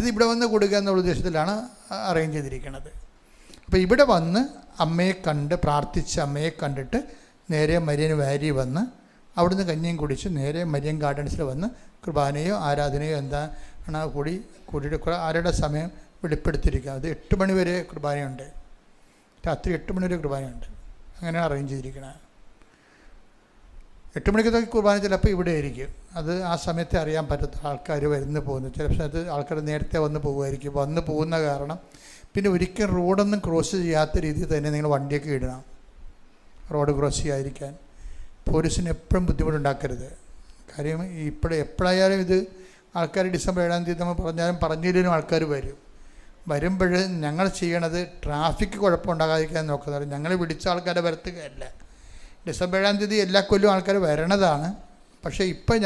എന്നിട്ട് ഇവിടെ വന്ന് കൊടുക്കുക എന്നുള്ള ഉദ്ദേശത്തിലാണ് അറേഞ്ച് ചെയ്തിരിക്കുന്നത്. അപ്പോൾ ഇവിടെ വന്ന് അമ്മയെ കണ്ട് പ്രാർത്ഥിച്ച് അമ്മയെ കണ്ടിട്ട് നേരെ മരിയൻ വാരി വന്ന് അവിടുന്ന് കഞ്ഞിയും കുടിച്ച് നേരെ മരിയൻ ഗാർഡൻസിൽ വന്ന് കുർബാനയോ ആരാധനയോ എന്താണ് കൂടിയിട്ട് ആരുടെ സമയം വെളിപ്പെടുത്തിയിരിക്കുക. അത് 8 മണി വരെ കുർബാനയുണ്ട്, രാത്രി 8 മണി വരെ കുർബാനയുണ്ട്. അങ്ങനെയാണ് അറേഞ്ച് ചെയ്തിരിക്കുന്നത്. 8 മണിക്കത്തേക്ക് കുർബാന ചിലപ്പോൾ ഇവിടെ ആയിരിക്കും. അത് ആ സമയത്ത് അറിയാൻ പറ്റത്ത ആൾക്കാർ വരുന്നു പോകുന്നു. ചില സമയത്ത് ആൾക്കാർ നേരത്തെ വന്ന് പോകുമായിരിക്കും. വന്ന് പോകുന്ന കാരണം പിന്നെ ഒരിക്കലും റോഡൊന്നും ക്രോസ് ചെയ്യാത്ത രീതിയിൽ തന്നെ നിങ്ങൾ വണ്ടിയൊക്കെ ഇടണം, റോഡ് ക്രോസ് ചെയ്യാതിരിക്കാൻ. പോലീസിന് എപ്പോഴും ബുദ്ധിമുട്ടുണ്ടാക്കരുത്. കാര്യം എപ്പോഴായാലും ഇത് ആൾക്കാർ ഡിസംബർ 7-ാം തീയതി നമ്മൾ പറഞ്ഞില്ലെങ്കിലും ആൾക്കാർ വരുമ്പോൾ ഞങ്ങൾ ചെയ്യണത് ട്രാഫിക് കുഴപ്പമുണ്ടാകാതിരിക്കാൻ നോക്കുന്നത്. ഞങ്ങൾ പിടിച്ച ആൾക്കാരെ വരുത്തുകയല്ല. ഡിസംബർ 7-ാം തീയതി എല്ലാ കൊല്ലവും ആൾക്കാർ വരണതാണ്. പക്ഷേ ഇപ്പം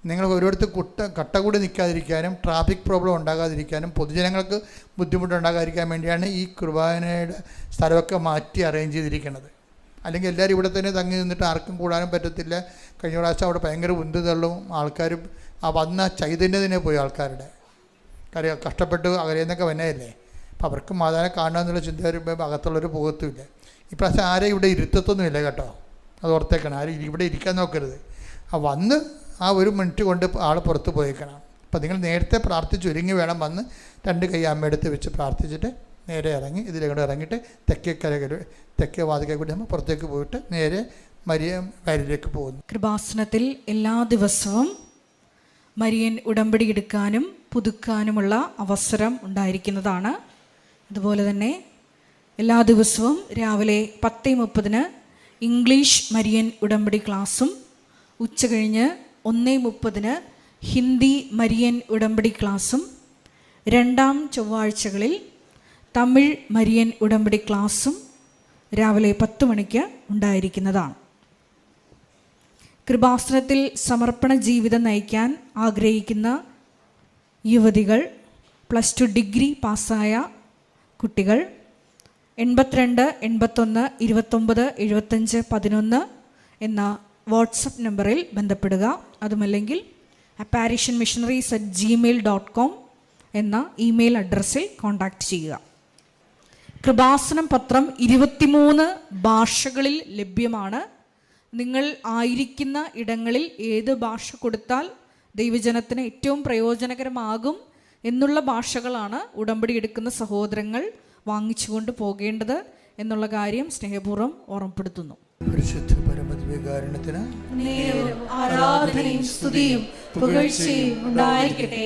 നിങ്ങൾ ഓരോരുത്തർ കട്ട കൂടി നിൽക്കാതിരിക്കാനും ട്രാഫിക് പ്രോബ്ലം ഉണ്ടാകാതിരിക്കാനും പൊതുജനങ്ങൾക്ക് ബുദ്ധിമുട്ടുണ്ടാകാതിരിക്കാൻ വേണ്ടിയാണ് ഈ കുർബാനയുടെ സ്ഥലമൊക്കെ മാറ്റി അറേഞ്ച് ചെയ്തിരിക്കുന്നത്. അല്ലെങ്കിൽ എല്ലാവരും ഇവിടെ തന്നെ തങ്ങി നിന്നിട്ട് ആർക്കും കൂടാനും പറ്റത്തില്ല. കഴിഞ്ഞ പ്രാവശ്യം അവിടെ ഭയങ്കര ഉന്തുതള്ളും ആൾക്കാരും വന്ന ചൈതന്യത്തിനെ പോയി ആൾക്കാരുടെ കാര്യം കഷ്ടപ്പെട്ട് അകലെന്നൊക്കെ വന്നതല്ലേ. അപ്പം അവർക്ക് മാതാവിനെ കാണണമെന്നുള്ള ചിന്ത വരുമ്പോൾ അകത്തുള്ളൊരു പോകത്തുമില്ല. ഇപ്രാവശ്യം ആരെയും ഇവിടെ ഇരുത്തത്തൊന്നുമില്ല കേട്ടോ, അത് ഓർത്തേക്കണം. ആരും ഇവിടെ ഇരിക്കാൻ നോക്കരുത്. വന്ന് ആ 1 മിനിറ്റ് കൊണ്ട് ആൾ പുറത്ത് പോയേക്കണം. അപ്പം നിങ്ങൾ നേരത്തെ പ്രാർത്ഥിച്ച് ഒരുങ്ങി വേണം വന്ന് 2 കൈ അമ്മയെടുത്ത് വെച്ച് പ്രാർത്ഥിച്ചിട്ട് നേരെ ഇറങ്ങി ഇതിലേക്കൂടെ ഇറങ്ങിയിട്ട് തെക്കേ വാതിക്കൽ കൂടി നമ്മൾ പുറത്തേക്ക് പോയിട്ട് നേരെ മരിയൻ വാരിയിലേക്ക് പോകുന്നു. കൃപാസനത്തിൽ എല്ലാ ദിവസവും മരിയൻ ഉടമ്പടി എടുക്കാനും പുതുക്കാനുമുള്ള അവസരം ഉണ്ടായിരിക്കുന്നതാണ്. അതുപോലെ തന്നെ എല്ലാ ദിവസവും രാവിലെ 10:30 ഇംഗ്ലീഷ് മരിയൻ ഉടമ്പടി ക്ലാസ്സും ഉച്ചകഴിഞ്ഞ് 1:30 ഹിന്ദി മരിയൻ ഉടമ്പടി ക്ലാസ്സും 2-ാം ചൊവ്വാഴ്ചകളിൽ തമിഴ് മരിയൻ ഉടമ്പടി ക്ലാസ്സും രാവിലെ 10 മണിക്ക് ഉണ്ടായിരിക്കുന്നതാണ്. കൃപാസനത്തിൽ സമർപ്പണ ജീവിതം നയിക്കാൻ ആഗ്രഹിക്കുന്ന യുവതികൾ, +2 ഡിഗ്രി പാസ്സായ കുട്ടികൾ 82 81 29 75 11 എന്ന വാട്സപ്പ് നമ്പറിൽ ബന്ധപ്പെടുക. അതുമല്ലെങ്കിൽ apparitionmissionaries@gmail.com എന്ന ഇമെയിൽ അഡ്രസ്സിൽ കോൺടാക്റ്റ് ചെയ്യുക. കൃപാസനം പത്രം 23 ഭാഷകളിൽ ലഭ്യമാണ്. നിങ്ങൾ ആയിരിക്കുന്ന ഇടങ്ങളിൽ ഏത് ഭാഷ കൊടുത്താൽ ദൈവജനത്തിന് ഏറ്റവും പ്രയോജനകരമാകും എന്നുള്ള ഭാഷകളാണ് ഉടമ്പടി എടുക്കുന്ന സഹോദരങ്ങൾ വാങ്ങിച്ചുകൊണ്ട് പോകേണ്ടത് എന്നുള്ള കാര്യം സ്നേഹപൂർവ്വം ഓർമ്മപ്പെടുത്തുന്നു. പരിശുദ്ധ പരമദിവ്യകാരുണ്യത്തിന് ആരാധനയും സ്തുതിയും പുകഴ്ചയും ഉണ്ടായിരിക്കട്ടെ.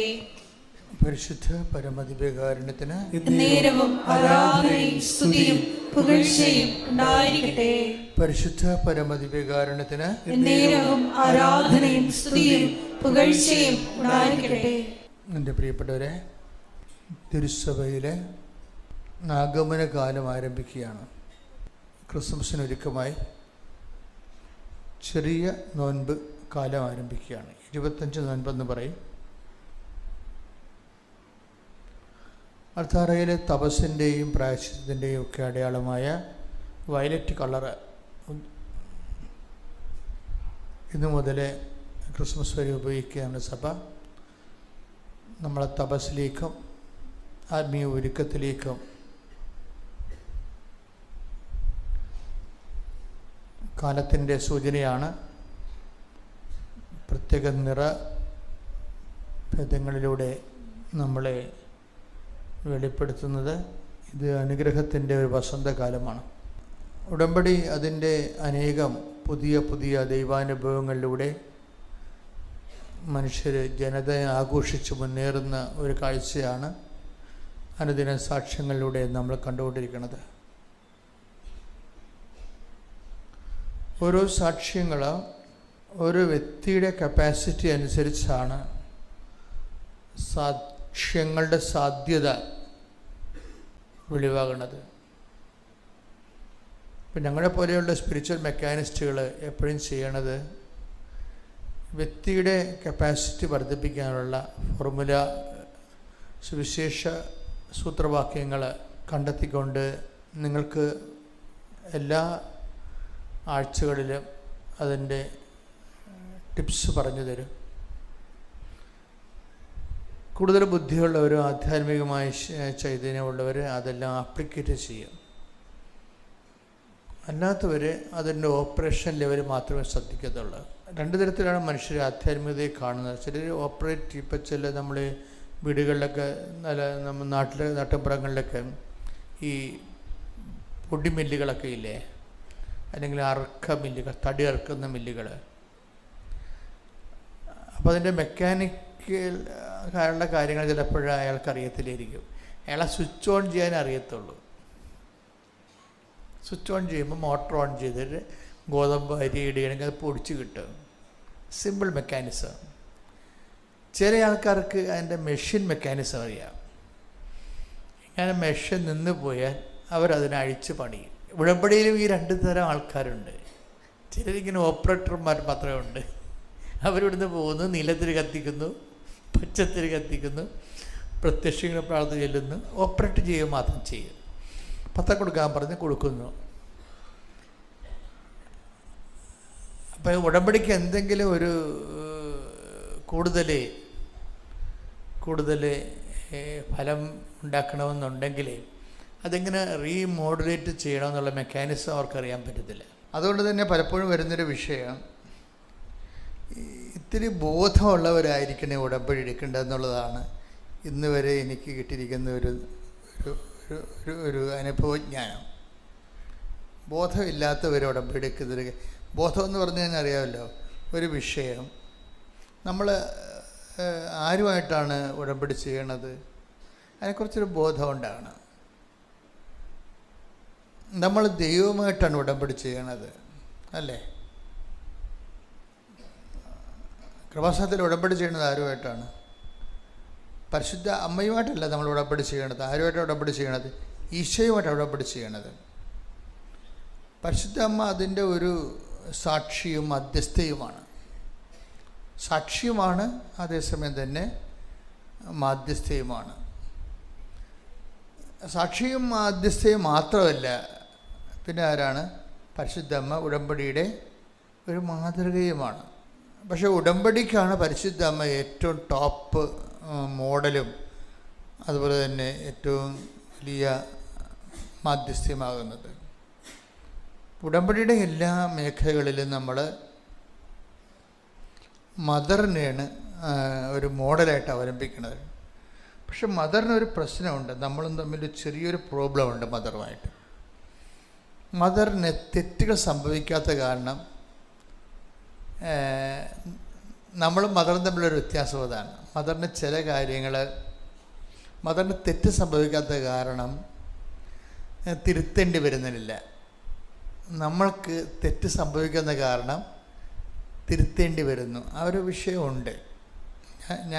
പരിശുദ്ധ പരമദിവ്യകാരുണ്യത്തിന് നേരവും ആരാധനയും സ്തുതിയും പുകഴ്ചയും ഉണ്ടായിരിക്കട്ടെ. പരിശുദ്ധ പരമദിവ്യകാരുണ്യത്തിന് നേരവും ആരാധനയും സ്തുതിയും പുകഴ്ചയും ഉണ്ടായിരിക്കട്ടെ. എൻ്റെ പ്രിയപ്പെട്ടവരെ, തിരുസഭയിലെ ആഗമന കാലം ആരംഭിക്കുകയാണ്. ക്രിസ്മസിനൊരുക്കമായി ചെറിയ നോൻപ് കാലം ആരംഭിക്കുകയാണ്. 25 നോൻപെന്ന് പറയും. അൾത്താരയിലെ തപസ്സിൻ്റെയും പ്രായശ്ചിത്തത്തിൻ്റെയും ഒക്കെ അടയാളമായ വയലറ്റ് കളറ് ഇന്നു മുതൽ ക്രിസ്മസ് വരെ ഉപയോഗിക്കുകയാണ് സഭ. നമ്മളെ തപസ്സിലേക്കും ആത്മീയ ഒരുക്കത്തിലേക്കും കാലത്തിൻ്റെ സൂചനയാണ്. പ്രത്യേക നിറഭേദങ്ങളിലൂടെ നമ്മളെ വെളിപ്പെടുത്തുന്നത്. ഇത് അനുഗ്രഹത്തിൻ്റെ ഒരു വസന്തകാലമാണ്. ഉടമ്പടി അതിൻ്റെ അനേകം പുതിയ പുതിയ ദൈവാനുഭവങ്ങളിലൂടെ മനുഷ്യർ ജനതയെ ആഘോഷിച്ച് മുന്നേറുന്ന ഒരു കാഴ്ചയാണ് അനുദിന സാക്ഷ്യങ്ങളിലൂടെ നമ്മൾ കണ്ടുകൊണ്ടിരിക്കുന്നത്. ഓരോ സാക്ഷ്യങ്ങൾ ഓരോ വ്യക്തിയുടെ കപ്പാസിറ്റി അനുസരിച്ചാണ് സാക്ഷ്യങ്ങളുടെ സാധ്യത വെളിവാകുന്നത്. ഇപ്പം ഞങ്ങളെ പോലെയുള്ള സ്പിരിച്വൽ മെക്കാനിസ്റ്റുകൾ എപ്പോഴും ചെയ്യണത് വ്യക്തിയുടെ കപ്പാസിറ്റി വർദ്ധിപ്പിക്കാനുള്ള ഫോർമുല, സുവിശേഷ സൂത്രവാക്യങ്ങൾ കണ്ടെത്തിക്കൊണ്ട് നിങ്ങൾക്ക് എല്ലാ ആഴ്ചകളിലും അതിൻ്റെ ടിപ്സ് പറഞ്ഞു തരും. കൂടുതൽ ബുദ്ധിയുള്ളവരും ആധ്യാത്മികമായ ചൈതന്യമുള്ളവർ അതെല്ലാം ആപ്ലിക്കേറ്റ് ചെയ്യും. അല്ലാത്തവർ അതിൻ്റെ ഓപ്പറേഷൻ ലെവൽ മാത്രമേ ശ്രദ്ധിക്കത്തുള്ളൂ. രണ്ട് തരത്തിലാണ് മനുഷ്യർ ആധ്യാത്മികതയെ കാണുന്നത്. ചിലർ ഓപ്പറേറ്റ്, ഇപ്പം ചില നമ്മൾ വീടുകളിലൊക്കെ നമ്മൾ നാട്ടിൻപുറങ്ങളിലൊക്കെ ഈ പൊടിമില്ലുകളൊക്കെ ഇല്ലേ, അല്ലെങ്കിൽ മില്ലുകൾ, തടി അറുക്കുന്ന മില്ലുകൾ. അപ്പോൾ അതിൻ്റെ മെക്കാനിക്കൽ ആയുള്ള കാര്യങ്ങൾ ചിലപ്പോഴും അയാൾക്ക് അറിയത്തില്ലായിരിക്കും. അയാളെ സ്വിച്ച് ഓൺ ചെയ്യാൻ അറിയത്തുള്ളൂ. സ്വിച്ച് ഓൺ ചെയ്യുമ്പോൾ മോട്ടർ ഓൺ ചെയ്തിട്ട് ഗോതമ്പ് അരി ഇടുകയാണെങ്കിൽ അത് പൊടിച്ച് കിട്ടും. Simple mechanism. ചില ആൾക്കാർക്ക് അതിൻ്റെ മെഷീൻ മെക്കാനിസം അറിയാം. ഇങ്ങനെ മെഷീൻ നിന്ന് പോയാൽ അവരതിനെ അഴിച്ച് പണിയും. ഉടമ്പടിയിലും ഈ രണ്ട് തരം ആൾക്കാരുണ്ട്. ചിലരിങ്ങനെ ഓപ്പറേറ്റർമാർ മാത്രമേ ഉണ്ട്. അവരിവിടുന്ന് പോകുന്നു, നീലത്തിൽ കത്തിക്കുന്നു, പച്ചത്തിൽ കത്തിക്കുന്നു, പ്രത്യക്ഷങ്ങളെ പ്രാർത്ഥന ചെല്ലുന്നു, ഓപ്പറേറ്റ് ചെയ്യുക മാത്രം ചെയ്യും. പത്രം കൊടുക്കാൻ പറഞ്ഞ് കൊടുക്കുന്നു. അപ്പം ഉടമ്പടിക്ക് എന്തെങ്കിലും ഒരു കൂടുതൽ ഫലം ഉണ്ടാക്കണമെന്നുണ്ടെങ്കിൽ അതെങ്ങനെ റീമോഡുലേറ്റ് ചെയ്യണമെന്നുള്ള മെക്കാനിസം അവർക്കറിയാൻ പറ്റത്തില്ല. അതുകൊണ്ട് തന്നെ പലപ്പോഴും വരുന്നൊരു വിഷയം, ഇത്തിരി ബോധമുള്ളവരായിരിക്കണേ ഉടമ്പടി എടുക്കേണ്ടതെന്നുള്ളതാണ് ഇന്ന് വരെ എനിക്ക് കിട്ടിയിരിക്കുന്ന ഒരു അനുഭവജ്ഞാനം. ബോധമില്ലാത്തവർ ഉടമ്പടി എടുക്കുന്നത്. ബോധമെന്ന് പറഞ്ഞു കഴിഞ്ഞാൽ അറിയാമല്ലോ, ഒരു വിഷയം നമ്മൾ ആരുമായിട്ടാണ് ഉടമ്പടി ചെയ്യണത്, അതിനെക്കുറിച്ചൊരു ബോധം ഉണ്ടാകണം. നമ്മൾ ദൈവവുമായിട്ടാണ് ഉടമ്പടി ചെയ്യണത്, അല്ലേ? കൃപാസനത്തിൽ ഉടമ്പടി ചെയ്യുന്നത് ആരുമായിട്ടാണ്? പരിശുദ്ധ അമ്മയുമായിട്ടല്ല നമ്മൾ ഉടമ്പടി ചെയ്യണത്. ആരുമായിട്ടാണ് ഉടമ്പടി ചെയ്യണത്? ഈശോയുമായിട്ടാണ് ഉടമ്പടി ചെയ്യണത്. പരിശുദ്ധ അമ്മ അതിൻ്റെ ഒരു സാക്ഷിയും മധ്യസ്ഥയുമാണ്. സാക്ഷിയുമാണ്, അതേസമയം തന്നെ മാധ്യസ്ഥയുമാണ്. സാക്ഷിയും മാധ്യസ്ഥയും മാത്രമല്ല, പിന്നെ ആരാണ്? പരിശുദ്ധ അമ്മ ഉടമ്പടിയുടെ ഒരു മാതൃകയുമാണ്. പക്ഷേ ഉടമ്പടിക്കാണ് പരിശുദ്ധ അമ്മ ഏറ്റവും ടോപ്പ് മോഡലും അതുപോലെ തന്നെ ഏറ്റവും വലിയ മാധ്യസ്ഥ്യമാകുന്നത്. ഉടമ്പടിയുടെ എല്ലാ മേഖലകളിലും നമ്മൾ മദറിനെയാണ് ഒരു മോഡലായിട്ട് അവലംബിക്കുന്നത്. പക്ഷെ മദറിനൊരു പ്രശ്നമുണ്ട്. നമ്മളും തമ്മിൽ ചെറിയൊരു പ്രോബ്ലം ഉണ്ട് മദറുമായിട്ട്. മദറിന് തെറ്റുകൾ സംഭവിക്കാത്ത കാരണം നമ്മളും മദറും തമ്മിലൊരു വ്യത്യാസം അതാണ്. മദറിന് ചില കാര്യങ്ങൾ, മദറിന് തെറ്റ് സംഭവിക്കാത്ത കാരണം തിരുത്തേണ്ടി വരുന്നില്ല. നമ്മൾക്ക് തെറ്റ് സംഭവിക്കുന്ന കാരണം തിരുത്തേണ്ടി വരുന്നു. ആ ഒരു വിഷയമുണ്ട്.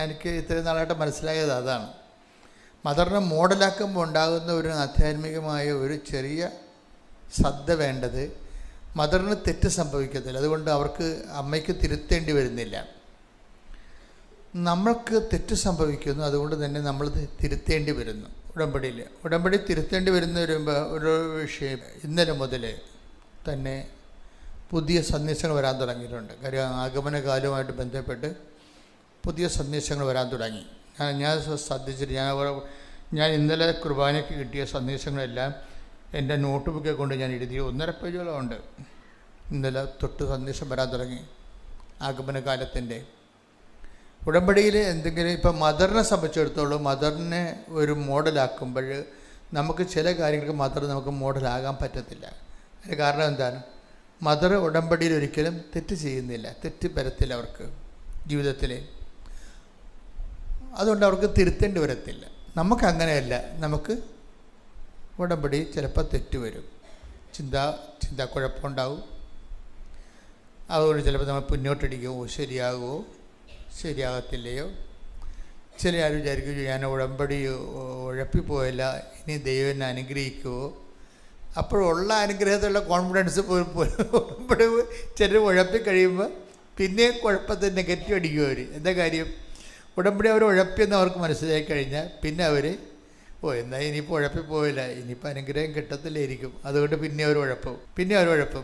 എനിക്ക് ഇത്രയും നാളായിട്ട് മനസ്സിലായത് അതാണ്. മദറിനെ മോഡലാക്കുമ്പോൾ ഉണ്ടാകുന്ന ഒരു ആധ്യാത്മികമായ ഒരു ചെറിയ ശ്രദ്ധ വേണ്ടത്, മദറിന് തെറ്റ് സംഭവിക്കത്തില്ല, അതുകൊണ്ട് അവർക്ക് അമ്മയ്ക്ക് തിരുത്തേണ്ടി വരുന്നില്ല. നമ്മൾക്ക് തെറ്റ് സംഭവിക്കുന്നു, അതുകൊണ്ട് തന്നെ നമ്മൾ തിരുത്തേണ്ടി വരുന്നു. ഉടമ്പടി തിരുത്തേണ്ടി വരുന്ന ഒരു വിഷയം ഇന്നലെ മുതൽ തന്നെ പുതിയ സന്ദേശങ്ങൾ വരാൻ തുടങ്ങിയിട്ടുണ്ട്. കാര്യം ആഗമന കാലവുമായിട്ട് ബന്ധപ്പെട്ട് പുതിയ സന്ദേശങ്ങൾ വരാൻ തുടങ്ങി. ഞാൻ ശ്രദ്ധിച്ചിട്ട് ഞാൻ ഇന്നലെ കുർബാനയ്ക്ക് കിട്ടിയ സന്ദേശങ്ങളെല്ലാം എൻ്റെ നോട്ട് ബുക്കെ കൊണ്ട് ഞാൻ എഴുതി 1.5 പേജോളം ഉണ്ട്. ഇന്നലെ തൊട്ട് സന്ദേശം വരാൻ തുടങ്ങി ആഗമന കാലത്തിൻ്റെ. ഉടമ്പടിയിൽ എന്തെങ്കിലും ഇപ്പം മദറിനെ സംബന്ധിച്ചിടത്തോളം മദറിനെ ഒരു മോഡലാക്കുമ്പോൾ നമുക്ക് ചില കാര്യങ്ങൾക്ക് മദർ നമുക്ക് മോഡലാകാൻ പറ്റത്തില്ല. അതിന് കാരണം എന്താണ്? മദർ ഉടമ്പടിയിൽ ഒരിക്കലും തെറ്റ് ചെയ്യുന്നില്ല, തെറ്റ് വരത്തില്ല അവർക്ക് ജീവിതത്തിൽ. അതുകൊണ്ട് അവർക്ക് തിരുത്തേണ്ടി വരത്തില്ല. നമുക്കങ്ങനെയല്ല. നമുക്ക് ഉടമ്പടി ചിലപ്പോൾ തെറ്റ് വരും, ചിന്താക്കുഴപ്പമുണ്ടാവും. അതുകൊണ്ട് ചിലപ്പോൾ നമ്മൾ മുന്നോട്ടടിക്കുമോ, ശരിയാകുമോ ശരിയാകത്തില്ലയോ. ചില ആരും വിചാരിക്കും ഞാൻ ഉടമ്പടി ഉഴപ്പിപ്പോയില്ല, ഇനി ദൈവം എന്നെ അനുഗ്രഹിക്കുമോ. അപ്പോഴുള്ള അനുഗ്രഹത്തിലുള്ള കോൺഫിഡൻസ് ഉടമ്പടി ചിലർ ഉഴപ്പിക്കഴിയുമ്പോൾ പിന്നെ കുഴപ്പത്തിൽ നെഗറ്റീവ് അടിക്കും അവർ. എന്താ കാര്യം? ഉടമ്പടി അവർ ഉഴപ്പിയെന്ന് അവർക്ക് മനസ്സിലാക്കി കഴിഞ്ഞാൽ പിന്നെ അവർ എന്നാൽ ഇനിയിപ്പോൾ ഉഴപ്പിപ്പോയില്ല, ഇനിയിപ്പോൾ അനുഗ്രഹം കിട്ടത്തില്ലായിരിക്കും, അതുകൊണ്ട് പിന്നെ അവർ ഉഴപ്പും,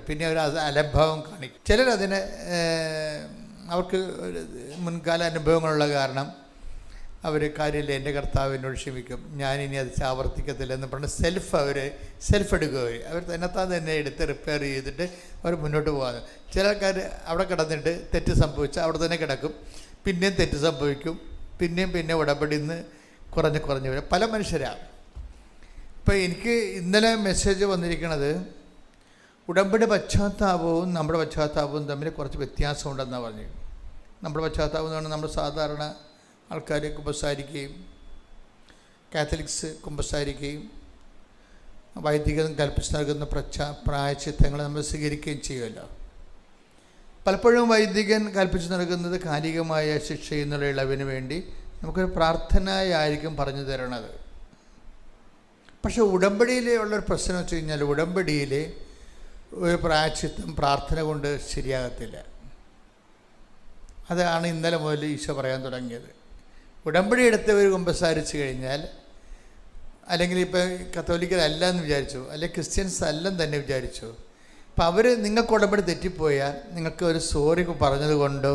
പിന്നെ അവർ അത് അലംഭാവം കാണിക്കും. ചിലരതിനെ അവർക്ക് മുൻകാല അനുഭവങ്ങളുള്ള കാരണം അവർ കാര്യമില്ല, എൻ്റെ കർത്താവ് എന്നോട് ക്ഷമിക്കും, ഞാനിനി അത് ആവർത്തിക്കത്തില്ല എന്ന് പറഞ്ഞ് സെൽഫ് എടുക്കുക. അവർ തന്നെത്താൻ തന്നെ എടുത്ത് റിപ്പയർ ചെയ്തിട്ട് അവർ മുന്നോട്ട് പോകാതെ. ചില ആൾക്കാർ അവിടെ കിടന്നിട്ട് തെറ്റ് സംഭവിച്ചാൽ അവിടെ തന്നെ കിടക്കും, പിന്നെയും തെറ്റ് സംഭവിക്കും, പിന്നെ ഉടമ്പടിയിൽ നിന്ന് കുറഞ്ഞ് വരും. പല മനുഷ്യരാണ്. ഇപ്പോൾ എനിക്ക് ഇന്നലെ മെസ്സേജ് വന്നിരിക്കുന്നത് ഉടമ്പടി പശ്ചാത്താപവും നമ്മുടെ പശ്ചാത്താപവും തമ്മിൽ കുറച്ച് വ്യത്യാസമുണ്ടെന്നാണ് പറഞ്ഞു. നമ്മുടെ പശ്ചാത്താപം എന്ന് പറഞ്ഞാൽ നമ്മൾ സാധാരണ ആൾക്കാർ കുമ്പസാരിക്കുകയും കാത്തലിക്സ് കുമ്പസാരിക്കുകയും വൈദികൻ കൽപ്പിച്ച് നൽകുന്ന പ്രായശ്ചിത്തങ്ങൾ നമ്മൾ സ്വീകരിക്കുകയും ചെയ്യുമല്ലോ. പലപ്പോഴും വൈദികൻ കൽപ്പിച്ച് നൽകുന്നത് കാലികമായ ശിക്ഷയിൽ നിന്നുള്ള ഇളവിന് വേണ്ടി നമുക്കൊരു പ്രാർത്ഥനയായിരിക്കും പറഞ്ഞു തരണത്. പക്ഷേ ഉടമ്പടിയിലുള്ളൊരു പ്രശ്നം വെച്ച് കഴിഞ്ഞാൽ ഉടമ്പടിയിൽ ഒരു പ്രായശ്ചിത്തം പ്രാർത്ഥന കൊണ്ട് ശരിയാകത്തില്ല. അതാണ് ഇന്നലെ മുതൽ ഈശോ പറയാൻ തുടങ്ങിയത്. ഉടമ്പടി എടുത്തവർ കുമ്പസാരിച്ച് കഴിഞ്ഞാൽ, അല്ലെങ്കിൽ ഇപ്പോൾ കത്തോലിക്കരല്ല എന്ന് വിചാരിച്ചു, അല്ലെങ്കിൽ ക്രിസ്ത്യൻസ് അല്ലെന്ന് തന്നെ വിചാരിച്ചു, അപ്പോൾ അവർ നിങ്ങൾക്ക് ഉടമ്പടി തെറ്റിപ്പോയാൽ നിങ്ങൾക്ക് ഒരു സോറി പറഞ്ഞത് കൊണ്ടോ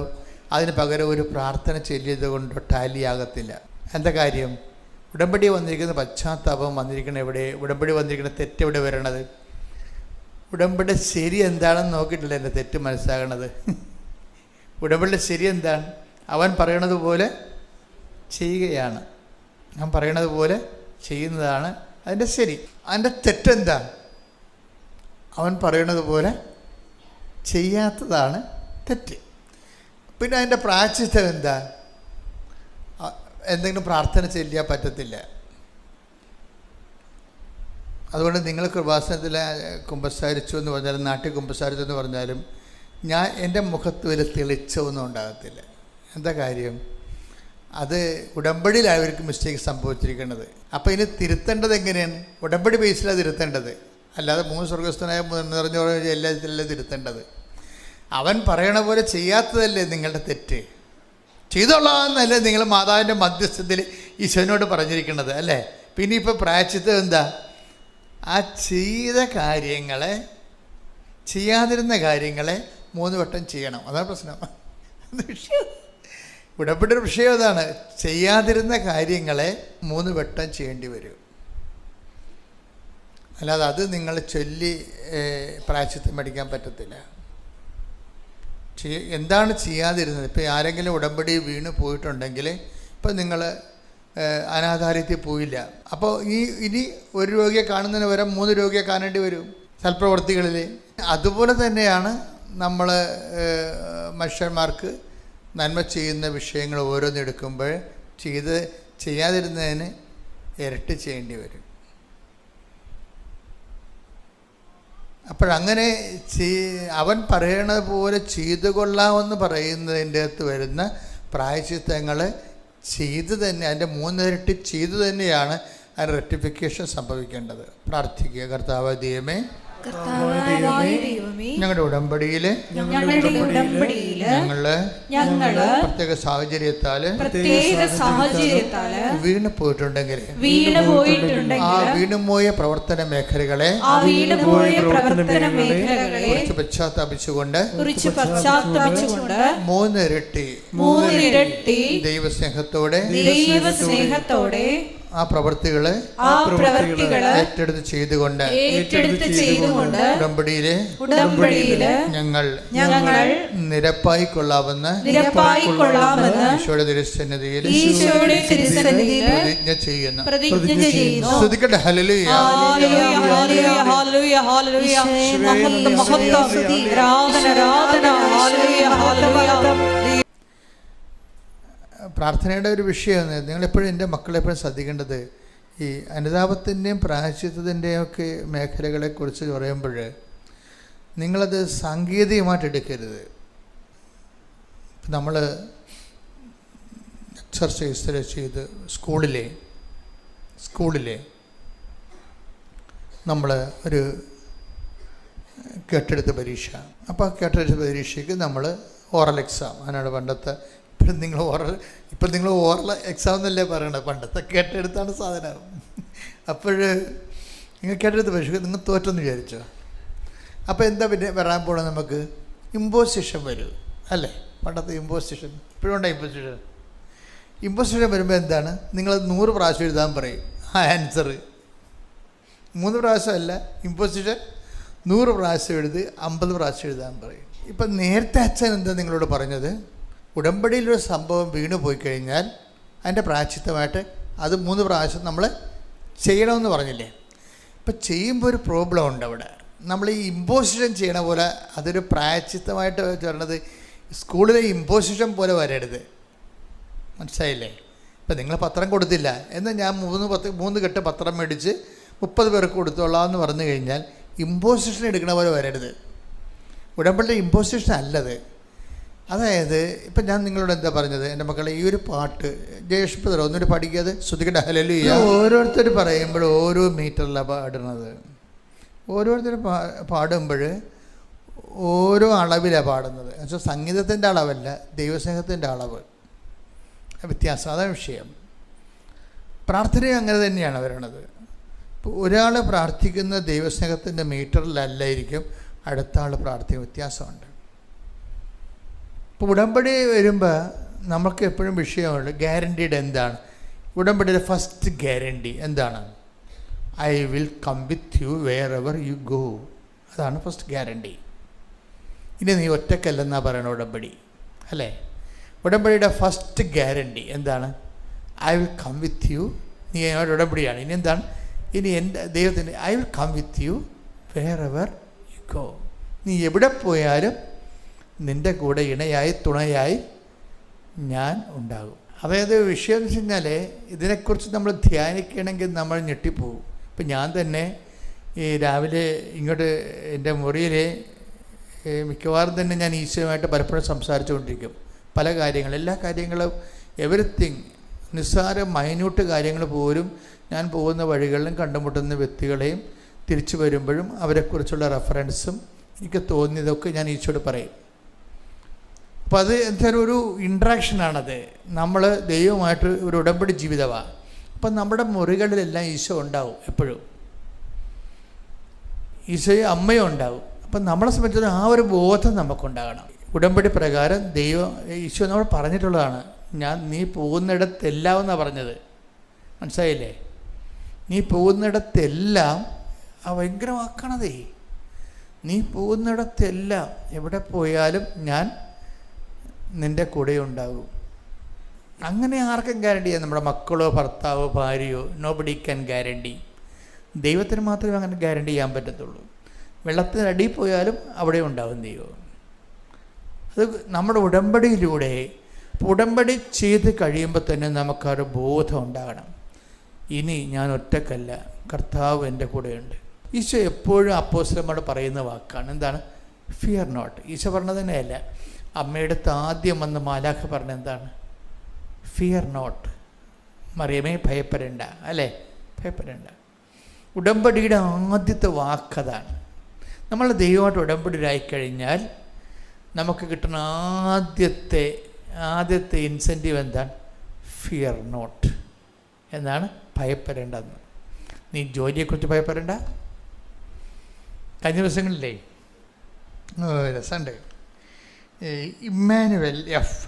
അതിന് പകരം ഒരു പ്രാർത്ഥന ചൊല്ലിയത് കൊണ്ടോ ടാലിയാകത്തില്ല. എന്താ കാര്യം? ഉടമ്പടി വന്നിരിക്കുന്ന പശ്ചാത്താപം വന്നിരിക്കുന്ന എവിടെ, ഉടമ്പടി വന്നിരിക്കുന്ന തെറ്റെവിടെ വരണത്? ഉടമ്പടി ശരി എന്താണെന്ന് നോക്കിയിട്ടില്ല എൻ്റെ തെറ്റ് മനസ്സിലാകണത്. ഉടമ്പടിയുടെ ശരി എന്താണ്? അവൻ പറയണത് പോലെ ചെയ്യുകയാണ്. അവൻ പറയണത് പോലെ ചെയ്യുന്നതാണ് അതിൻ്റെ ശരി. അതിൻ്റെ തെറ്റെന്താ? അവൻ പറയണത് പോലെ ചെയ്യാത്തതാണ് തെറ്റ്. പിന്നെ അതിൻ്റെ പ്രായശ്ചിത്തം എന്താ? എന്തെങ്കിലും പ്രാർത്ഥന ചെല്ലിയാൽ പറ്റത്തില്ല. അതുകൊണ്ട് നിങ്ങൾ കൃപാസനത്തിൽ കുമ്പസാരിച്ചു എന്ന് പറഞ്ഞാലും നാട്ടിൽ കുമ്പസാരിച്ചു എന്ന് പറഞ്ഞാലും എൻ്റെ മുഖത്ത് ഒരു തെളിച്ചമൊന്നും ഉണ്ടാകത്തില്ല. എന്താ കാര്യം? അത് ഉടമ്പടിയിലാണ് അവർക്ക് മിസ്റ്റേക്ക് സംഭവിച്ചിരിക്കുന്നത്. അപ്പോൾ ഇനി തിരുത്തേണ്ടത് എങ്ങനെയാണ്? ഉടമ്പടി ബേസിലാണ് തിരുത്തേണ്ടത്, അല്ലാതെ മൂന്ന് സ്വർഗസ്ഥനായ നിറഞ്ഞ എല്ലാത്തിലല്ലേ തിരുത്തേണ്ടത്. അവൻ പറയണ പോലെ ചെയ്യാത്തതല്ലേ നിങ്ങളുടെ തെറ്റ്. ചെയ്തോളാമെന്നല്ലേ നിങ്ങൾ മാതാവിൻ്റെ മധ്യസ്ഥത്തിൽ ഈശോനോട് പറഞ്ഞിരിക്കുന്നത് അല്ലേ? പിന്നെ ഇപ്പോൾ പ്രായശ്ചിത്തം എന്താ? ആ ചെയ്ത കാര്യങ്ങളെ, ചെയ്യാതിരുന്ന കാര്യങ്ങളെ 3 വട്ടം ചെയ്യണം. അതാണ് പ്രശ്നം. ഉടമ്പടിയുടെ വിഷയം അതാണ്. ചെയ്യാതിരുന്ന കാര്യങ്ങളെ 3 വട്ടം ചെയ്യേണ്ടി വരും. അല്ലാതെ അത് നിങ്ങൾ ചൊല്ലി പ്രായശ്ചിത്തം മേടിക്കാൻ പറ്റത്തില്ല. എന്താണ് ചെയ്യാതിരുന്നത്? ഇപ്പോൾ ആരെങ്കിലും ഉടമ്പടി വീണ് പോയിട്ടുണ്ടെങ്കിൽ, ഇപ്പം നിങ്ങൾ അനാഥാലയത്തിൽ പോയില്ല, അപ്പോൾ ഇനി ഒരു രോഗിയെ കാണുന്നതിന് പകരം 3 രോഗിയെ കാണേണ്ടി വരും സൽപ്രവർത്തികളിൽ. അതുപോലെ തന്നെയാണ് നമ്മൾ മനുഷ്യന്മാർക്ക് നന്മ ചെയ്യുന്ന വിഷയങ്ങൾ ഓരോന്നെടുക്കുമ്പോൾ ചെയ്യാതിരുന്നതിന് ഇരട്ടി ചെയ്യേണ്ടി വരും. അപ്പോഴങ്ങനെ അവൻ പറയണത് പോലെ ചെയ്തു കൊള്ളാമെന്ന് പറയുന്നതിൻ്റെ അകത്ത് വരുന്ന പ്രായശ്ചിത്തങ്ങൾ ചെയ്ത് തന്നെ, അതിൻ്റെ 3 ഇരട്ടി ചെയ്തു തന്നെയാണ് അതിന് റെക്ടിഫിക്കേഷൻ സംഭവിക്കേണ്ടത്. പ്രാർത്ഥിക്കുക. കർത്താവ് ദൈവമേ, ഞങ്ങളുടെ ഉടമ്പടിയിൽ ഞങ്ങള് പ്രത്യേക സാഹചര്യത്താൽ വീണ് പോയിട്ടുണ്ടെങ്കിൽ ആ വീണുപോയ പ്രവർത്തന മേഖലകളെ കുറിച്ച് പശ്ചാത്താപിച്ചുകൊണ്ട് 3 ഇരട്ടി ദൈവസ്നേഹത്തോടെ ആ പ്രവൃത്തികളെ ഏറ്റെടുത്ത് ചെയ്തുകൊണ്ട് ഉടമ്പടിയിലെ ഞങ്ങൾ നിരപ്പായി കൊള്ളാമെന്ന് ഈശോയുടെ തിരുസന്നിധിയിൽ പ്രതിജ്ഞ ചെയ്യുന്നു. ശ്രദ്ധിക്കട്ടെ. ഹല്ലേലൂയ. പ്രാർത്ഥനയുടെ ഒരു വിഷയം നിങ്ങളെപ്പോഴും, എൻ്റെ മക്കളെപ്പോഴും ശ്രദ്ധിക്കേണ്ടത്, ഈ അനുതാപത്തിൻ്റെയും പ്രായശ്ചിത്തത്തിൻ്റെയും ഒക്കെ മേഖലകളെക്കുറിച്ച് പറയുമ്പോൾ നിങ്ങളത് സാങ്കേതികമായിട്ട് എടുക്കരുത്. നമ്മൾ എക്സർസൈസ് ചെയ്ത് സ്കൂളിലെ നമ്മൾ ഒരു കെട്ടെടുത്ത പരീക്ഷ, അപ്പോൾ ആ കെട്ടെടുത്ത പരീക്ഷയ്ക്ക് നമ്മൾ ഓറൽ എക്സാം, അതിനാണ് പണ്ടത്തെ. ഇപ്പം നിങ്ങൾ ഓറൽ എക്സാം എന്നല്ലേ പറയണത്, പണ്ടത്തെ കേട്ടെടുത്താണ് സാധനം. അപ്പോൾ നിങ്ങൾ കേട്ടെടുത്ത് പരീക്ഷ നിങ്ങൾ തോറ്റെന്ന് വിചാരിച്ചോ. അപ്പോൾ എന്താ പിന്നെ വരാൻ പോകണം? നമുക്ക് ഇമ്പോസിഷൻ വരും അല്ലേ? പണ്ടത്തെ ഇമ്പോസിഷൻ ഇപ്പോഴും ഉണ്ട്. ഇമ്പോസിഷൻ വരുമ്പോൾ എന്താണ്, നിങ്ങൾ 100 പ്രാവശ്യം എഴുതാൻ പറയും ആ ആൻസർ. 3 പ്രാവശ്യമല്ല, ഇമ്പോസിഷൻ 100 പ്രാവശ്യം എഴുതി 50 പ്രാവശ്യം എഴുതാൻ പറയും. ഇപ്പം നേരത്തെ അച്ഛൻ എന്താ നിങ്ങളോട് പറഞ്ഞത്, ഉടമ്പടിയിലൊരു സംഭവം വീണു പോയി കഴിഞ്ഞാൽ അതിൻ്റെ പ്രായശ്ചിത്തമായിട്ട് അത് 3 പ്രാവശ്യം നമ്മൾ ചെയ്യണമെന്ന് പറഞ്ഞില്ലേ. ഇപ്പം ചെയ്യുമ്പോൾ ഒരു പ്രോബ്ലം ഉണ്ട് അവിടെ. നമ്മൾ ഈ ഇമ്പോസിഷൻ ചെയ്യണ പോലെ അതൊരു പ്രായശ്ചിത്തമായിട്ട് പറഞ്ഞത് സ്കൂളിലെ ഇമ്പോസിഷൻ പോലെ വരരുത്. മനസ്സിലായില്ലേ? ഇപ്പം നിങ്ങൾ പത്രം കൊടുത്തില്ല എന്നാൽ ഞാൻ 3 കെട്ട് പത്രം മേടിച്ച് 30 പേർക്ക് കൊടുത്തോളാം എന്ന് പറഞ്ഞു കഴിഞ്ഞാൽ ഇമ്പോസിഷൻ എടുക്കണ പോലെ വരരുത്. ഉടമ്പടിയുടെ ഇമ്പോസിഷൻ അല്ലത്. അതായത് ഇപ്പം ഞാൻ നിങ്ങളോട് എന്താ പറഞ്ഞത്, എൻ്റെ മക്കളെ ഈ ഒരു പാട്ട് ജയഷ്പതർ ഒന്നൊരു പഠിക്കാതെ ശ്രുതിക്കട്ടെ ഹല്ലേലൂയ. ഓരോരുത്തർ പറയുമ്പോൾ ഓരോ മീറ്ററിലാണ് പാടുന്നത്. ഓരോരുത്തർ പാടുമ്പോൾ ഓരോ അളവിലാണ് പാടുന്നത്. എന്നുവെച്ചാൽ സംഗീതത്തിൻ്റെ അളവല്ല, ദൈവസ്നേഹത്തിൻ്റെ അളവ് വ്യത്യാസം. അതാണ് വിഷയം. പ്രാർത്ഥനയും അങ്ങനെ തന്നെയാണ് വരണത്. ഇപ്പോൾ ഒരാൾ പ്രാർത്ഥിക്കുന്ന ദൈവസ്നേഹത്തിൻ്റെ മീറ്ററിലല്ലായിരിക്കും അടുത്ത ആൾ പ്രാർത്ഥിക്കുന്ന, വ്യത്യാസമുണ്ട്. ഇപ്പോൾ ഉടമ്പടി വരുമ്പോൾ നമുക്ക് എപ്പോഴും വിഷയമുണ്ട് ഗ്യാരണ്ടീഡ് എന്താണ്. ഉടമ്പടിയുടെ ഫസ്റ്റ് ഗ്യാരണ്ടി എന്താണ്? I will come with you wherever you go. അതാണ് ഫസ്റ്റ് ഗ്യാരണ്ടി. ഇനി നീ ഒറ്റക്കല്ലെന്നാണ് പറയണ ഉടമ്പടി, അല്ലേ? ഉടമ്പടിയുടെ ഫസ്റ്റ് ഗ്യാരണ്ടി എന്താണ്? I will come with you. നീ എന്നോട് ഉടമ്പടിയാണ്. ഇനി എന്താണ്? ഇനി എൻ്റെ ദൈവത്തിൻ്റെ I will come with you wherever you go. നീ എവിടെ പോയാലും നിൻ്റെ കൂടെ ഇണയായി തുണയായി ഞാൻ ഉണ്ടാകും. അതായത് വിഷയം എന്ന് വെച്ച് കഴിഞ്ഞാൽ ഇതിനെക്കുറിച്ച് നമ്മൾ ധ്യാനിക്കണമെങ്കിൽ നമ്മൾ ഞെട്ടിപ്പോകും. ഇപ്പം ഞാൻ തന്നെ ഈ രാവിലെ ഇങ്ങോട്ട് എൻ്റെ മുറിയിൽ മിക്കവാറും തന്നെ ഞാൻ ഈശ്വരമായിട്ട് പലപ്പോഴും സംസാരിച്ചുകൊണ്ടിരിക്കും. പല കാര്യങ്ങൾ, എല്ലാ കാര്യങ്ങളും, എവരിത്തിങ്, നിസ്സാര മൈന്യൂട്ട് കാര്യങ്ങൾ പോലും ഞാൻ പോകുന്ന വഴികളിലും കണ്ടുമുട്ടുന്ന വ്യക്തികളെയും തിരിച്ചു വരുമ്പോഴും അവരെക്കുറിച്ചുള്ള റെഫറൻസും എനിക്ക് തോന്നിയതൊക്കെ ഞാൻ ഈശോയോട് പറയും. അപ്പോൾ അത് എന്തായാലും ഒരു ഇൻട്രാക്ഷനാണത്. നമ്മൾ ദൈവമായിട്ട് ഒരു ഉടമ്പടി ജീവിതമാണ്. അപ്പം നമ്മുടെ മുറികളിലെല്ലാം ഈശോ ഉണ്ടാവും എപ്പോഴും. ഈശോയും അമ്മയും ഉണ്ടാവും. അപ്പം നമ്മളെ സംബന്ധിച്ചിടത്തോളം ആ ഒരു ബോധം നമുക്കുണ്ടാകണം. ഉടമ്പടി പ്രകാരം ദൈവം ഈശോ നമ്മൾ പറഞ്ഞിട്ടുള്ളതാണ്, നീ പോകുന്നിടത്തെല്ലാം എന്നാണ് പറഞ്ഞത്. മനസ്സിലായില്ലേ? നീ പോകുന്നിടത്തെല്ലാം ഭയങ്കര വാക്കാണതേ. നീ പോകുന്നിടത്തെല്ലാം എവിടെ പോയാലും ഞാൻ നിൻ്റെ കൂടെ ഉണ്ടാകും. അങ്ങനെ ആർക്കും ഗ്യാരണ്ടി ചെയ്യാം? നമ്മുടെ മക്കളോ ഭർത്താവോ ഭാര്യയോ, നോബഡി ക്യാൻ ഗ്യാരണ്ടി. ദൈവത്തിന് മാത്രമേ അങ്ങനെ ഗ്യാരണ്ടി ചെയ്യാൻ പറ്റത്തുള്ളൂ. വെള്ളത്തിനടിയിൽ പോയാലും അവിടെ ഉണ്ടാകും ദൈവം. അത് നമ്മുടെ ഉടമ്പടിയിലൂടെ, ഉടമ്പടി ചെയ്ത് കഴിയുമ്പോൾ തന്നെ നമുക്കൊരു ബോധം ഉണ്ടാകണം, ഇനി ഞാൻ ഒറ്റക്കല്ല, കർത്താവ് എൻ്റെ കൂടെയുണ്ട്. ഈശോ എപ്പോഴും അപ്പോസ്തലന്മാരോട് പറയുന്ന വാക്കാണ് എന്താണ്? Fear not. ഈശോ പറഞ്ഞത് തന്നെയല്ല, അമ്മയുടെ ആദ്യം വന്ന് മാലാഖ പറഞ്ഞ എന്താണ്? ഫിയർ നോട്ട്, മറിയമേ ഭയപ്പെടേണ്ട, അല്ലേ? ഭയപ്പെടേണ്ട. ഉടമ്പടിയുടെ ആദ്യത്തെ വാക്കതാണ്. നമ്മൾ ദൈവമായിട്ട് ഉടമ്പടിയിലായിക്കഴിഞ്ഞാൽ നമുക്ക് കിട്ടുന്ന ആദ്യത്തെ ഇൻസെൻറ്റീവ് എന്താണ്? ഫിയർ നോട്ട് എന്നാണ്, ഭയപ്പെടേണ്ടെന്ന്. നീ ജോലിയെക്കുറിച്ച് ഭയപ്പെടേണ്ട. കഴിഞ്ഞ ദിവസങ്ങളിലേ രസമുണ്ട്, ഇമ്മാനുവൽ എഫ്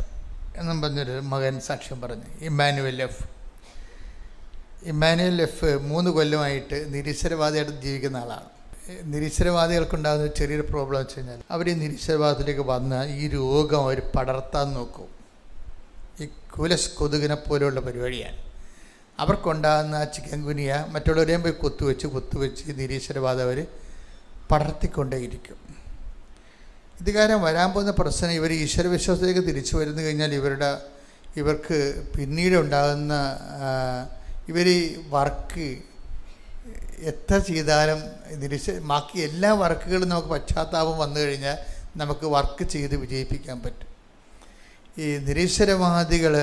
എന്നും പറഞ്ഞൊരു മകൻ സാക്ഷ്യം പറഞ്ഞു. ഇമ്മാനുവൽ എഫ് 3 കൊല്ലമായിട്ട് നിരീശ്വരവാദിയായിട്ട് ജീവിക്കുന്ന ആളാണ്. നിരീശ്വരവാദികൾക്കുണ്ടാകുന്ന ചെറിയൊരു പ്രോബ്ലം വെച്ച് കഴിഞ്ഞാൽ അവർ ഈ നിരീശ്വരവാദത്തിലേക്ക് വന്ന് ഈ രോഗം അവർ പടർത്താൻ നോക്കും. ഈ കൊതുകിനെ പോലെയുള്ള പരിപാടിയാണ്. അവർക്കുണ്ടാകുന്ന ചിക്കൻ ഗുനിയ മറ്റുള്ളവരെയും പോയി കുത്തുവെച്ച് ഈ നിരീശ്വരവാദം അവർ പടർത്തിക്കൊണ്ടേയിരിക്കും. ഇത് കാരണം വരാൻ പോകുന്ന പ്രശ്നം, ഇവർ ഈശ്വരവിശ്വാസത്തിലേക്ക് തിരിച്ചു വരുന്നു കഴിഞ്ഞാൽ ഇവർക്ക് പിന്നീട് ഉണ്ടാകുന്ന ഇവർ വർക്ക് എത്ര ചെയ്താലും ബാക്കി എല്ലാ വർക്കുകളും നമുക്ക് പശ്ചാത്താപം വന്നു കഴിഞ്ഞാൽ നമുക്ക് വർക്ക് ചെയ്ത് വിജയിപ്പിക്കാൻ പറ്റും. ഈ നിരീശ്വരവാദികൾ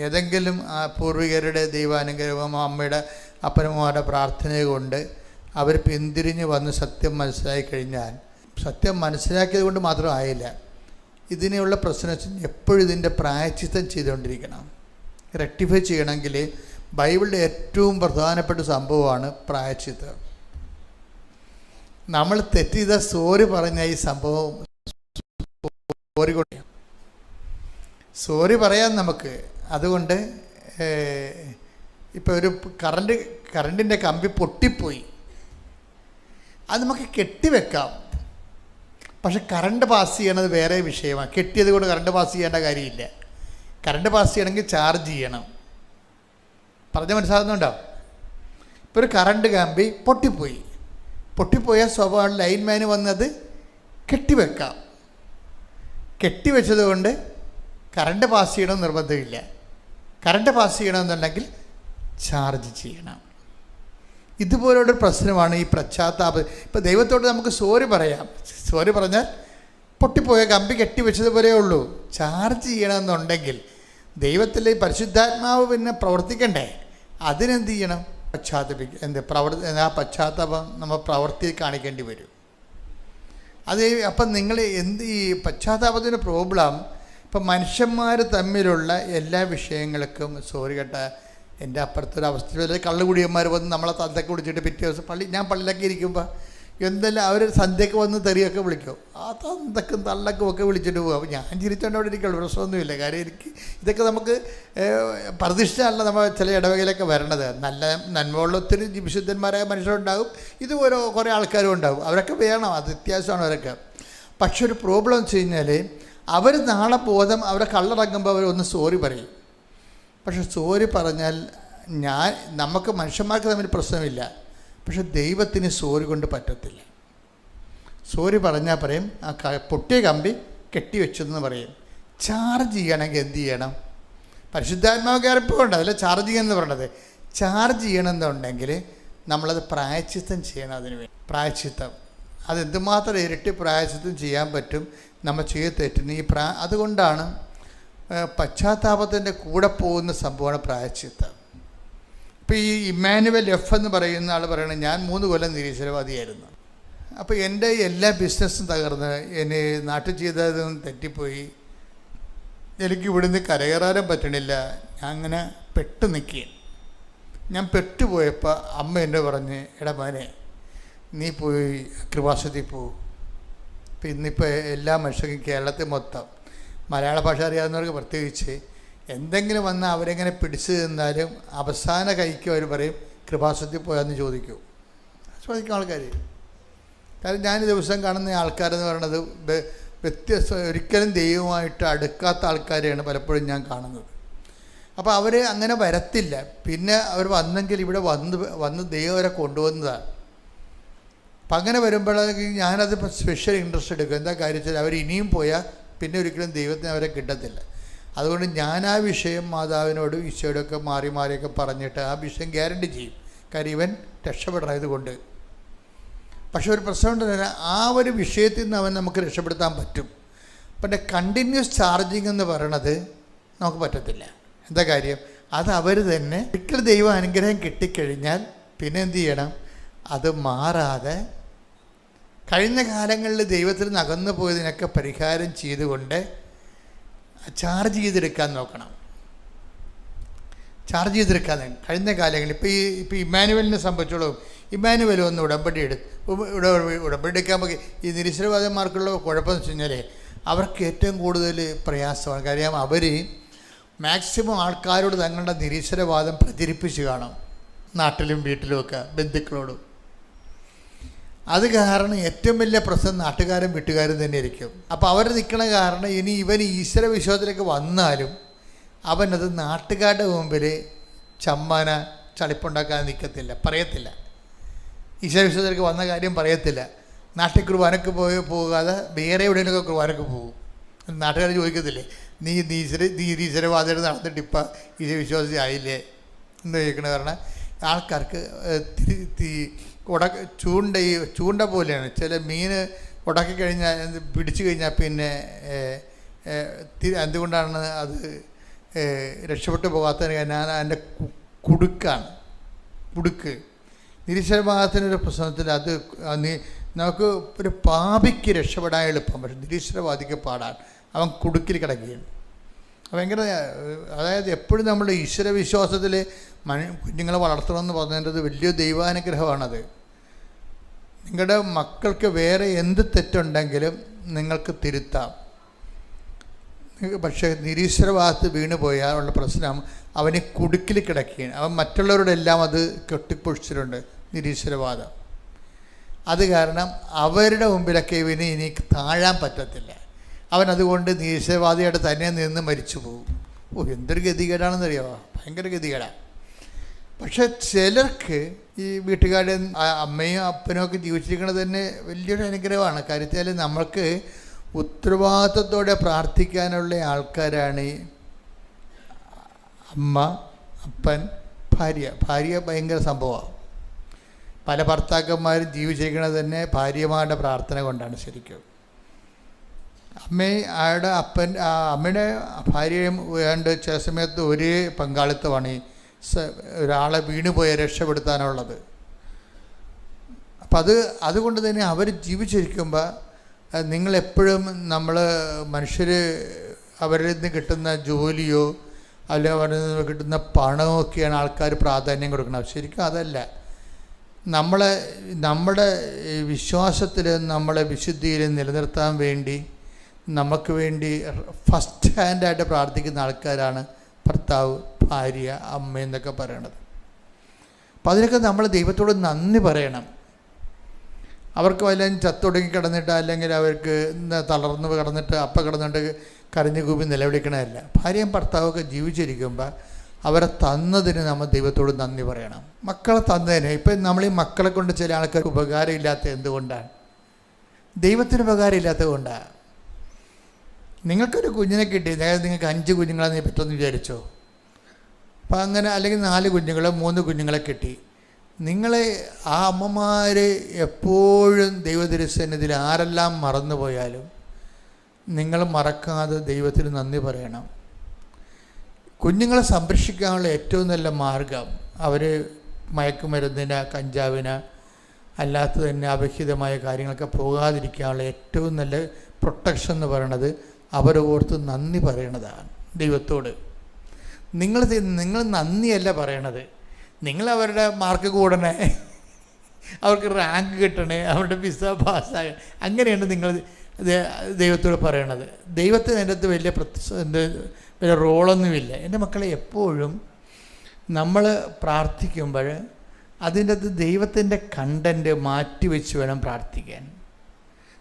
ഏതെങ്കിലും പൂർവികരുടെ ദൈവാനുഗ്രഹം, അമ്മയുടെ അപ്പനമ്മമാരുടെ പ്രാർത്ഥന കൊണ്ട് അവർ പിന്തിരിഞ്ഞ് വന്ന് സത്യം മനസ്സിലാക്കി കഴിഞ്ഞാൽ, സത്യം മനസ്സിലാക്കിയത് കൊണ്ട് മാത്രം ആയില്ല, ഇതിനുള്ള പ്രശ്നം എപ്പോഴും ഇതിൻ്റെ പ്രായശ്ചിത്തം ചെയ്തുകൊണ്ടിരിക്കണം. റെക്ടിഫൈ ചെയ്യണമെങ്കിൽ ബൈബിളിൻ്റെ ഏറ്റവും പ്രധാനപ്പെട്ട സംഭവമാണ് പ്രായശ്ചിത്തം. നമ്മൾ തെറ്റ് ചെയ്ത സോറി പറഞ്ഞ ഈ സംഭവം സോറി പറയാം നമുക്ക്. അതുകൊണ്ട് ഇപ്പോൾ ഒരു കറണ്ടിൻ്റെ കമ്പി പൊട്ടിപ്പോയി, അത് നമുക്ക് കെട്ടിവെക്കാം. പക്ഷെ കറണ്ട് പാസ് ചെയ്യണത് വേറെ വിഷയമാണ്. കെട്ടിയത് കൊണ്ട് കറണ്ട് പാസ് ചെയ്യേണ്ട കാര്യമില്ല. കറണ്ട് പാസ് ചെയ്യണമെങ്കിൽ ചാർജ് ചെയ്യണം. പറഞ്ഞ മനസ്സിലാകുന്നുണ്ടോ? ഇപ്പോൾ ഒരു കറണ്ട് കമ്പി പൊട്ടിപ്പോയാൽ സ്വാഭാവിക ലൈൻമാന് വന്നത് കെട്ടിവെക്കാം. കെട്ടിവെച്ചത് കൊണ്ട് കറണ്ട് പാസ് ചെയ്യണമെന്ന് നിർബന്ധമില്ല. കറണ്ട് പാസ് ചെയ്യണമെന്നുണ്ടെങ്കിൽ ചാർജ് ചെയ്യണം. ഇതുപോലൊരു പ്രശ്നമാണ് ഈ പശ്ചാത്താപം. ഇപ്പോൾ ദൈവത്തോട് നമുക്ക് സോറി പറയാം. സോറി പറഞ്ഞാൽ പൊട്ടിപ്പോയ കമ്പി കെട്ടിവെച്ചതുപോലെ ഉള്ളൂ. ചാർജ് ചെയ്യണമെന്നുണ്ടെങ്കിൽ ദൈവത്തിലെ പരിശുദ്ധാത്മാവ് പിന്നെ പ്രവർത്തിക്കണ്ടേ? അതിനെന്ത് ചെയ്യണം? ആ പശ്ചാത്താപം നമ്മൾ പ്രവർത്തി കാണിക്കേണ്ടി വരും. അത് അപ്പം നിങ്ങൾ ഈ പശ്ചാത്താപത്തിൻ്റെ പ്രോബ്ലം, ഇപ്പം മനുഷ്യന്മാർ തമ്മിലുള്ള എല്ലാ വിഷയങ്ങൾക്കും സോറി കേട്ട എൻ്റെ അപ്പുറത്തൊരവസ്ഥയിൽ കള്ളുകുടിയന്മാർ വന്ന് നമ്മളെ തന്തയ്ക്ക് വിളിച്ചിട്ട് പിറ്റേ ദിവസം ഞാൻ പള്ളിയിലൊക്കെ ഇരിക്കുമ്പോൾ എന്തെല്ലാം അവർ സന്ധ്യയ്ക്ക് വന്ന് തെറിയൊക്കെ വിളിക്കും. ആ തന്തക്കും തള്ളക്കും ഒക്കെ വിളിച്ചിട്ട് പോകും. അപ്പോൾ ഞാൻ ചിരിച്ചോണ്ട് അവിടെ ഇരിക്കുള്ളൂ, പ്രശ്നമൊന്നുമില്ല. കാര്യം എനിക്ക് ഇതൊക്കെ നമുക്ക് പ്രതിഷ്ഠയല്ല നമ്മൾ ചില ഇടവകയിലൊക്കെ വരണത്. നല്ല നന്മയുള്ള ഒത്തിരി വിശുദ്ധന്മാരായ മനുഷ്യരുണ്ടാകും, ഇതുപോലെ കുറേ ആൾക്കാരും ഉണ്ടാകും. അവരൊക്കെ വേണം, അത് വ്യത്യാസമാണ് അവരൊക്കെ. പക്ഷെ ഒരു പ്രോബ്ലം വെച്ച് കഴിഞ്ഞാൽ അവർ നാളെ ബോധം അവരെ കള്ളിറങ്ങുമ്പോൾ അവരൊന്ന് സോറി പറയും. പക്ഷെ സോറി പറഞ്ഞാൽ നമുക്ക് മനുഷ്യന്മാർക്ക് തമ്മിൽ പ്രശ്നമില്ല, പക്ഷെ ദൈവത്തിന് സോറി കൊണ്ട് പറ്റത്തില്ല. സോറി പറഞ്ഞാൽ പറയും ആ പൊട്ടിയ കമ്പി കെട്ടിവെച്ചെന്ന് പറയും. ചാർജ് ചെയ്യണമെങ്കിൽ എന്ത് ചെയ്യണം? പരിശുദ്ധാത്മാവ് കയറിപ്പോണ്ട് അതിൽ ചാർജ് ചെയ്യുമെന്ന് പറയണത്. ചാർജ് ചെയ്യണമെന്നുണ്ടെങ്കിൽ നമ്മളത് പ്രായശ്ചിത്തം ചെയ്യണം. അതിന് വേണ്ടി പ്രായശ്ചിത്തം, അതെന്തുമാത്രം ഇരട്ടി പ്രായശ്ചിത്തം ചെയ്യാൻ പറ്റും നമ്മൾ ചെയ്ത് തെറ്റിന്. അതുകൊണ്ടാണ് പശ്ചാത്താപത്തിൻ്റെ കൂടെ പോകുന്ന സംഭവമാണ് പ്രായശ്ചിത്തം. ഇപ്പോൾ ഈ ഇമ്മാനുവൽ എഫ് എന്ന് പറയുന്ന ആൾ പറയണത്, ഞാൻ 3 കൊല്ലം നിരീശ്വരവാദിയായിരുന്നു. അപ്പോൾ എൻ്റെ എല്ലാ ബിസിനസ്സും തകർന്ന്, എന്നെ നാട്ടിൽ ചെയ്തതും തെറ്റിപ്പോയി, എനിക്ക് ഇവിടുന്ന് കരകയറാനും പറ്റണില്ല. ഞാൻ അങ്ങനെ പെട്ട് നിൽക്കുകയാണ്. ഞാൻ പെട്ടുപോയപ്പോൾ അമ്മ എന്നെ പറഞ്ഞ്, എടാ മോനെ നീ പോയി കൃപാസനത്തിൽ പോകും. ഇപ്പം ഇന്നിപ്പോൾ എല്ലാ മനുഷ്യർക്കും കേരളത്തിൽ മൊത്തം മലയാള ഭാഷ അറിയാവുന്നവർക്ക് പ്രത്യേകിച്ച് എന്തെങ്കിലും വന്നാൽ അവരെങ്ങനെ പിടിച്ചു നിന്നാലും അവസാന കൈക്ക് അവർ പറയും കൃപാസനത്തിൽ പോയാന്ന് ചോദിക്കും ആൾക്കാർ. കാരണം ഞാൻ ദിവസം കാണുന്ന ആൾക്കാരെന്ന് പറയുന്നത് ഒരിക്കലും ദൈവമായിട്ട് അടുക്കാത്ത ആൾക്കാരെയാണ് പലപ്പോഴും ഞാൻ കാണുന്നത്. അപ്പോൾ അവർ അങ്ങനെ വരത്തില്ല. പിന്നെ അവർ വന്നെങ്കിൽ ഇവിടെ വന്ന് ദൈവം അവരെ കൊണ്ടുവന്നതാണ്. അപ്പം അങ്ങനെ വരുമ്പോഴേക്കും ഞാനത് സ്പെഷ്യൽ ഇൻട്രസ്റ്റ് എടുക്കും. എന്താ കാര്യം വെച്ചാൽ അവർ ഇനിയും പോയാൽ പിന്നെ ഒരിക്കലും ദൈവത്തിന് അവരെ കിട്ടത്തില്ല. അതുകൊണ്ട് ഞാൻ ആ വിഷയം മാതാവിനോടും ഈശോയോടൊക്കെ മാറിയൊക്കെ പറഞ്ഞിട്ട് ആ വിഷയം ഗ്യാരണ്ടി ചെയ്യും. കാര്യം ഇവൻ രക്ഷപ്പെടണതുകൊണ്ട്. പക്ഷെ ഒരു പ്രശ്നമുണ്ട്, ആ ഒരു വിഷയത്തിൽ നിന്ന് അവൻ നമുക്ക് രക്ഷപ്പെടുത്താൻ പറ്റും. പിന്നെ കണ്ടിന്യൂസ് ചാർജിങ് എന്ന് പറയണത് നമുക്ക് പറ്റത്തില്ല. എന്താ കാര്യം? അത് അവർ തന്നെ ഒരിക്കൽ ദൈവ അനുഗ്രഹം കിട്ടിക്കഴിഞ്ഞാൽ പിന്നെ എന്ത് ചെയ്യണം? അത് മാറാതെ കഴിഞ്ഞ കാലങ്ങളിൽ ദൈവത്തിൽ നിന്ന് അകന്നു പോയതിനൊക്കെ പരിഹാരം ചെയ്തുകൊണ്ട് ചാർജ് ചെയ്തെടുക്കാൻ നോക്കണം. ചാർജ് ചെയ്തെടുക്കാൻ കഴിഞ്ഞ കാലങ്ങളിൽ ഇപ്പോൾ ഇമ്മാനുവലിനെ സംബന്ധിച്ചോളം ഇമ്മാനുവൽ ഒന്ന് ഉടമ്പടി എടുക്കാൻ പോയി. ഈ നിരീശ്വരവാദന്മാർക്കുള്ള കുഴപ്പമെന്ന് വെച്ച് കഴിഞ്ഞാൽ അവർക്ക് ഏറ്റവും കൂടുതൽ പ്രയാസമാണ്. കാര്യം അവർ മാക്സിമം ആൾക്കാരോട് തങ്ങളുടെ നിരീശ്വരവാദം പ്രചരിപ്പിച്ച് കാണും, നാട്ടിലും വീട്ടിലുമൊക്കെ ബന്ധുക്കളോടും. അത് കാരണം ഏറ്റവും വലിയ പ്രശ്നം നാട്ടുകാരും വീട്ടുകാരും തന്നെ ആയിരിക്കും. അപ്പോൾ അവർ നിൽക്കണ കാരണം ഇനി ഇവൻ ഈശ്വര വിശ്വാസത്തിലേക്ക് വന്നാലും അവനത് നാട്ടുകാരുടെ മുമ്പിൽ ചമ്മാന ചളിപ്പുണ്ടാക്കാൻ നിൽക്കത്തില്ല, പറയത്തില്ല. ഈശ്വര വിശ്വാസത്തിലേക്ക് വന്ന കാര്യം പറയത്തില്ല. നാട്ടിൽ കുർബാനക്ക് പോകാതെ വേറെ എവിടെയെങ്കിലുമൊക്കെ കുർബാനക്ക് പോകും. നാട്ടുകാർ ചോദിക്കത്തില്ലേ, നീ ഈശ്വരവാദികൾ നടന്നിട്ട് ഇപ്പം ഈശ്വര വിശ്വാസി ആയില്ലേ എന്ന് ചോദിക്കണ കാരണം ആൾക്കാർക്ക് ചൂണ്ട പോലെയാണ്. ചില മീൻ ഉടക്കി കഴിഞ്ഞാൽ പിടിച്ചു കഴിഞ്ഞാൽ പിന്നെ എന്തുകൊണ്ടാണ് അത് രക്ഷപ്പെട്ടു പോകാത്തതിന് ഞാൻ അതിൻ്റെ കുടുക്ക് നിരീശ്വരവാദത്തിനൊരു പ്രശ്നത്തിൽ അത് നമുക്ക് ഒരു പാപിക്ക് രക്ഷപ്പെടാൻ എളുപ്പം, പക്ഷെ നിരീശ്വരവാദിക്ക് പാടാൻ അവൻ കുടുക്കിൽ കിടക്കുകയാണ്. ഭയങ്കര അതായത് എപ്പോഴും നമ്മുടെ ഈശ്വര വിശ്വാസത്തിൽ കുഞ്ഞുങ്ങളെ വളർത്തണമെന്ന് പറഞ്ഞതിൻ്റെ വലിയ ദൈവാനുഗ്രഹമാണത്. നിങ്ങളുടെ മക്കൾക്ക് വേറെ എന്ത് തെറ്റുണ്ടെങ്കിലും നിങ്ങൾക്ക് തിരുത്താം. പക്ഷേ നിരീശ്വരവാദത്ത് വീണ് പോയാലുള്ള പ്രശ്നം അവന് കുടുക്കിൽ കിടക്കുകയാണ്. അവൻ മറ്റുള്ളവരോടെല്ലാം അത് കെട്ടിപ്പൊഴിച്ചിട്ടുണ്ട്, നിരീശ്വരവാദം. അത് കാരണം അവരുടെ മുമ്പിലൊക്കെ ഇവന് ഇനി താഴാൻ പറ്റത്തില്ല. അവൻ അതുകൊണ്ട് നിരീശ്വരവാദിയായിട്ട് തന്നെ നിന്ന് മരിച്ചു പോകും. എന്തൊരു ഗതികേടാണെന്നറിയാമോ, ഭയങ്കര ഗതികേടാണ്. പക്ഷെ ചിലർക്ക് ഈ വീട്ടുകാരുടെ അമ്മയും അപ്പനും ഒക്കെ ജീവിച്ചിരിക്കുന്നത് തന്നെ വലിയൊരു അനുഗ്രഹമാണ്. കാര്യത്തിൽ നമ്മൾക്ക് ഉത്തരവാദിത്വത്തോടെ പ്രാർത്ഥിക്കാനുള്ള ആൾക്കാരാണ് ഈ അമ്മ, അപ്പൻ, ഭാര്യ ഭയങ്കര സംഭവമാണ്. പല ഭർത്താക്കന്മാരും ജീവിച്ചിരിക്കുന്നത് തന്നെ ഭാര്യമാരുടെ പ്രാർത്ഥന കൊണ്ടാണ്. ശരിക്കും അമ്മയുടെ അമ്മയുടെ ഭാര്യയും വേണ്ട ചില സമയത്ത് ഒരേ പങ്കാളിത്തമാണ് ഈ ഒരാളെ വീണുപോയ രക്ഷപ്പെടുത്താനുള്ളത്. അപ്പം അതുകൊണ്ട് തന്നെ അവർ ജീവിച്ചിരിക്കുമ്പോൾ നിങ്ങളെപ്പോഴും മനുഷ്യർ അവരിൽ നിന്ന് കിട്ടുന്ന ജോലിയോ അല്ലെങ്കിൽ അവരിൽ നിന്ന് കിട്ടുന്ന പണമോ ഒക്കെയാണ് ആൾക്കാർ പ്രാധാന്യം കൊടുക്കുന്നത്. ശരിക്കും അതല്ല. നമ്മുടെ വിശ്വാസത്തിൽ നമ്മളെ വിശുദ്ധിയിൽ നിലനിർത്താൻ വേണ്ടി നമുക്ക് വേണ്ടി ഫസ്റ്റ് ഹാൻഡായിട്ട് പ്രാർത്ഥിക്കുന്ന ആൾക്കാരാണ് ഭർത്താവ്, ഭാര്യ, അമ്മ എന്നൊക്കെ പറയണത്. അപ്പം അതിനൊക്കെ നമ്മൾ ദൈവത്തോട് നന്ദി പറയണം. അവർക്ക് വല്ലതും ചത്തൊടുങ്ങി കിടന്നിട്ട് അല്ലെങ്കിൽ അവർക്ക് തളർന്ന് കിടന്നിട്ട് കിടന്നിട്ട് കരഞ്ഞു കൂപ്പി നിലവിളിക്കണമല്ല. ഭാര്യയും ഭർത്താവൊക്കെ ജീവിച്ചിരിക്കുമ്പോൾ അവരെ തന്നതിന് നമ്മൾ ദൈവത്തോട് നന്ദി പറയണം. മക്കളെ തന്നതിന് ഇപ്പം നമ്മൾ ഈ മക്കളെ കൊണ്ട് ചില ആൾക്കാർക്ക് ഉപകാരമില്ലാത്ത എന്തുകൊണ്ടാണ്? ദൈവത്തിന് ഉപകാരമില്ലാത്തത് കൊണ്ടാണ്. നിങ്ങൾക്കൊരു കുഞ്ഞിനെ കിട്ടി, അതായത് നിങ്ങൾക്ക് 5 കുഞ്ഞുങ്ങളെ പറ്റുമെന്ന് വിചാരിച്ചോ? അപ്പം അങ്ങനെ അല്ലെങ്കിൽ 4 കുഞ്ഞുങ്ങളെ 3 കുഞ്ഞുങ്ങളെ കിട്ടി. നിങ്ങളെ ആ അമ്മമാർ എപ്പോഴും ദൈവതിരുസന്നിധിയിൽ ആരെല്ലാം മറന്നുപോയാലും നിങ്ങൾ മറക്കാതെ ദൈവത്തിന് നന്ദി പറയണം. കുഞ്ഞുങ്ങളെ സംരക്ഷിക്കാനുള്ള ഏറ്റവും നല്ല മാർഗം അവർ മയക്കുമരുന്നിന്, കഞ്ചാവിന്, അല്ലാത്ത തന്നെ അവിഹിതമായ കാര്യങ്ങളൊക്കെ പോകാതിരിക്കാനുള്ള ഏറ്റവും നല്ല പ്രൊട്ടക്ഷൻ എന്ന് പറയണത് അവരെ ഓർത്ത് നന്ദി പറയണതാണ് ദൈവത്തോട്. നിങ്ങൾ നന്ദിയല്ല പറയണത്. നിങ്ങൾ അവരുടെ മാർക്ക് കൂടണേ, അവർക്ക് റാങ്ക് കിട്ടണേ, അവരുടെ വിസ പാസ്സാക, അങ്ങനെയാണ് നിങ്ങൾ ദൈവത്തോട് പറയണത്. ദൈവത്തിന് അതിൻ്റെ അകത്ത് വലിയ റോളൊന്നുമില്ല. എൻ്റെ മക്കളെ എപ്പോഴും നമ്മൾ പ്രാർത്ഥിക്കുമ്പോൾ അതിൻ്റെ അകത്ത് ദൈവത്തിൻ്റെ കണ്ടൻറ്റ് മാറ്റിവെച്ച് വേണം പ്രാർത്ഥിക്കാൻ.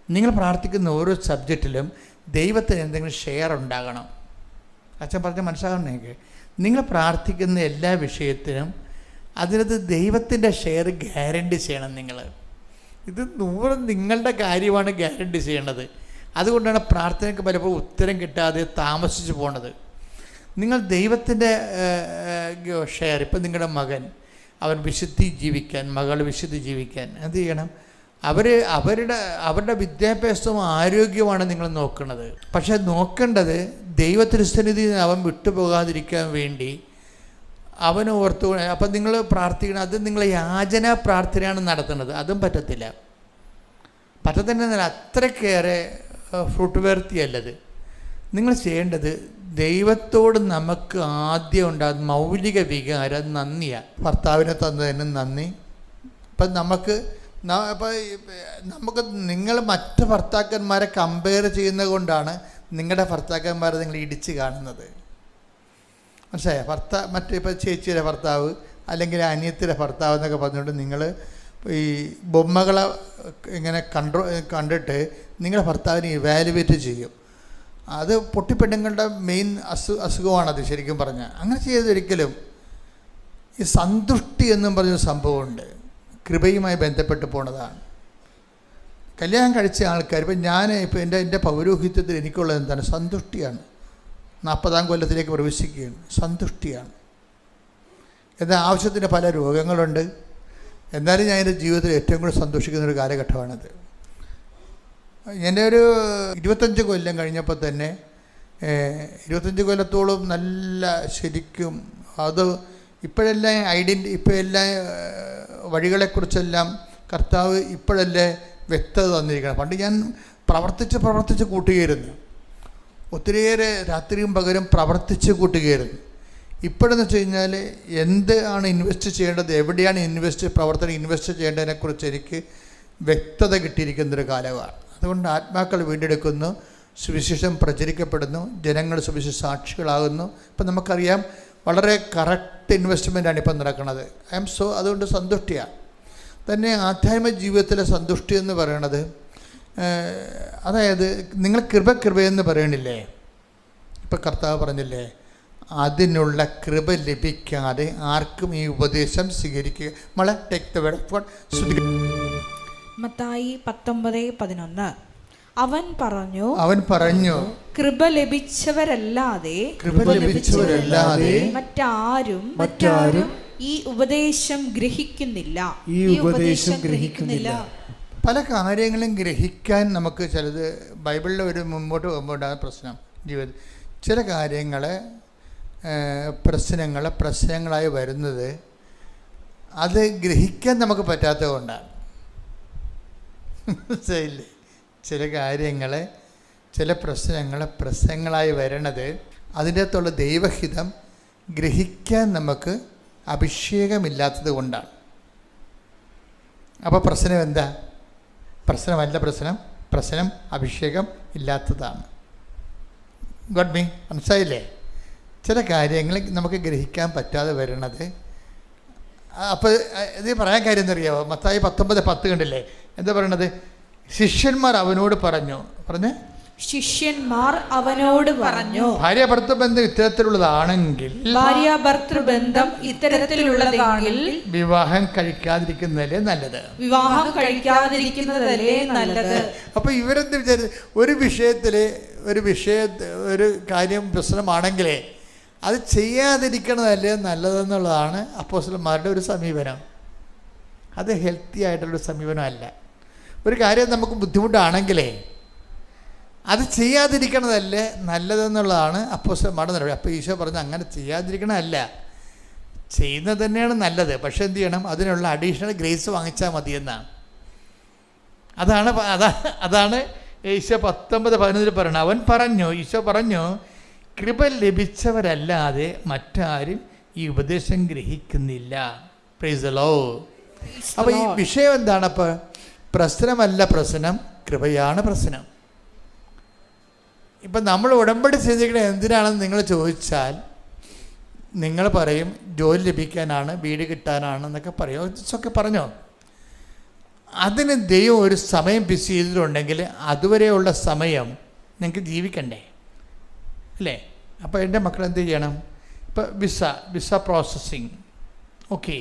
നിങ്ങൾ പ്രാർത്ഥിക്കുന്ന ഓരോ സബ്ജക്റ്റിലും ദൈവത്തിന് എന്തെങ്കിലും ഷെയർ ഉണ്ടാകണം. അച്ഛൻ പറഞ്ഞ മനസ്സിലാകണം. നിങ്ങൾ പ്രാർത്ഥിക്കുന്ന എല്ലാ വിഷയത്തിനും അതിനകത്ത് ദൈവത്തിൻ്റെ ഷെയർ ഗ്യാരണ്ടി ചെയ്യണം. ഇത് 100 നിങ്ങളുടെ കാര്യമാണ് ഗ്യാരണ്ടി ചെയ്യണത്. അതുകൊണ്ടാണ് പ്രാർത്ഥനയ്ക്ക് പലപ്പോഴും ഉത്തരം കിട്ടാതെ താമസിച്ച് പോണത്. നിങ്ങൾ ദൈവത്തിൻ്റെ ഷെയർ, ഇപ്പം നിങ്ങളുടെ മകൻ അവൻ വിശുദ്ധി ജീവിക്കാൻ, മകൾ വിശുദ്ധി ജീവിക്കാൻ എന്ത് ചെയ്യണം? അവരുടെ വിദ്യാഭ്യാസവും ആരോഗ്യമാണ് നിങ്ങൾ നോക്കുന്നത്. പക്ഷെ നോക്കേണ്ടത് ദൈവത്തിരുസന്നിധിയിൽ അവൻ വിട്ടുപോകാതിരിക്കാൻ വേണ്ടി അവന് ഓർത്തു. അപ്പം നിങ്ങൾ പ്രാർത്ഥിക്കണം, അത് നിങ്ങൾ യാചന പ്രാർത്ഥനയാണ് നടത്തുന്നത്. അതും പറ്റത്തില്ല. പറ്റത്തില്ല, അത്രയ്ക്കേറെ ഫ്രൂട്ട് വേർത്തിയല്ലത്. നിങ്ങൾ ചെയ്യേണ്ടത് ദൈവത്തോട് നമുക്ക് ആദ്യം ഉണ്ടാകുന്ന മൗലിക വികാരം നന്ദിയാണ്. ഭർത്താവിനെ തന്നതിന് നന്ദി. ഇപ്പം നമുക്ക് നിങ്ങൾ മറ്റ് ഭർത്താക്കന്മാരെ കമ്പയർ ചെയ്യുന്നത് കൊണ്ടാണ് നിങ്ങളുടെ ഭർത്താക്കന്മാരെ നിങ്ങൾ ഇടിച്ച് കാണുന്നത്. മനസ്സിലായോ? ഇപ്പോൾ ചേച്ചിയുടെ ഭർത്താവ് അല്ലെങ്കിൽ അനിയത്തിയുടെ ഭർത്താവ് എന്നൊക്കെ പറഞ്ഞുകൊണ്ട് നിങ്ങൾ ഈ ബൊമ്മകളെ ഇങ്ങനെ കണ്ടിട്ട് നിങ്ങളുടെ ഭർത്താവിനെ ഇവാലുവേറ്റ് ചെയ്യും. അത് പൊട്ടിപ്പെണ്ണുങ്ങളുടെ മെയിൻ അസുഖമാണത് ശരിക്കും പറഞ്ഞാൽ. അങ്ങനെ ചെയ്തൊരിക്കലും ഈ സന്തുഷ്ടി എന്നും പറഞ്ഞൊരു സംഭവമുണ്ട്, കൃപയുമായി ബന്ധപ്പെട്ട് പോണതാണ്. കല്യാണം കഴിച്ച ആൾക്കാർ ഇപ്പോൾ എൻ്റെ പൗരോഹിത്യത്തിൽ എനിക്കുള്ളത് എന്താണ്? സന്തുഷ്ടിയാണ്. 40-ാം കൊല്ലത്തിലേക്ക് പ്രവേശിക്കുകയാണ്. സന്തുഷ്ടിയാണ്. എന്നാൽ ആവശ്യത്തിന് പല രോഗങ്ങളുണ്ട്. എന്നാലും ഞാൻ എൻ്റെ ജീവിതത്തിൽ ഏറ്റവും കൂടുതൽ സന്തോഷിക്കുന്നൊരു കാലഘട്ടമാണിത്. എൻ്റെ ഒരു 25 കൊല്ലം കഴിഞ്ഞപ്പോൾ തന്നെ 25 കൊല്ലത്തോളം നല്ല ശരിക്കും അത് ഇപ്പോഴെല്ലാം ഇപ്പോൾ എല്ലാ വഴികളെക്കുറിച്ചെല്ലാം കർത്താവ് ഇപ്പോഴല്ലേ വ്യക്തത തന്നിരിക്കണം. പണ്ട് ഞാൻ പ്രവർത്തിച്ച് കൂട്ടുകയായിരുന്നു. ഒത്തിരിയേറെ രാത്രിയും പകലും പ്രവർത്തിച്ച് കൂട്ടുകയായിരുന്നു. ഇപ്പോഴെന്ന് വെച്ച് കഴിഞ്ഞാൽ എന്താണ് ഇൻവെസ്റ്റ് ചെയ്യേണ്ടത്, എവിടെയാണ് പ്രവർത്തനം ഇൻവെസ്റ്റ് ചെയ്യേണ്ടതിനെക്കുറിച്ച് എനിക്ക് വ്യക്തത കിട്ടിയിരിക്കുന്നൊരു കാലമാണ്. അതുകൊണ്ട് ആത്മാക്കൾ വീണ്ടെടുക്കുന്നു, സുവിശേഷം പ്രചരിക്കപ്പെടുന്നു, ജനങ്ങൾ സുവിശേഷ സാക്ഷികളാകുന്നു. ഇപ്പം നമുക്കറിയാം വളരെ കറക്റ്റ് ഇൻവെസ്റ്റ്മെൻറ്റാണ് ഇപ്പം നടക്കുന്നത്. അതുകൊണ്ട് സന്തുഷ്ടിയാണ്. തന്നെ ആധ്യാത്മിക ജീവിതത്തിലെ സന്തുഷ്ടി എന്ന് പറയണത്, അതായത് നിങ്ങൾ കൃപയെന്ന് പറയണില്ലേ, ഇപ്പം കർത്താവ് പറഞ്ഞില്ലേ, അതിനുള്ള കൃപ ലഭിക്കാതെ ആർക്കും ഈ ഉപദേശം സ്വീകരിക്കുക. മത്തായി 19:11 അവൻ പറഞ്ഞു കൃപ ലഭിച്ചവരല്ലാതെ മറ്റാരും ഈ ഉപദേശം ഗ്രഹിക്കുന്നില്ല. പല കാര്യങ്ങളും ഗ്രഹിക്കാൻ നമുക്ക് ചിലത് ബൈബിളിൽ ഒരു മുമ്പോട്ട് പോകുമ്പോൾ പ്രശ്നം ജീവിതം ചില കാര്യങ്ങളെ പ്രശ്നങ്ങളായി വരുന്നത് അത് ഗ്രഹിക്കാൻ നമുക്ക് പറ്റാത്തത് കൊണ്ടാണ്. മനസ്സിലായില്ലേ? ചില കാര്യങ്ങളെ ചില പ്രശ്നങ്ങളായി വരണത് അതിൻ്റെ അകത്തുള്ള ദൈവഹിതം ഗ്രഹിക്കാൻ നമുക്ക് അഭിഷേകമില്ലാത്തത് കൊണ്ടാണ്. അപ്പോൾ പ്രശ്നം എന്താ? പ്രശ്നമല്ല പ്രശ്നം അഭിഷേകം ഇല്ലാത്തതാണ്. ഗോഡ് മീ, മനസ്സിലായില്ലേ? ചില കാര്യങ്ങൾ നമുക്ക് ഗ്രഹിക്കാൻ പറ്റാതെ വരണത്. അപ്പോൾ ഇത് പറയാൻ കാര്യം എന്നറിയാമോ? മത്തായി 19:10 കണ്ടില്ലേ? എന്താ പറയണത്? ശിഷ്യന്മാർ അവനോട് പറഞ്ഞു ഭാര്യാഭർത്തൃബന്ധം ഇത്തരത്തിലുള്ളതാണെങ്കിൽ വിവാഹം കഴിക്കാതിരിക്കുന്നതല്ലേ നല്ലത്. അപ്പൊ ഇവരെന്ത് വിചാരിച്ചു? ഒരു കാര്യം പ്രശ്നമാണെങ്കിലേ അത് ചെയ്യാതിരിക്കണതല്ലേ നല്ലതെന്നുള്ളതാണ് അപ്പോസ്തലന്മാരുടെ ഒരു സമീപനം. അത് ഹെൽത്തി ആയിട്ടുള്ളൊരു സമീപനമല്ല. ഒരു കാര്യം നമുക്ക് ബുദ്ധിമുട്ടാണെങ്കിലേ അത് ചെയ്യാതിരിക്കണതല്ലേ നല്ലതെന്നുള്ളതാണ് അപ്പോസ്തലന്മാരുടെ നിലപാട്. അപ്പോൾ ഈശോ പറഞ്ഞു അങ്ങനെ ചെയ്യാതിരിക്കണമല്ല, ചെയ്യുന്നത് തന്നെയാണ് നല്ലത്. പക്ഷെ എന്ത് ചെയ്യണം? അതിനുള്ള അഡീഷണൽ ഗ്രേസ് വാങ്ങിച്ചാൽ മതിയെന്നാണ്. അതാണ് ഈശോ 19:11 പറയണം. ഈശോ പറഞ്ഞു കൃപ ലഭിച്ചവരല്ലാതെ മറ്റാരും ഈ ഉപദേശം ഗ്രഹിക്കുന്നില്ല. Praise the Lord. അപ്പോൾ ഈ വിഷയം എന്താണ്? അപ്പോൾ പ്രശ്നമല്ല പ്രശ്നം, കൃപയാണ് പ്രശ്നം. ഇപ്പം നമ്മൾ ഉടമ്പടി ചെയ്തിരിക്കുന്നത് എന്തിനാണെന്ന് നിങ്ങൾ ചോദിച്ചാൽ നിങ്ങൾ പറയും ജോലി ലഭിക്കാനാണ്, വീട് കിട്ടാനാണ് എന്നൊക്കെ പറയും. ഇതൊക്കെ പറഞ്ഞോ? അതിന് ദൈവം ഒരു സമയം ഫിക്സ് ചെയ്തിട്ടുണ്ടെങ്കിൽ അതുവരെയുള്ള സമയം നിങ്ങൾക്ക് ജീവിക്കണ്ടേ, അല്ലേ? അപ്പോൾ എൻ്റെ മക്കൾ എന്ത് ചെയ്യണം? ഇപ്പോൾ വിസ പ്രോസസ്സിങ്, ഓക്കെ,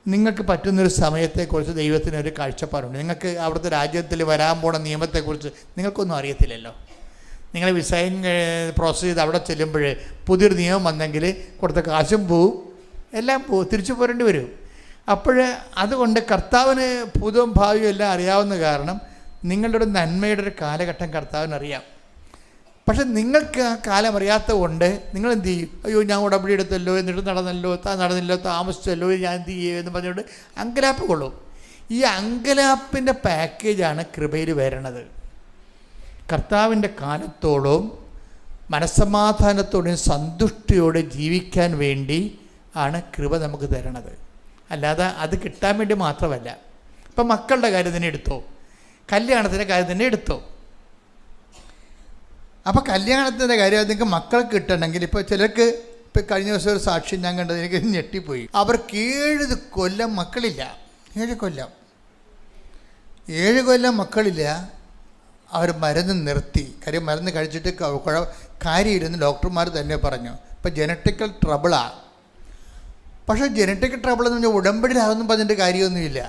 നിങ്ങൾക്ക് പറ്റുന്നൊരു സമയത്തെക്കുറിച്ച് ദൈവത്തിനൊരു കാഴ്ചപ്പാടുണ്ട്. നിങ്ങൾക്ക് അവിടുത്തെ രാജ്യത്തിൽ വരാൻ പോണ നിയമത്തെക്കുറിച്ച് നിങ്ങൾക്കൊന്നും അറിയത്തില്ലല്ലോ. നിങ്ങൾ വിസയും പ്രോസസ്സ് ചെയ്ത് അവിടെ ചെല്ലുമ്പോൾ പുതിയൊരു നിയമം വന്നെങ്കിൽ കൊടുത്ത കാശും പോവും, എല്ലാം പോവും, തിരിച്ചു പോരേണ്ടി വരും. അപ്പോൾ അതുകൊണ്ട് കർത്താവിന് ഭൂതവും ഭാവിയും എല്ലാം അറിയാവുന്ന കാരണം നിങ്ങളുടെ ഒരു നന്മയുടെ ഒരു കാലഘട്ടം കർത്താവിനറിയാം. പക്ഷെ നിങ്ങൾക്ക് ആ കാലം അറിയാത്തത് കൊണ്ട് നിങ്ങൾ എന്ത് ചെയ്യും? അയ്യോ, ഞാൻ ഉടമ്പടി എടുത്തല്ലോ, എന്നിട്ട് നടന്നില്ലോ, താമസിച്ചല്ലോ, ഞാൻ എന്ത് ചെയ്യും എന്ന് പറഞ്ഞുകൊണ്ട് അങ്കലാപ്പ് കൊള്ളും. ഈ അങ്കലാപ്പിൻ്റെ പാക്കേജാണ് കൃപയിൽ വരണത്. കർത്താവിൻ്റെ കാലത്തോടും മനസ്സമാധാനത്തോടെയും സന്തുഷ്ടിയോടെ ജീവിക്കാൻ വേണ്ടി ആണ് കൃപ നമുക്ക് തരണത്. അല്ലാതെ അത് കിട്ടാൻ വേണ്ടി മാത്രമല്ല. ഇപ്പം മക്കളുടെ കാര്യം തന്നെ എടുത്തോ, കല്യാണത്തിൻ്റെ കാര്യം തന്നെ എടുത്തോ. അപ്പോൾ കല്യാണത്തിൻ്റെ കാര്യം നിങ്ങൾക്ക് മക്കളെ കിട്ടണമെങ്കിൽ ഇപ്പോൾ ചിലർക്ക്, ഇപ്പോൾ കഴിഞ്ഞ ദിവസം ഒരു സാക്ഷ്യം ഞാൻ കണ്ടത് എനിക്ക് ഞെട്ടിപ്പോയി. അവർക്ക് 7 കൊല്ലം മക്കളില്ല. 7 കൊല്ലം മക്കളില്ല. അവർ മരുന്ന് നിർത്തി. കാര്യം മരുന്ന് കഴിച്ചിട്ട് കാര്യമില്ലെന്ന് ഡോക്ടർമാർ തന്നെ പറഞ്ഞു. ഇപ്പോൾ ജനറ്റിക്കൽ ട്രബിളാണ്. പക്ഷേ ജനറ്റിക്കൽ ട്രബിൾ എന്ന് പറഞ്ഞാൽ ഉടമ്പടിയിലാകുന്നു പറഞ്ഞിട്ട് കാര്യമൊന്നുമില്ല.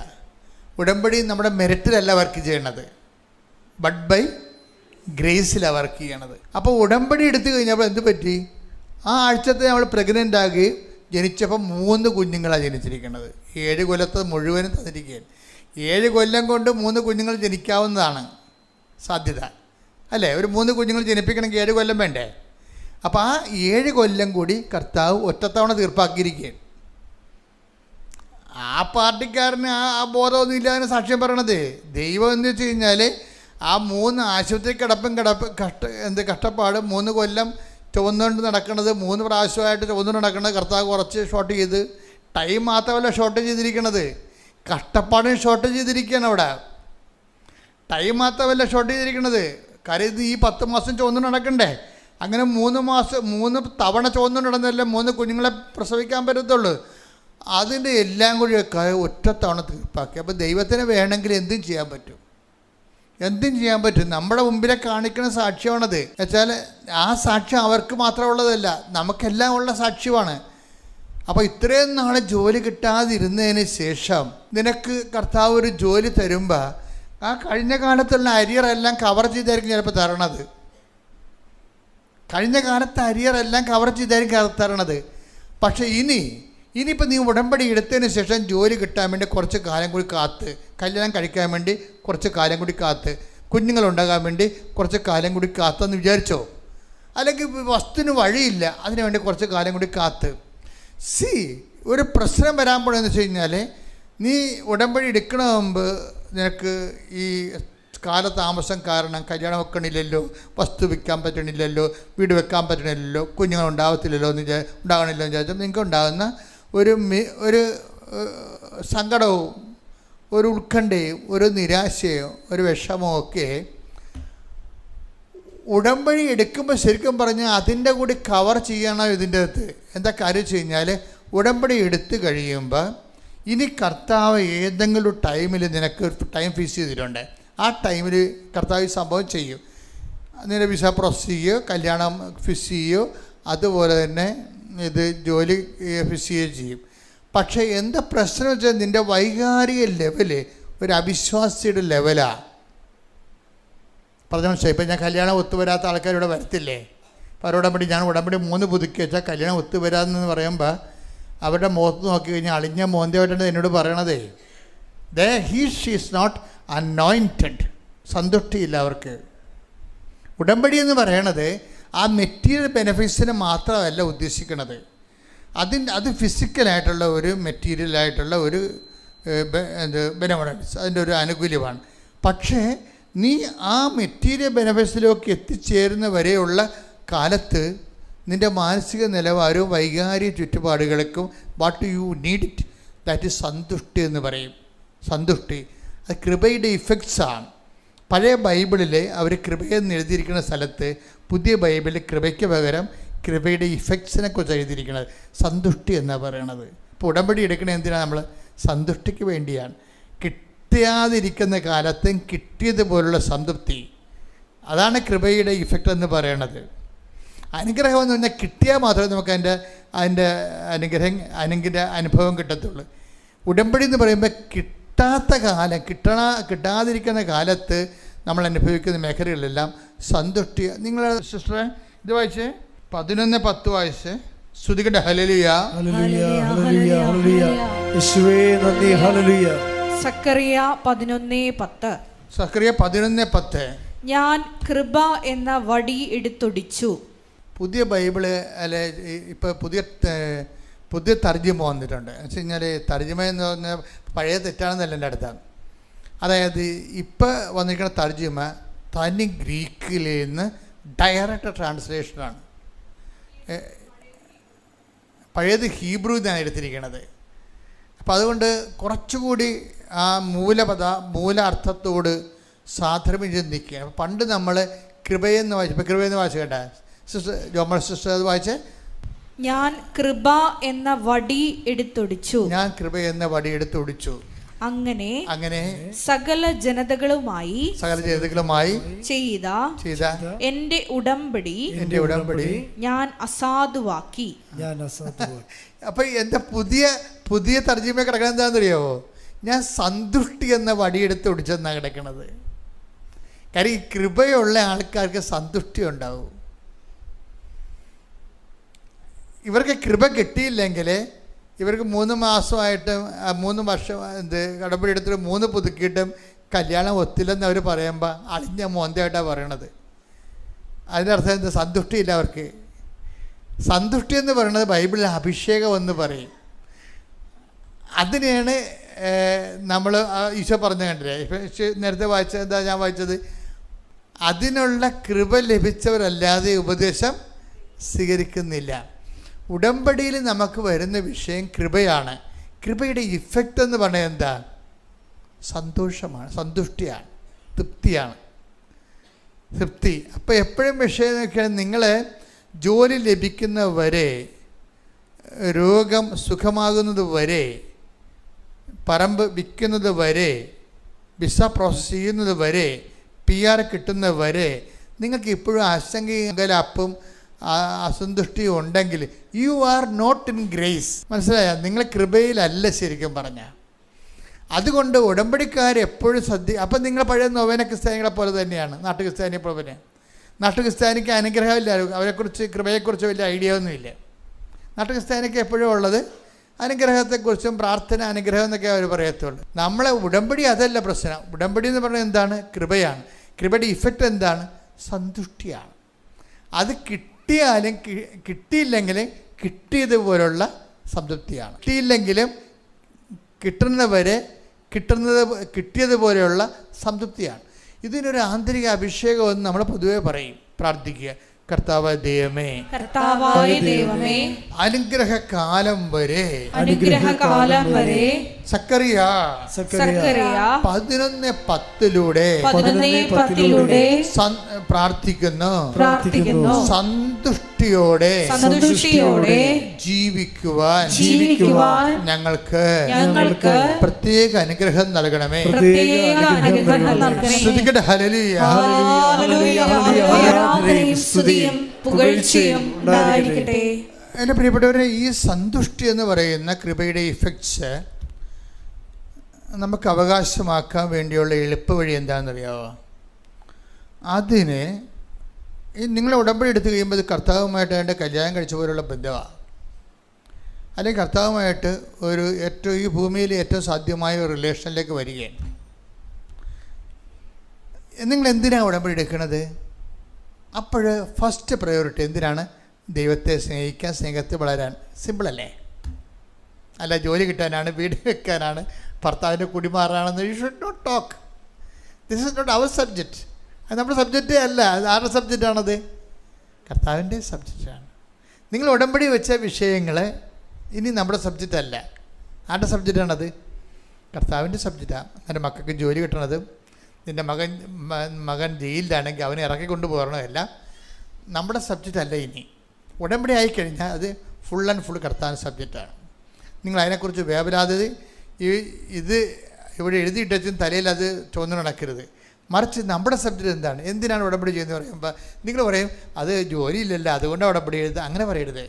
ഉടമ്പടി നമ്മുടെ മെറിറ്റിലല്ല വർക്ക് ചെയ്യണത്, ബട്ട് ബൈ ഗ്രേസിലാണ് വർക്ക് ചെയ്യണത്. അപ്പോൾ ഉടമ്പടി എടുത്തു കഴിഞ്ഞപ്പോൾ എന്ത് പറ്റി? ആ ആഴ്ചത്തെ നമ്മൾ പ്രഗ്നൻ്റ് ആകുകയും ജനിച്ചപ്പോൾ 3 കുഞ്ഞുങ്ങളാണ് ജനിച്ചിരിക്കുന്നത്. 7 കൊല്ലത്തെ മുഴുവനും തന്നിരിക്കുകയാണ്. 7 കൊല്ലം കൊണ്ട് 3 കുഞ്ഞുങ്ങൾ ജനിക്കാവുന്നതാണ് സാധ്യത, അല്ലേ? ഒരു 3 കുഞ്ഞുങ്ങൾ ജനിപ്പിക്കണമെങ്കിൽ 7 കൊല്ലം വേണ്ടേ? അപ്പോൾ ആ 7 കൊല്ലം കൂടി കർത്താവ് ഒറ്റത്തവണ തീർപ്പാക്കിയിരിക്കുകയാണ്. ആ പാർട്ടിക്കാരന് ആ ബോധമൊന്നും ഇല്ലാതെ സാക്ഷ്യം പറയണത്. ദൈവം എന്ന് വെച്ച് കഴിഞ്ഞാൽ ആ 3 ആശുപത്രി കഷ്ടപ്പാട് 3 കൊല്ലം ചുവന്നുകൊണ്ട് നടക്കുന്നത്, 3 പ്രാവശ്യമായിട്ട് ചുവന്നുകൊണ്ട് നടക്കുന്നത് കർത്താവ് കുറച്ച് ഷോർട്ട് ചെയ്ത്, ടൈം മാത്രമല്ല ഷോർട്ട് ചെയ്തിരിക്കണത്, കഷ്ടപ്പാടും ഷോർട്ട് ചെയ്തിരിക്കുകയാണ് അവിടെ. ടൈം മാത്രമല്ല ഷോർട്ട് ചെയ്തിരിക്കുന്നത്, കാര്യം ഇത് ഈ 10 മാസം ചുവന്നു നടക്കണ്ടേ. അങ്ങനെ 3 തവണ ചുവന്നു നടന്നല്ലേ 3 കുഞ്ഞുങ്ങളെ പ്രസവിക്കാൻ പറ്റത്തുള്ളൂ. അതിൻ്റെ എല്ലാം കൂടി ഒറ്റ തവണ തീർപ്പാക്കി. അപ്പോൾ ദൈവത്തിന് വേണമെങ്കിൽ എന്തും ചെയ്യാൻ പറ്റും, എന്തും ചെയ്യാൻ പറ്റും. നമ്മുടെ മുമ്പിലെ കാണിക്കുന്ന സാക്ഷ്യമാണത്. വെച്ചാൽ ആ സാക്ഷ്യം അവർക്ക് മാത്രമുള്ളതല്ല, നമുക്കെല്ലാം ഉള്ള സാക്ഷ്യമാണ്. അപ്പോൾ ഇത്രയും നാൾ ജോലി കിട്ടാതിരുന്നതിന് ശേഷം നിനക്ക് കർത്താവ് ഒരു ജോലി തരുമ്പോൾ ആ കഴിഞ്ഞ കാലത്തുള്ള അരിയറെല്ലാം കവർ ചെയ്തായിരിക്കും ചിലപ്പോൾ തരണത്. കഴിഞ്ഞ കാലത്തെ അരിയറെല്ലാം കവർ ചെയ്തായിരിക്കും തരണത്. പക്ഷേ ഇനിയിപ്പോൾ നീ ഉടമ്പടി എടുത്തതിന് ശേഷം ജോലി കിട്ടാൻ വേണ്ടി കുറച്ച് കാലം കൂടി കാത്ത്, കല്യാണം കഴിക്കാൻ വേണ്ടി കുറച്ച് കാലം കൂടി കാത്ത്, കുഞ്ഞുങ്ങളുണ്ടാകാൻ വേണ്ടി കുറച്ച് കാലം കൂടി കാത്തെന്ന് വിചാരിച്ചോ. അല്ലെങ്കിൽ വസ്തുവിന് വഴിയില്ല, അതിനു വേണ്ടി കുറച്ച് കാലം കൂടി കാത്ത്. ഒരു പ്രശ്നം വരാൻ പോണെന്ന് വെച്ച് കഴിഞ്ഞാൽ, നീ ഉടമ്പടി എടുക്കണ മുമ്പ് നിനക്ക് ഈ കാലതാമസം കാരണം കല്യാണം വെക്കണില്ലല്ലോ, വസ്തു വിൽക്കാൻ പറ്റണില്ലല്ലോ, വീട് വെക്കാൻ പറ്റണില്ലല്ലോ, കുഞ്ഞുങ്ങൾ ഉണ്ടാകത്തില്ലല്ലോ ഉണ്ടാകണില്ലോ എന്ന് വിചാരിച്ചാൽ നിങ്ങൾക്ക് ഉണ്ടാകുന്ന ഒരു സങ്കടവും ഒരു ഉത്കണ്ഠയും ഒരു നിരാശയും ഒരു വിഷമവും ഒക്കെ ഉടമ്പടി എടുക്കുമ്പോൾ ശരിക്കും പറഞ്ഞാൽ അതിൻ്റെ കൂടി കവർ ചെയ്യണം ഇതിൻ്റെ അകത്ത്. എന്താ കാര്യം വെച്ച് കഴിഞ്ഞാൽ, ഉടമ്പടി എടുത്തു കഴിയുമ്പോൾ ഇനി കർത്താവ് ഏതെങ്കിലും ടൈമിൽ നിനക്ക് ടൈം ഫിക്സ് ചെയ്തിട്ടുണ്ട്. ആ ടൈമിൽ കർത്താവ് സംഭവം ചെയ്യും. നിന്റെ വിസ പ്രോസസ് ചെയ്യുകയോ കല്യാണം ഫിക്സ് ചെയ്യുകയോ അതുപോലെ തന്നെ ഇത് ജോലി ഫിക്സ് ചെയ്യുകയോ ചെയ്യും. പക്ഷേ എന്താ പ്രശ്നം വെച്ചാൽ നിൻ്റെ വൈകാരിക ലെവല് ഒരു അവിശ്വാസിയുടെ ലെവലാണ്. പറഞ്ഞ മനസ്സിലായി. ഇപ്പം ഞാൻ കല്യാണം ഒത്തുവരാത്ത ആൾക്കാരിവിടെ വരത്തില്ലേ. അപ്പോൾ അവരോടമ്പടി ഞാൻ ഉടമ്പടി 3 പുതുക്കി വെച്ചാൽ കല്യാണം ഒത്തുവരാമെന്ന് പറയുമ്പോൾ അവരുടെ മുഖത്ത് നോക്കി കഴിഞ്ഞാൽ അളിഞ്ഞ മോന്തയായിട്ടാണ് എന്നോട് പറയണതേ. She is not anointed. സന്തുഷ്ടിയില്ല അവർക്ക്. ഉടമ്പടി എന്ന് പറയണത് ആ മെറ്റീരിയൽ ബെനിഫിറ്റ്സിന് മാത്രമല്ല ഉദ്ദേശിക്കുന്നത്. അത് ഫിസിക്കലായിട്ടുള്ള ഒരു മെറ്റീരിയലായിട്ടുള്ള ഒരു ബെനവലൻസ്, അതിൻ്റെ ഒരു ആനുകൂല്യമാണ്. പക്ഷേ നീ ആ മെറ്റീരിയൽ ബെനിഫിറ്റ്സിലേക്ക് എത്തിച്ചേരുന്ന വരെയുള്ള കാലത്ത് നിൻ്റെ മാനസിക നിലവാരവും വൈകാരിക ചുറ്റുപാടുകൾക്കും what you need it, that is സന്തുഷ്ടി എന്ന് പറയും. സന്തുഷ്ടി അത് കൃപയുടെ ഇഫക്ട്സാണ്. പഴയ ബൈബിളിൽ അവർ കൃപയെന്ന് എഴുതിയിരിക്കുന്ന സ്ഥലത്ത് പുതിയ ബൈബിളിൽ കൃപയ്ക്ക് പകരം കൃപയുടെ ഇഫക്ട്സിനെ കുറിച്ച് എഴുതിയിരിക്കുന്നത്. സന്തുഷ്ടി എന്നാണ് പറയണത്. ഇപ്പോൾ ഉടമ്പടി എടുക്കണത് എന്തിനാണ്? നമ്മൾ സന്തുഷ്ടിക്ക് വേണ്ടിയാണ്. കിട്ടാതിരിക്കുന്ന കാലത്തും കിട്ടിയതുപോലുള്ള സംതൃപ്തി, അതാണ് കൃപയുടെ ഇഫക്റ്റ് എന്ന് പറയണത്. അനുഗ്രഹം എന്ന് പറഞ്ഞാൽ കിട്ടിയാൽ മാത്രമേ നമുക്ക് അതിൻ്റെ അനുഭവം കിട്ടത്തുള്ളൂ. ഉടമ്പടി എന്ന് പറയുമ്പോൾ കിട്ടാതിരിക്കുന്ന കാലത്ത് നമ്മൾ അനുഭവിക്കുന്ന മേഖലകളിലെല്ലാം സന്തുഷ്ടി. നിങ്ങൾ സിസ്റ്ററെ ഇത് വായിച്ചേ, 11:10 വായിച്ചേ. സ്തുതിക്കട്ടെ. ഹല്ലേലൂയ, ഹല്ലേലൂയ, ഹല്ലേലൂയ, ഹല്ലേലൂയ. യേശുവേ നന്ദി. ഹല്ലേലൂയ. സക്കറിയ 11:10. സക്കറിയ 11:10. ഞാൻ കൃപ എന്ന വടി എടുത്തൊടിച്ചു. പുതിയ ബൈബിള് അല്ലെ, ഇപ്പോൾ പുതിയ തർജ്ജിമ വന്നിട്ടുണ്ട്. എന്ന് വെച്ച് കഴിഞ്ഞാൽ തർജ്ജിമ എന്ന് പറഞ്ഞാൽ പഴയ തെറ്റാണെന്നല്ല എൻ്റെ അടുത്താണ്. അതായത് ഇപ്പോൾ വന്നിരിക്കുന്ന തർജ്ജിമ തനി ഗ്രീക്കിൽ നിന്ന് ഡയറക്റ്റ് ട്രാൻസ്ലേഷനാണ്. പഴയത് ഹീബ്രു എന്നാണ് എടുത്തിരിക്കുന്നത്. അപ്പോൾ അതുകൊണ്ട് കുറച്ചുകൂടി ആ മൂലാർത്ഥത്തോട് സാധർമ്യം ചിന്തിക്കുക. പണ്ട് നമ്മൾ കൃപയെന്ന് വായിച്ചു. ഇപ്പോൾ കൃപയെന്ന് വായിച്ചു കേട്ടാ സിസ്റ്റർ ജോമൽ സിസ്റ്റർ അത് വായിച്ചേ. ഞാൻ കൃപ എന്ന വടി എടുത്തൊടിച്ചു. ഞാൻ കൃപ എന്ന വടി എടുത്തൊടിച്ചു. അങ്ങനെ സകല ജനതകളുമായി ചെയ്ത എന്റെ ഉടമ്പടി ഞാൻ അസാധുവാക്കി. അപ്പൊ എന്റെ പുതിയ തർജ്ജിമ കിടക്കണ എന്താണെന്നറിയാവോ? ഞാൻ സന്തുഷ്ടി എന്ന വടിയെടുത്ത് ഒടിച്ചെന്നാണ് കിടക്കണത്. കാര്യം ഈ കൃപയുള്ള ആൾക്കാർക്ക് സന്തുഷ്ടി ഉണ്ടാവും. ഇവർക്ക് കൃപ കിട്ടിയില്ലെങ്കിൽ ഇവർക്ക് 3 മാസമായിട്ടും 3 വർഷം കടമ്പടി എടുത്തിട്ട് 3 പുതുക്കിയിട്ടും കല്യാണം ഒത്തില്ലെന്ന് അവർ പറയുമ്പോൾ അളിഞ്ഞ മോന്തയായിട്ടാണ് പറയണത്. അതിൻ്റെ അർത്ഥം എന്താ? സന്തുഷ്ടിയില്ല അവർക്ക്. സന്തുഷ്ടി എന്ന് പറയുന്നത് ബൈബിളിൽ അഭിഷേകം എന്ന് പറയും. അതിനെയാണ് നമ്മൾ ഈശോ പറഞ്ഞു കണ്ടില്ലേ. ഇപ്പം നേരത്തെ വായിച്ചത് എന്താ ഞാൻ വായിച്ചത്? അതിനുള്ള കൃപ ലഭിച്ചവരല്ലാതെ ഉപദേശം സ്വീകരിക്കുന്നില്ല. ഉടമ്പടിയിൽ നമുക്ക് വരുന്ന വിഷയം കൃപയാണ്. കൃപയുടെ ഇഫക്റ്റ് എന്ന് പറഞ്ഞാൽ എന്താ? സന്തോഷമാണ്, സന്തുഷ്ടിയാണ്, തൃപ്തിയാണ്. തൃപ്തി. അപ്പോൾ എപ്പോഴും വിഷയം നോക്കിയാൽ നിങ്ങൾ ജോലി ലഭിക്കുന്ന വരെ, രോഗം സുഖമാകുന്നത് വരെ, പറമ്പ് വിൽക്കുന്നത് വരെ, വിസ പ്രോസസ്സ് ചെയ്യുന്നത് വരെ, PR കിട്ടുന്നത് വരെ നിങ്ങൾക്ക് ഇപ്പോഴും ആശങ്കയും അസന്തുഷ്ടിയും ഉണ്ടെങ്കിൽ you are not in grace. മനസ്സിലായോ? നിങ്ങൾ കൃപയിലല്ല ശരിക്കും പറഞ്ഞാൽ. അതുകൊണ്ട് ഉടമ്പടിക്കാരെപ്പോഴും അപ്പം നിങ്ങൾ പഴയ നൊവേന ക്രിസ്ത്യാനികളെ പോലെ തന്നെയാണ്. നാട്ടു ക്രിസ്ത്യാനിയെ പോലെ തന്നെ. നാട്ടു ക്രിസ്ത്യാനിക്ക് അനുഗ്രഹമില്ല, അവരെക്കുറിച്ച് കൃപയെക്കുറിച്ച് വലിയ ഐഡിയ ഒന്നുമില്ല. നാട്ടു ക്രിസ്ത്യാനിക്ക് എപ്പോഴും ഉള്ളത് അനുഗ്രഹത്തെക്കുറിച്ചും പ്രാർത്ഥന, അനുഗ്രഹം എന്നൊക്കെ അവർ പറയത്തുള്ളൂ. നമ്മളെ ഉടമ്പടി അതല്ല പ്രശ്നം. ഉടമ്പടി എന്ന് പറഞ്ഞാൽ എന്താണ്? കൃപയാണ്. കൃപയുടെ ഇഫക്റ്റ് എന്താണ്? സന്തുഷ്ടിയാണ്. അത് കിട്ടിയാലും കിട്ടിയില്ലെങ്കിലും കിട്ടിയതുപോലുള്ള സംതൃപ്തിയാണ്. കിട്ടിയില്ലെങ്കിലും കിട്ടുന്നവരെ കിട്ടിയതുപോലെയുള്ള സംതൃപ്തിയാണ്. ഇതിനൊരു ആന്തരിക അഭിഷേകമെന്ന് നമ്മൾ പൊതുവെ പറയും. പ്രാർത്ഥിക്കുക, കർത്താവായ ദൈവമേ, അനുഗ്രഹകാലം വരെ സക്കറിയ 11:10 പ്രാർത്ഥിക്കുന്നു, സന്തുഷ്ടിയോടെ ജീവിക്കുവാൻ ഞങ്ങൾക്ക് പ്രത്യേക അനുഗ്രഹം നൽകണമേ. ശ്രുതികടെ ഹല്ലേലൂയ. എൻ്റെ പ്രിയപ്പെട്ടവരെ, ഈ സന്തുഷ്ടി എന്ന് പറയുന്ന കൃപയുടെ ഇഫക്ട്സ് നമുക്ക് അവകാശമാക്കാൻ വേണ്ടിയുള്ള എളുപ്പ വഴി എന്താണെന്നറിയാമോ? അതിന് നിങ്ങൾ ഉടമ്പടി എടുത്തു കഴിയുമ്പോൾ ഇത് കർത്താവുമായിട്ട് അതിൻ്റെ കല്യാണം കഴിച്ച പോലുള്ള ബന്ധമാണ്. അല്ലെങ്കിൽ കർത്താവുമായിട്ട് ഈ ഭൂമിയിൽ ഏറ്റവും സാധ്യമായ ഒരു റിലേഷനിലേക്ക് വരികയാണ്. നിങ്ങൾ എന്തിനാണ് ഉടമ്പടി എടുക്കുന്നത്? അപ്പോൾ ഫസ്റ്റ് പ്രയോറിറ്റി എന്തിനാണ്? ദൈവത്തെ സ്നേഹിക്കാൻ, സ്നേഹത്തിൽ വളരാൻ. സിമ്പിളല്ലേ? അല്ല ജോലി കിട്ടാനാണ്, വീട് വെക്കാനാണ്, ഭർത്താവിൻ്റെ കുടിമാറാണെന്ന്. You should not talk. This is not our subject. അത് നമ്മുടെ സബ്ജക്റ്റേ അല്ല. അത് ആരുടെ സബ്ജക്റ്റാണത്? കർത്താവിൻ്റെ സബ്ജക്റ്റാണ്. നിങ്ങൾ ഉടമ്പടി വെച്ച വിഷയങ്ങൾ ഇനി നമ്മുടെ സബ്ജക്റ്റ് അല്ല. ആരുടെ സബ്ജക്റ്റാണത്? കർത്താവിൻ്റെ സബ്ജക്റ്റാണ്. എൻ്റെ മക്കൾക്ക് ജോലി കിട്ടണത്, നിൻ്റെ മകൻ ജയിലിലാണെങ്കിൽ അവനെ ഇറക്കിക്കൊണ്ട് പോകണമല്ല നമ്മുടെ സബ്ജക്റ്റ് അല്ല. ഇനി ഉടമ്പടി ആയിക്കഴിഞ്ഞാൽ അത് ഫുൾ ആൻഡ് ഫുൾ കർത്താവിൻ്റെ സബ്ജക്റ്റാണ്. നിങ്ങൾ അതിനെക്കുറിച്ച് വേവലാതെ ഇത് ഇവിടെ എഴുതിയിട്ടും തലയിൽ അത് ചുവന്നു നടക്കരുത്. മറിച്ച് നമ്മുടെ സബ്ജക്റ്റ് എന്താണ്, എന്തിനാണ് ഉടമ്പടി ചെയ്യുന്നത് പറയുമ്പോൾ നിങ്ങൾ പറയും അത് ജോലിയില്ലല്ലോ അതുകൊണ്ടാണ് ഉടമ്പടി ചെയ്തത്. അങ്ങനെ പറയരുത്.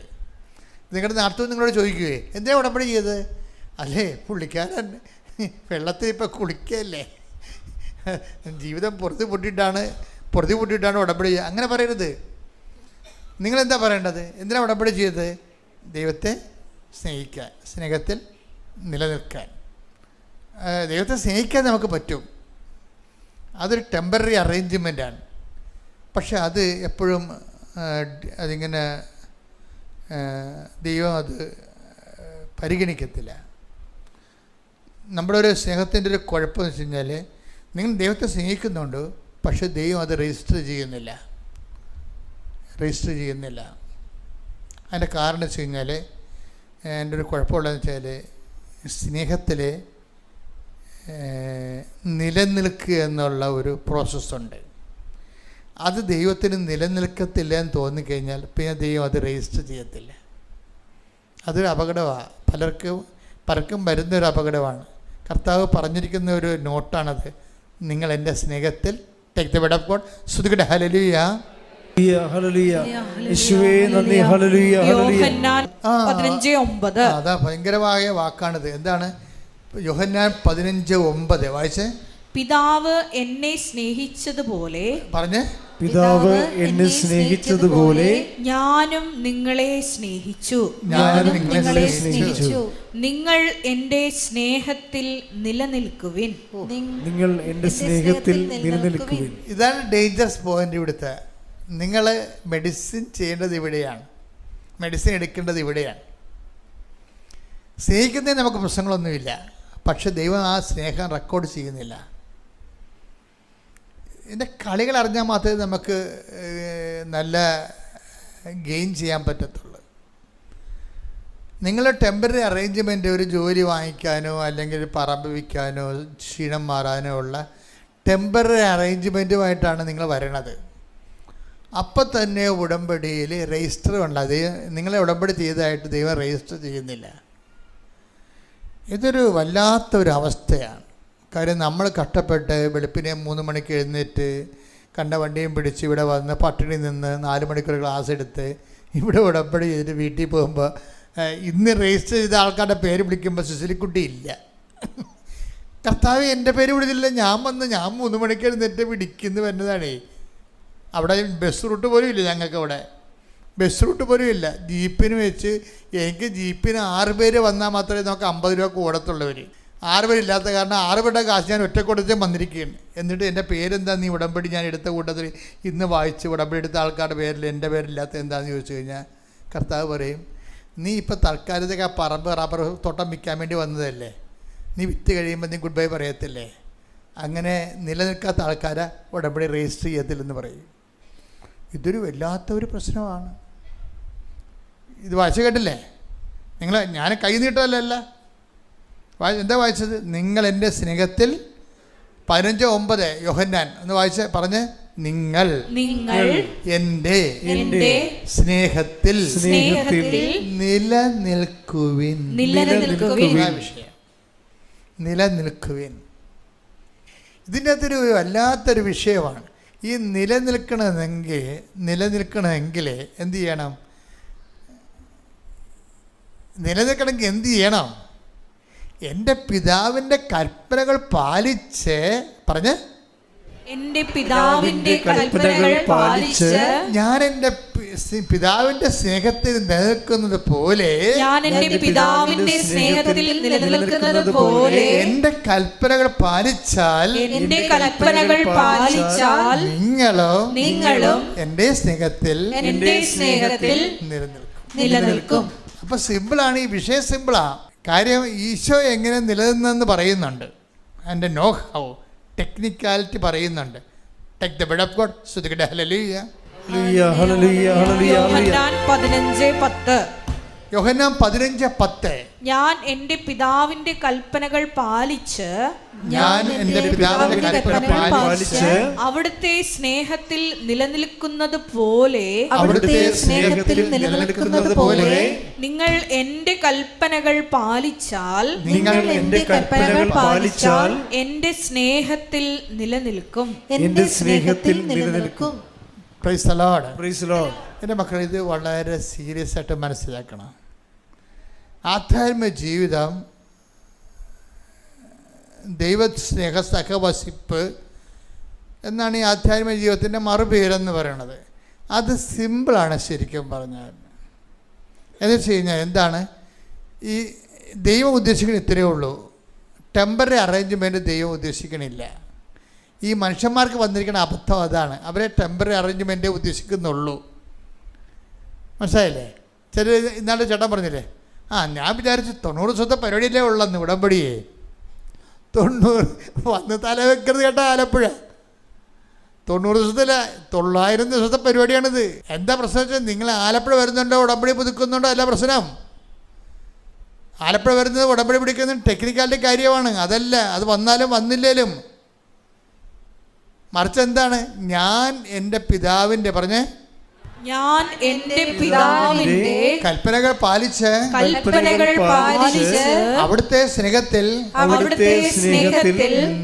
നിങ്ങളുടെ നാട്ടിൽ നിങ്ങളോട് ചോദിക്കുകയെ എന്തിനാണ് ഉടമ്പടി ചെയ്തത്? അല്ലേ പുള്ളിക്കാരൻ വെള്ളത്തിൽ ഇപ്പം കുളിക്കല്ലേ, ജീവിതം പൊറുതി പൊട്ടിയിട്ടാണ് ഉടമ്പടി ചെയ്യുക. അങ്ങനെ പറയരുത്. നിങ്ങളെന്താ പറയേണ്ടത്? എന്തിനാണ് ഉടമ്പടി ചെയ്തത്? ദൈവത്തെ സ്നേഹിക്കാൻ, സ്നേഹത്തിൽ നിലനിൽക്കാൻ. ദൈവത്തെ സ്നേഹിക്കാൻ നമുക്ക് പറ്റും. അതൊരു ടെമ്പററി അറേഞ്ച്മെൻറ്റാണ്. പക്ഷെ അത് എപ്പോഴും അതിങ്ങനെ ദൈവം അത് പരിഗണിക്കത്തില്ല. നമ്മുടെ ഒരു സ്നേഹത്തിൻ്റെ ഒരു കുഴപ്പമെന്ന് വെച്ച് കഴിഞ്ഞാൽ നിങ്ങൾ ദൈവത്തെ സ്നേഹിക്കുന്നുണ്ട്, പക്ഷെ ദൈവം അത് രജിസ്റ്റർ ചെയ്യുന്നില്ല. അതിൻ്റെ കാരണം വെച്ച് കഴിഞ്ഞാൽ എൻ്റെ ഒരു കുഴപ്പമുള്ളതെന്ന് വെച്ചാൽ സ്നേഹത്തിൽ നിലനിൽക്കുക എന്നുള്ള ഒരു പ്രോസസ്സുണ്ട്. അത് ദൈവത്തിന് നിലനിൽക്കത്തില്ല എന്ന് തോന്നിക്കഴിഞ്ഞാൽ പിന്നെ ദൈവം അത് രജിസ്റ്റർ ചെയ്യത്തില്ല. അതൊരു അപകടമാണ്. പലർക്കും വരുന്നൊരു അപകടമാണ്. കർത്താവ് പറഞ്ഞിരിക്കുന്ന ഒരു നോട്ടാണത്. നിങ്ങൾ എൻ്റെ സ്നേഹത്തിൽ take the word of God. സ്തുതിക്കട്ടെ. ഹല്ലേലൂയ. അതാ ഭയങ്കരമായ വാക്കാണിത്. എന്താണ്? യോഹന്നാൻ 15:9 വായിച്ചേ. പിതാവ് എന്നെ സ്നേഹിച്ചതുപോലെ പറഞ്ഞേ. പിതാവ് എന്നെ സ്നേഹിച്ചതുപോലെ ഞാനും നിങ്ങളെ സ്നേഹിച്ചു. നിങ്ങൾ എൻ്റെ സ്നേഹത്തിൽ നിലനിൽക്കുവിൻ. നിങ്ങൾ എൻ്റെ സ്നേഹത്തിൽ നിലനിൽക്കുവിൻ. ഇതാണ് ഡേഞ്ചറസ് പോയിന്റ്. ഇവിടുത്തെ നിങ്ങൾ മെഡിസിൻ ചെയ്യേണ്ടത് ഇവിടെയാണ്, മെഡിസിൻ എടുക്കേണ്ടത് ഇവിടെയാണ്. സ്നേഹിക്കുന്നതിന് നമുക്ക് പ്രശ്നങ്ങളൊന്നുമില്ല, പക്ഷെ ദൈവം ആ സ്നേഹം റെക്കോർഡ് ചെയ്യുന്നില്ല. ഇതിൻ്റെ കളികൾ അറിഞ്ഞാൽ മാത്രമേ നമുക്ക് നല്ല ഗെയിൻ ചെയ്യാൻ പറ്റത്തുള്ളൂ. നിങ്ങൾ ടെമ്പററി അറേഞ്ച്മെൻറ്റ്, ഒരു ജോലി വാങ്ങിക്കാനോ അല്ലെങ്കിൽ പറമ്പ് വിൽക്കാനോ ക്ഷീണം മാറാനോ ഉള്ള ടെമ്പററി അറേഞ്ച്മെൻറ്റുമായിട്ടാണ് നിങ്ങൾ വരണത്. അപ്പം തന്നെ ഉടമ്പടിയിൽ രജിസ്റ്റർ ഉണ്ട്. അത് നിങ്ങളെ ഉടമ്പടി ചെയ്തതായിട്ട് ദൈവം രജിസ്റ്റർ ചെയ്യുന്നില്ല. ഇതൊരു വല്ലാത്തൊരു അവസ്ഥയാണ്. കാര്യം നമ്മൾ കഷ്ടപ്പെട്ട് വെളുപ്പിനെ 3 മണിക്ക് എഴുന്നേറ്റ് കണ്ട വണ്ടിയും പിടിച്ച് ഇവിടെ വന്ന് പട്ടിണി നിന്ന് 4 മണിക്കൂർ ക്ലാസ് എടുത്ത് ഇവിടെ ഉടമ്പടി ചെയ്തിട്ട് വീട്ടിൽ പോകുമ്പോൾ ഇന്ന് രജിസ്റ്റർ ചെയ്ത ആൾക്കാരുടെ പേര് വിളിക്കുമ്പോൾ സുശീലിക്കുട്ടി ഇല്ല. കർത്താവ് എൻ്റെ പേര് വിളിച്ചില്ല, ഞാൻ 3 മണിക്ക് എഴുന്നേറ്റ് പിടിക്കുന്നു വരുന്നതാണേ. അവിടെ ബസ് റൂട്ട് പോലും ഇല്ല, ഞങ്ങൾക്ക് അവിടെ ബസ് റൂട്ട് പോലും ഇല്ല. ജീപ്പിന് വെച്ച് എനിക്ക് ജീപ്പിന് 6 പേര് വന്നാൽ മാത്രമേ നമുക്ക് 50 രൂപ കൂടത്തുള്ളവർ. 6 പേരില്ലാത്ത കാരണം 6 പേരുടെ കാശ് ഞാൻ ഒറ്റ കൊടുത്ത് വന്നിരിക്കുകയാണ്. എന്നിട്ട് എൻ്റെ പേരെന്താ നീ ഉടമ്പടി ഞാൻ എടുത്ത കൂട്ടത്തിൽ ഇന്ന് വായിച്ച് ഉടമ്പടി എടുത്ത ആൾക്കാരുടെ പേരിൽ എൻ്റെ പേരില്ലാത്ത എന്താണെന്ന് ചോദിച്ചു കഴിഞ്ഞാൽ കർത്താവ് പറയും, നീ ഇപ്പോൾ തൽക്കാലത്തേക്ക് ആ പറമ്പ് റബ്ബർ തോട്ടം വിൽക്കാൻ വേണ്ടി വന്നതല്ലേ, നീ വിറ്റ് കഴിയുമ്പോൾ നീ ഗുഡ് ബൈ പറയത്തില്ലേ. അങ്ങനെ നിലനിൽക്കാത്ത ആൾക്കാരെ ഉടമ്പടി രജിസ്റ്റർ ചെയ്യത്തില്ലെന്ന് പറയും. ഇതൊരു വല്ലാത്തൊരു പ്രശ്നമാണ്. ഇത് വായിച്ചു കേട്ടില്ലേ നിങ്ങൾ? ഞാൻ കൈ നീട്ടമല്ല എന്താ വായിച്ചത്? നിങ്ങൾ എൻ്റെ സ്നേഹത്തിൽ 15:9 യോഹന്നാൻ ഒന്ന് വായിച്ച് പറഞ്ഞ്, നിങ്ങൾ എൻ്റെ സ്നേഹത്തിൽ നിലനിൽക്കുവിൻ. വിഷയം നിലനിൽക്കുവിൻ. ഇതിൻ്റെ അകത്തൊരു വല്ലാത്തൊരു വിഷയമാണ്. ഈ നിലനിൽക്കണമെങ്കിൽ എന്ത് ചെയ്യണം? നിലനിൽക്കണമെങ്കിൽ എന്ത് ചെയ്യണം? എൻ്റെ പിതാവിൻ്റെ കൽപ്പനകൾ പാലിച്ച് പറഞ്ഞ്, എൻ്റെ പിതാവിൻ്റെ കൽപ്പനകൾ പാലിച്ച് ഞാൻ എൻ്റെ പിതാവിൻ്റെ സ്നേഹത്തിൽ നിലനിൽക്കുന്നത് പോലെ എൻ്റെ കൽപ്പനകൾ പാലിച്ചാൽ നിങ്ങളും എൻ്റെ സ്നേഹത്തിൽ നിലനിൽക്കും. അപ്പൊ സിമ്പിളാണ്, ഈ വിഷയം സിമ്പിളാ. കാര്യം ഈശോ എങ്ങനെ നിലനിന്നെന്ന് പറയുന്നുണ്ട്. അതിൻ്റെ നോ ഹൗ ടെക്നിക്കാലിറ്റി പറയുന്നുണ്ട്. Take the word of God. ശ്രദ്ധിക്കട്ടെ. ഹല്ലേലൂയ. യോഹന്നാൻ 15:10 ഞാൻ എൻ്റെ പിതാവിൻ്റെ കൽപ്പനകൾ പാലിച്ച് അവിടുത്തെ സ്നേഹത്തിൽ നിലനിൽക്കുന്നത് പോലെ നിങ്ങൾ എൻ്റെ കൽപ്പനകൾ പാലിച്ചാൽ എൻ്റെ സ്നേഹത്തിൽ നിലനിൽക്കും. Praise the Lord. എൻ്റെ മക്കൾ, ഇത് വളരെ സീരിയസ് ആയിട്ട് മനസ്സിലാക്കണം. ആധ്യാത്മിക ജീവിതം, ദൈവസ്നേഹ സഹവസിപ്പ് എന്നാണ് ഈ ആധ്യാത്മിക ജീവിതത്തിൻ്റെ മറുപേരെന്ന് പറയണത്. അത് സിമ്പിളാണ് ശരിക്കും പറഞ്ഞാൽ. എന്ന് വെച്ച് കഴിഞ്ഞാൽ എന്താണ് ഈ ദൈവം ഉദ്ദേശിക്കുന്നത്? ഇത്രയേ ഉള്ളൂ. ടെമ്പററി അറേഞ്ച്മെൻറ്റ് ദൈവം ഉദ്ദേശിക്കണില്ല. ഈ മനുഷ്യന്മാർക്ക് വന്നിരിക്കുന്ന അബദ്ധം അതാണ്. അവരെ ടെമ്പററി അറേഞ്ച്മെൻറ്റേ ഉദ്ദേശിക്കുന്നുള്ളൂ. മനസ്സിലായില്ലേ? ചില ഇന്നാളുടെ ചേട്ടൻ പറഞ്ഞില്ലേ, ഞാൻ വിചാരിച്ചു 90% പരിപാടിയല്ലേ ഉള്ളെന്ന് ഉടമ്പടിയെ. 90 വന്ന് തല വെക്കരുത് കേട്ടോ. ആലപ്പുഴ 90 900 പരിപാടിയാണിത്. എന്താ പ്രശ്നം വെച്ചാൽ നിങ്ങൾ ആലപ്പുഴ വരുന്നുണ്ടോ, ഉടമ്പടി പുതുക്കുന്നുണ്ടോ, അല്ല പ്രശ്നം. ആലപ്പുഴ വരുന്നത് ഉടമ്പടി പിടിക്കുന്നത് ടെക്നിക്കാലിറ്റി കാര്യമാണ്. അതല്ല, അത് വന്നാലും വന്നില്ലേലും. മറിച്ച് എന്താണ്? ഞാൻ എൻ്റെ പിതാവിൻ്റെ ഞാൻ എൻ്റെ പിതാവിൻ്റെ കൽപ്പനകൾ പാലിച്ച് അവിടുത്തെ സ്നേഹത്തിൽ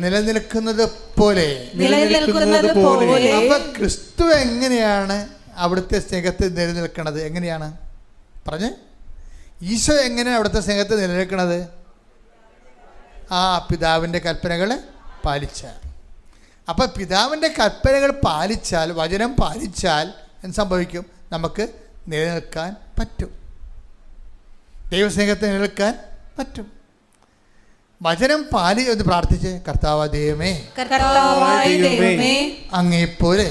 നിലനിൽക്കുന്നത് പോലെ. അപ്പൊ ക്രിസ്തു എങ്ങനെയാണ് അവിടുത്തെ സ്നേഹത്തിൽ നിലനിൽക്കുന്നത്? എങ്ങനെയാണ് പറഞ്ഞ്? ഈശോ എങ്ങനെയാണ് അവിടുത്തെ സ്നേഹത്തിൽ നിലനിൽക്കുന്നത്? പിതാവിൻ്റെ കൽപ്പനകൾ പാലിച്ചാൽ. അപ്പം പിതാവിൻ്റെ കൽപ്പനകൾ പാലിച്ചാൽ, വചനം പാലിച്ചാൽ എന്ത് സംഭവിക്കും? നമുക്ക് നിലനിൽക്കാൻ പറ്റും. ദൈവസ്നേഹത്തിൽ നിലനിൽക്കാൻ പറ്റും. വചനം ഒന്ന് പ്രാർത്ഥിച്ച്, കർത്താവായ ദൈവമേ, അങ്ങേപ്പോലെ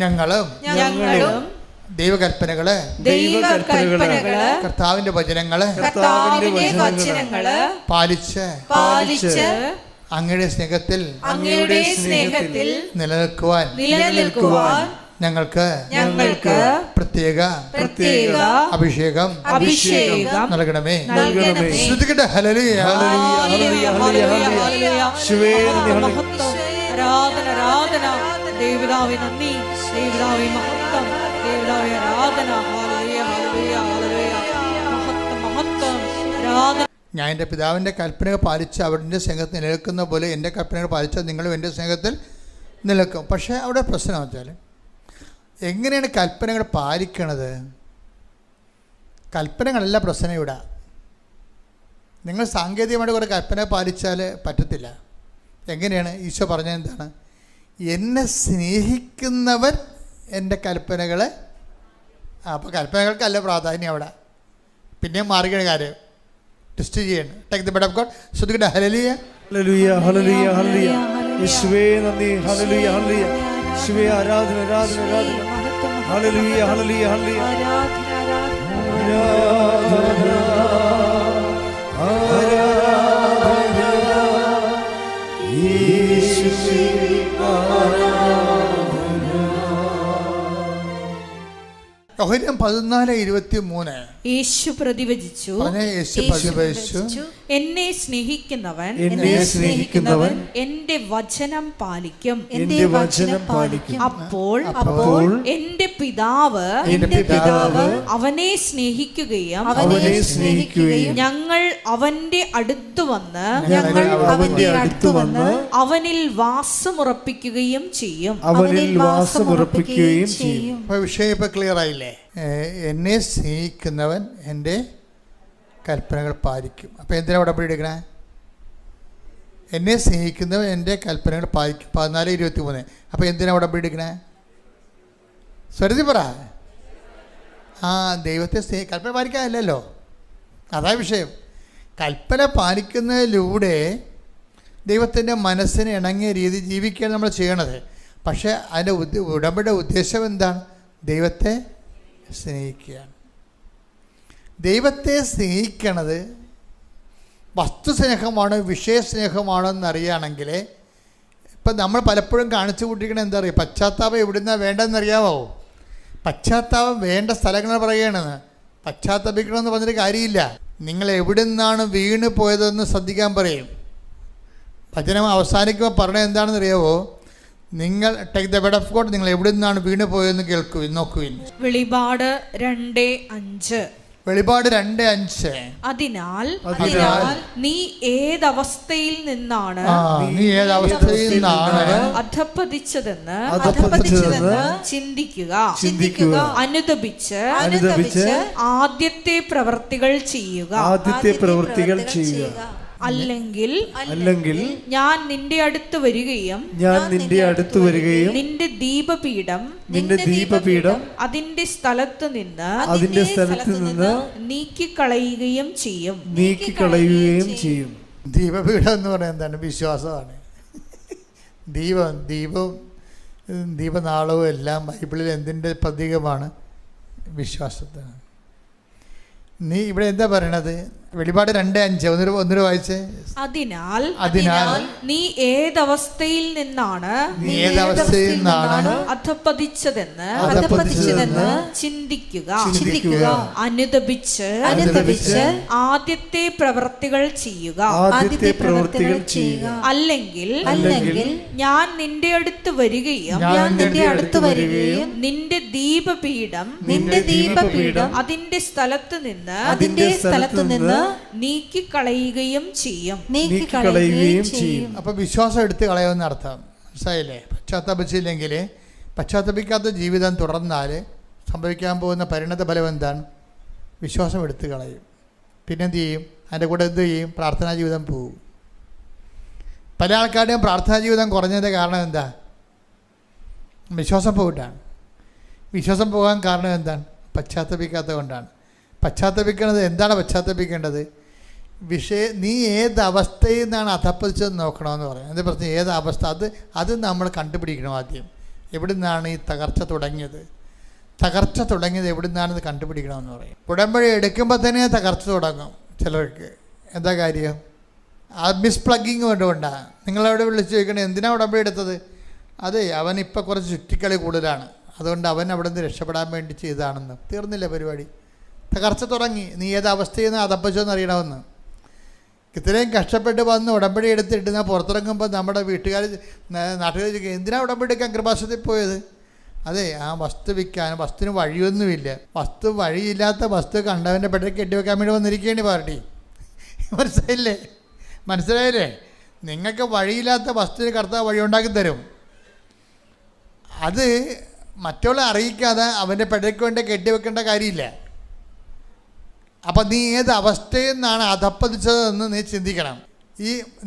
ഞങ്ങളും ദൈവകൽപ്പനകള്, കർത്താവിന്റെ വചനങ്ങള് പാലിച്ച് അങ്ങയുടെ സ്നേഹത്തിൽ നിലനിൽക്കുവാൻ ഞങ്ങൾക്ക് പ്രത്യേക അഭിഷേകം നൽകണമേ. ശ്രദ്ധിക്കട്ടെ. ഹല്ലേലൂയ. ആരാധന ദേവപിതാവേ നന്ദി, ദേവപിതാവേ മഹത്വം, ദേവപിതാവേ ആരാധന. ഹല്ലേലൂയ, ഹല്ലേലൂയ, ഹല്ലേലൂയ. മഹത്വം, മഹത്വം, ആരാധന. ഞാൻ എൻ്റെ പിതാവിൻ്റെ കൽപ്പനകൾ പാലിച്ച് അവരുടെ സ്നേഹത്തിൽ നിലനിൽക്കുന്ന പോലെ എൻ്റെ കൽപ്പനകൾ പാലിച്ചാൽ നിങ്ങളും എൻ്റെ സ്നേഹത്തിൽ നിലനിൽക്കും. പക്ഷേ അവിടെ പ്രശ്നം വെച്ചാൽ എങ്ങനെയാണ് കൽപ്പനകൾ പാലിക്കണത്? കൽപ്പനകളല്ല പ്രശ്നം ഇവിടെ. നിങ്ങൾ സാങ്കേതികമായിട്ട് കുറേ കൽപ്പന പാലിച്ചാൽ പറ്റത്തില്ല. എങ്ങനെയാണ്? ഈശോ പറഞ്ഞത് എന്താണ്? എന്നെ സ്നേഹിക്കുന്നവർ എൻ്റെ കൽപ്പനകളെ. അപ്പോൾ കൽപ്പനകൾക്കല്ല പ്രാധാന്യം അവിടെ. പിന്നെയും മാറിക്കണ കാര്യം ടെസ്റ്റ് ചെയ്യണം. Take the bread of God. ശ്രദ്ധിക്കട്ടെ. ഹല്ലേലൂയ, ഹല്ലേലൂയ, ഹല്ലേലൂയ, ഹല്ലേലൂയ. യേശുവേ നന്ദി. ഹല്ലേലൂയ, ഹല്ലേലൂയ. യേശുവേ ആരാധന, ആരാധന, ആരാധന. ഹല്ലേലൂയ, ഹല്ലേലൂയ, ഹല്ലേലൂയ. ആരാധന, ആരാധന. യേശുവേ യോഹന്നാൻ 14:23. യേശു പ്രതിവചിച്ചു, യേശു പ്രതിവചിച്ചു, എന്നെ സ്നേഹിക്കുന്നവൻ എന്റെ വചനം പാലിക്കും. അപ്പോൾ എന്റെ പിതാവ് അവനെ സ്നേഹിക്കുകയും ഞങ്ങൾ അവന്റെ അടുത്തു വന്ന് അവനിൽ വാസമുറപ്പിക്കുകയും ചെയ്യും. വിഷയം ഇപ്പൊ ക്ലിയർ ആയില്ലേ? എന്നെ സ്നേഹിക്കുന്നവൻ എൻ്റെ കൽപ്പനകൾ പാലിക്കും. അപ്പോൾ എന്തിനാ ഉടമ്പടി എടുക്കണേ? എന്നെ സ്നേഹിക്കുന്നവൻ എൻ്റെ കൽപ്പനകൾ പാലിക്കും. 14:23. അപ്പോൾ എന്തിനാ ഉടമ്പടി എടുക്കണേ? സ്വരത്തിൽ പറ. ദൈവത്തെ കൽപ്പന പാലിക്കാനല്ലല്ലോ, അതാ വിഷയം. കൽപ്പന പാലിക്കുന്നതിലൂടെ ദൈവത്തിൻ്റെ മനസ്സിന് ഇണങ്ങിയ രീതി ജീവിക്കുകയാണ് നമ്മൾ ചെയ്യണത്. പക്ഷേ അതിൻ്റെ ഉടമ്പടിയുടെ ഉദ്ദേശം എന്താണ്? ദൈവത്തെ സ്നേഹിക്കുകയാണ്. ദൈവത്തെ സ്നേഹിക്കണത് വസ്തുസ്നേഹമാണോ വിഷയസ്നേഹമാണോ എന്നറിയുകയാണെങ്കിൽ, ഇപ്പം നമ്മൾ പലപ്പോഴും കാണിച്ചു കൂട്ടിയിരിക്കണത് എന്താ പറയുക? പശ്ചാത്താപം എവിടുന്നാണ് വേണ്ടതെന്നറിയാമോ? പശ്ചാത്താപം വേണ്ട സ്ഥലങ്ങൾ പറയുകയാണെന്ന്. പശ്ചാത്തപിക്കണമെന്ന് പറഞ്ഞിട്ട് കാര്യമില്ല. നിങ്ങൾ എവിടെ നിന്നാണ് വീണ് പോയതെന്ന് ശ്രദ്ധിക്കാൻ പറയും. വചനം അവസാനിക്കുമ്പോൾ പറഞ്ഞത് എന്താണെന്ന് അറിയാമോ? നിങ്ങൾ take the bread of God. നിങ്ങൾ എവിടെ നിന്നാണ് വീണ് പോയതെന്ന് കേൾക്കുവിൻ, നോക്കുവിൻ. വെളിപാട് 2:5. വെളിപാട് 2:5. അതിനാൽ നീ ഏതവസ്ഥയിൽ നിന്നാണ് അധപ്പതിച്ചതെന്ന് ചിന്തിക്കുക. അനുതപിച്ച് ആദ്യത്തെ പ്രവൃത്തികൾ ചെയ്യുക. അല്ലെങ്കിൽ ഞാൻ നിന്റെ അടുത്ത് വരികയും നിന്റെ ദീപപീഠം അതിന്റെ സ്ഥലത്ത് നിന്ന് നീക്കിക്കളയുകയും ചെയ്യും. ദീപപീഠം എന്ന് പറയുന്നത് എന്താണ്? വിശ്വാസമാണ്. ദീപനാളവും എല്ലാം ബൈബിളിൽ എന്തിൻ്റെ പ്രതീകമാണ്? വിശ്വാസത്തിന്. നീ ഇവിടെ എന്താ പറയണത്? വെളിപാട് 2:5 ഒന്നൊരു വായിച്ചേ. അതിനാൽ നീ ഏതവസ്ഥയിൽ നിന്നാണ് അധപ്പതിച്ചതെന്ന് ചിന്തിക്കുക. അനുതപിച്ച് ആദ്യത്തെ പ്രവൃത്തികൾ ചെയ്യുക. അല്ലെങ്കിൽ ഞാൻ നിന്റെ അടുത്ത് വരികയും നിന്റെ ദീപപീഠം അതിന്റെ സ്ഥലത്ത് നിന്ന് നീക്കിക്കളയുകയും ചെയ്യും. അപ്പൊ വിശ്വാസം എടുത്ത് കളയുമെന്ന് അർത്ഥം. മനസ്സിലായില്ലേ? പശ്ചാത്തപിച്ചില്ലെങ്കിൽ, പശ്ചാത്തപിക്കാത്ത ജീവിതം തുടർന്നാൽ സംഭവിക്കാൻ പോകുന്ന പരിണത ഫലം എന്താണ്? വിശ്വാസം എടുത്ത് കളയും. പിന്നെന്ത് ചെയ്യും? അതിൻ്റെ കൂടെ എന്ത് ചെയ്യും? പ്രാർത്ഥനാ ജീവിതം പോകും. പല ആൾക്കാരുടെയും പ്രാർത്ഥനാ ജീവിതം കുറഞ്ഞതിൻ്റെ കാരണം എന്താ? വിശ്വാസം പോയിട്ടാണ്. വിശ്വാസം പോകാൻ കാരണം എന്താണ്? പശ്ചാത്തപിക്കാത്തത് കൊണ്ടാണ്. പശ്ചാത്തപിക്കേണ്ടത് എന്താണ്? പശ്ചാത്തപിക്കേണ്ടത് നീ ഏത് അവസ്ഥയിൽ നിന്നാണ് അധപ്പതിച്ചതെന്ന് നോക്കണമെന്ന് പറയാം. എന്താ പ്രശ്നം? ഏത് അവസ്ഥ? അത് നമ്മൾ കണ്ടുപിടിക്കണം ആദ്യം. എവിടെ നിന്നാണ് ഈ തകർച്ച തുടങ്ങിയത്? എവിടെ നിന്നാണെന്ന് കണ്ടുപിടിക്കണമെന്ന് പറയും. ഉടമ്പടി എടുക്കുമ്പോൾ തന്നെ തകർച്ച തുടങ്ങും ചിലർക്ക്. എന്താ കാര്യം? ആ മിസ്പ്ലഗിങ് കൊണ്ടുകൊണ്ടാണ്. നിങ്ങളവിടെ വിളിച്ച് ചോദിക്കണേ, എന്തിനാണ് ഉടമ്പടി എടുത്തത്? അതെ, അവനിപ്പോൾ കുറച്ച് ചുറ്റിക്കളി കൂടുതലാണ്, അതുകൊണ്ട് അവൻ അവിടെ നിന്ന് രക്ഷപ്പെടാൻ വേണ്ടി ചെയ്തതാണെന്ന്. തീർന്നില്ല പരിപാടി. തകർച്ച തുടങ്ങി. നീ ഏത് അവസ്ഥയിൽ നിന്ന് അതപ്പച്ചോന്ന് അറിയണമെന്ന്. ഇത്രയും കഷ്ടപ്പെട്ട് വന്ന് ഉടമ്പടി എടുത്തിട്ട് ഞാൻ പുറത്തിറങ്ങുമ്പോൾ നമ്മുടെ വീട്ടുകാർ നാട്ടുകാർ ചോദിക്കുക, എന്തിനാണ് ഉടമ്പടി എടുക്കാൻ കൃപാസനത്തിൽ പോയത്? അതെ, ആ വസ്തു വിൽക്കാൻ, വസ്തുവിന് വഴിയൊന്നുമില്ല. വഴിയില്ലാത്ത വസ്തു കണ്ടവൻ്റെ പെട്ടെന്ന് കെട്ടിവെക്കാൻ വേണ്ടി വന്നിരിക്കുകയാണ് പാർട്ടി. മനസ്സിലായില്ലേ? നിങ്ങൾക്ക് വഴിയില്ലാത്ത വസ്തുവിന് കർത്താവ് വഴി ഉണ്ടാക്കി തരും. അത് മറ്റുള്ള അറിയിക്കാതെ അവൻ്റെ പെടയ്ക്ക് വേണ്ടി കെട്ടിവെക്കേണ്ട കാര്യമില്ല. അപ്പം നീ ഏത് അവസ്ഥയിൽ നിന്നാണ് അധപ്പതിച്ചതെന്ന് നീ ചിന്തിക്കണം.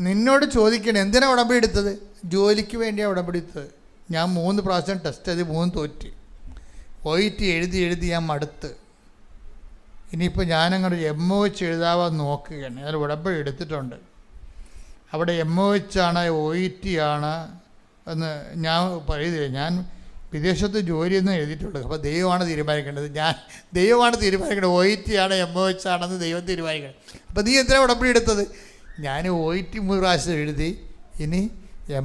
നിന്നോട് ചോദിക്കണം, എന്തിനാണ് ഉടമ്പടി എടുത്തത്? ജോലിക്ക് വേണ്ടിയാണ് ഉടമ്പടി എടുത്തത്. ഞാൻ 3 പ്രാവശ്യം ടെസ്റ്റ് ചെയ്ത് 3 തോറ്റ്. OET എഴുതി ഞാൻ മടുത്ത്. ഇനിയിപ്പോൾ ഞാനങ്ങോട്ട് MOH എഴുതാവാൻ നോക്കുകയാണ്. ഞാൻ ഉടമ്പടി എടുത്തിട്ടുണ്ട്. അവിടെ MOH ആണ് OET ആണ് എന്ന് ഞാൻ പറയുന്നില്ല. ഞാൻ വിദേശത്ത് ജോലിയൊന്നും എഴുതിയിട്ടുള്ളൂ. അപ്പോൾ ദൈവമാണ് തീരുമാനിക്കേണ്ടത്. ദൈവമാണ് തീരുമാനിക്കേണ്ടത്. OET ആണ് MOH ആണെന്ന് ദൈവം തീരുമാനിക്കണം. അപ്പോൾ നീ എന്തിനാണ് ഉടമ്പടി എടുത്തത്? ഞാൻ OET 3 പ്രാവശ്യം എഴുതി, ഇനി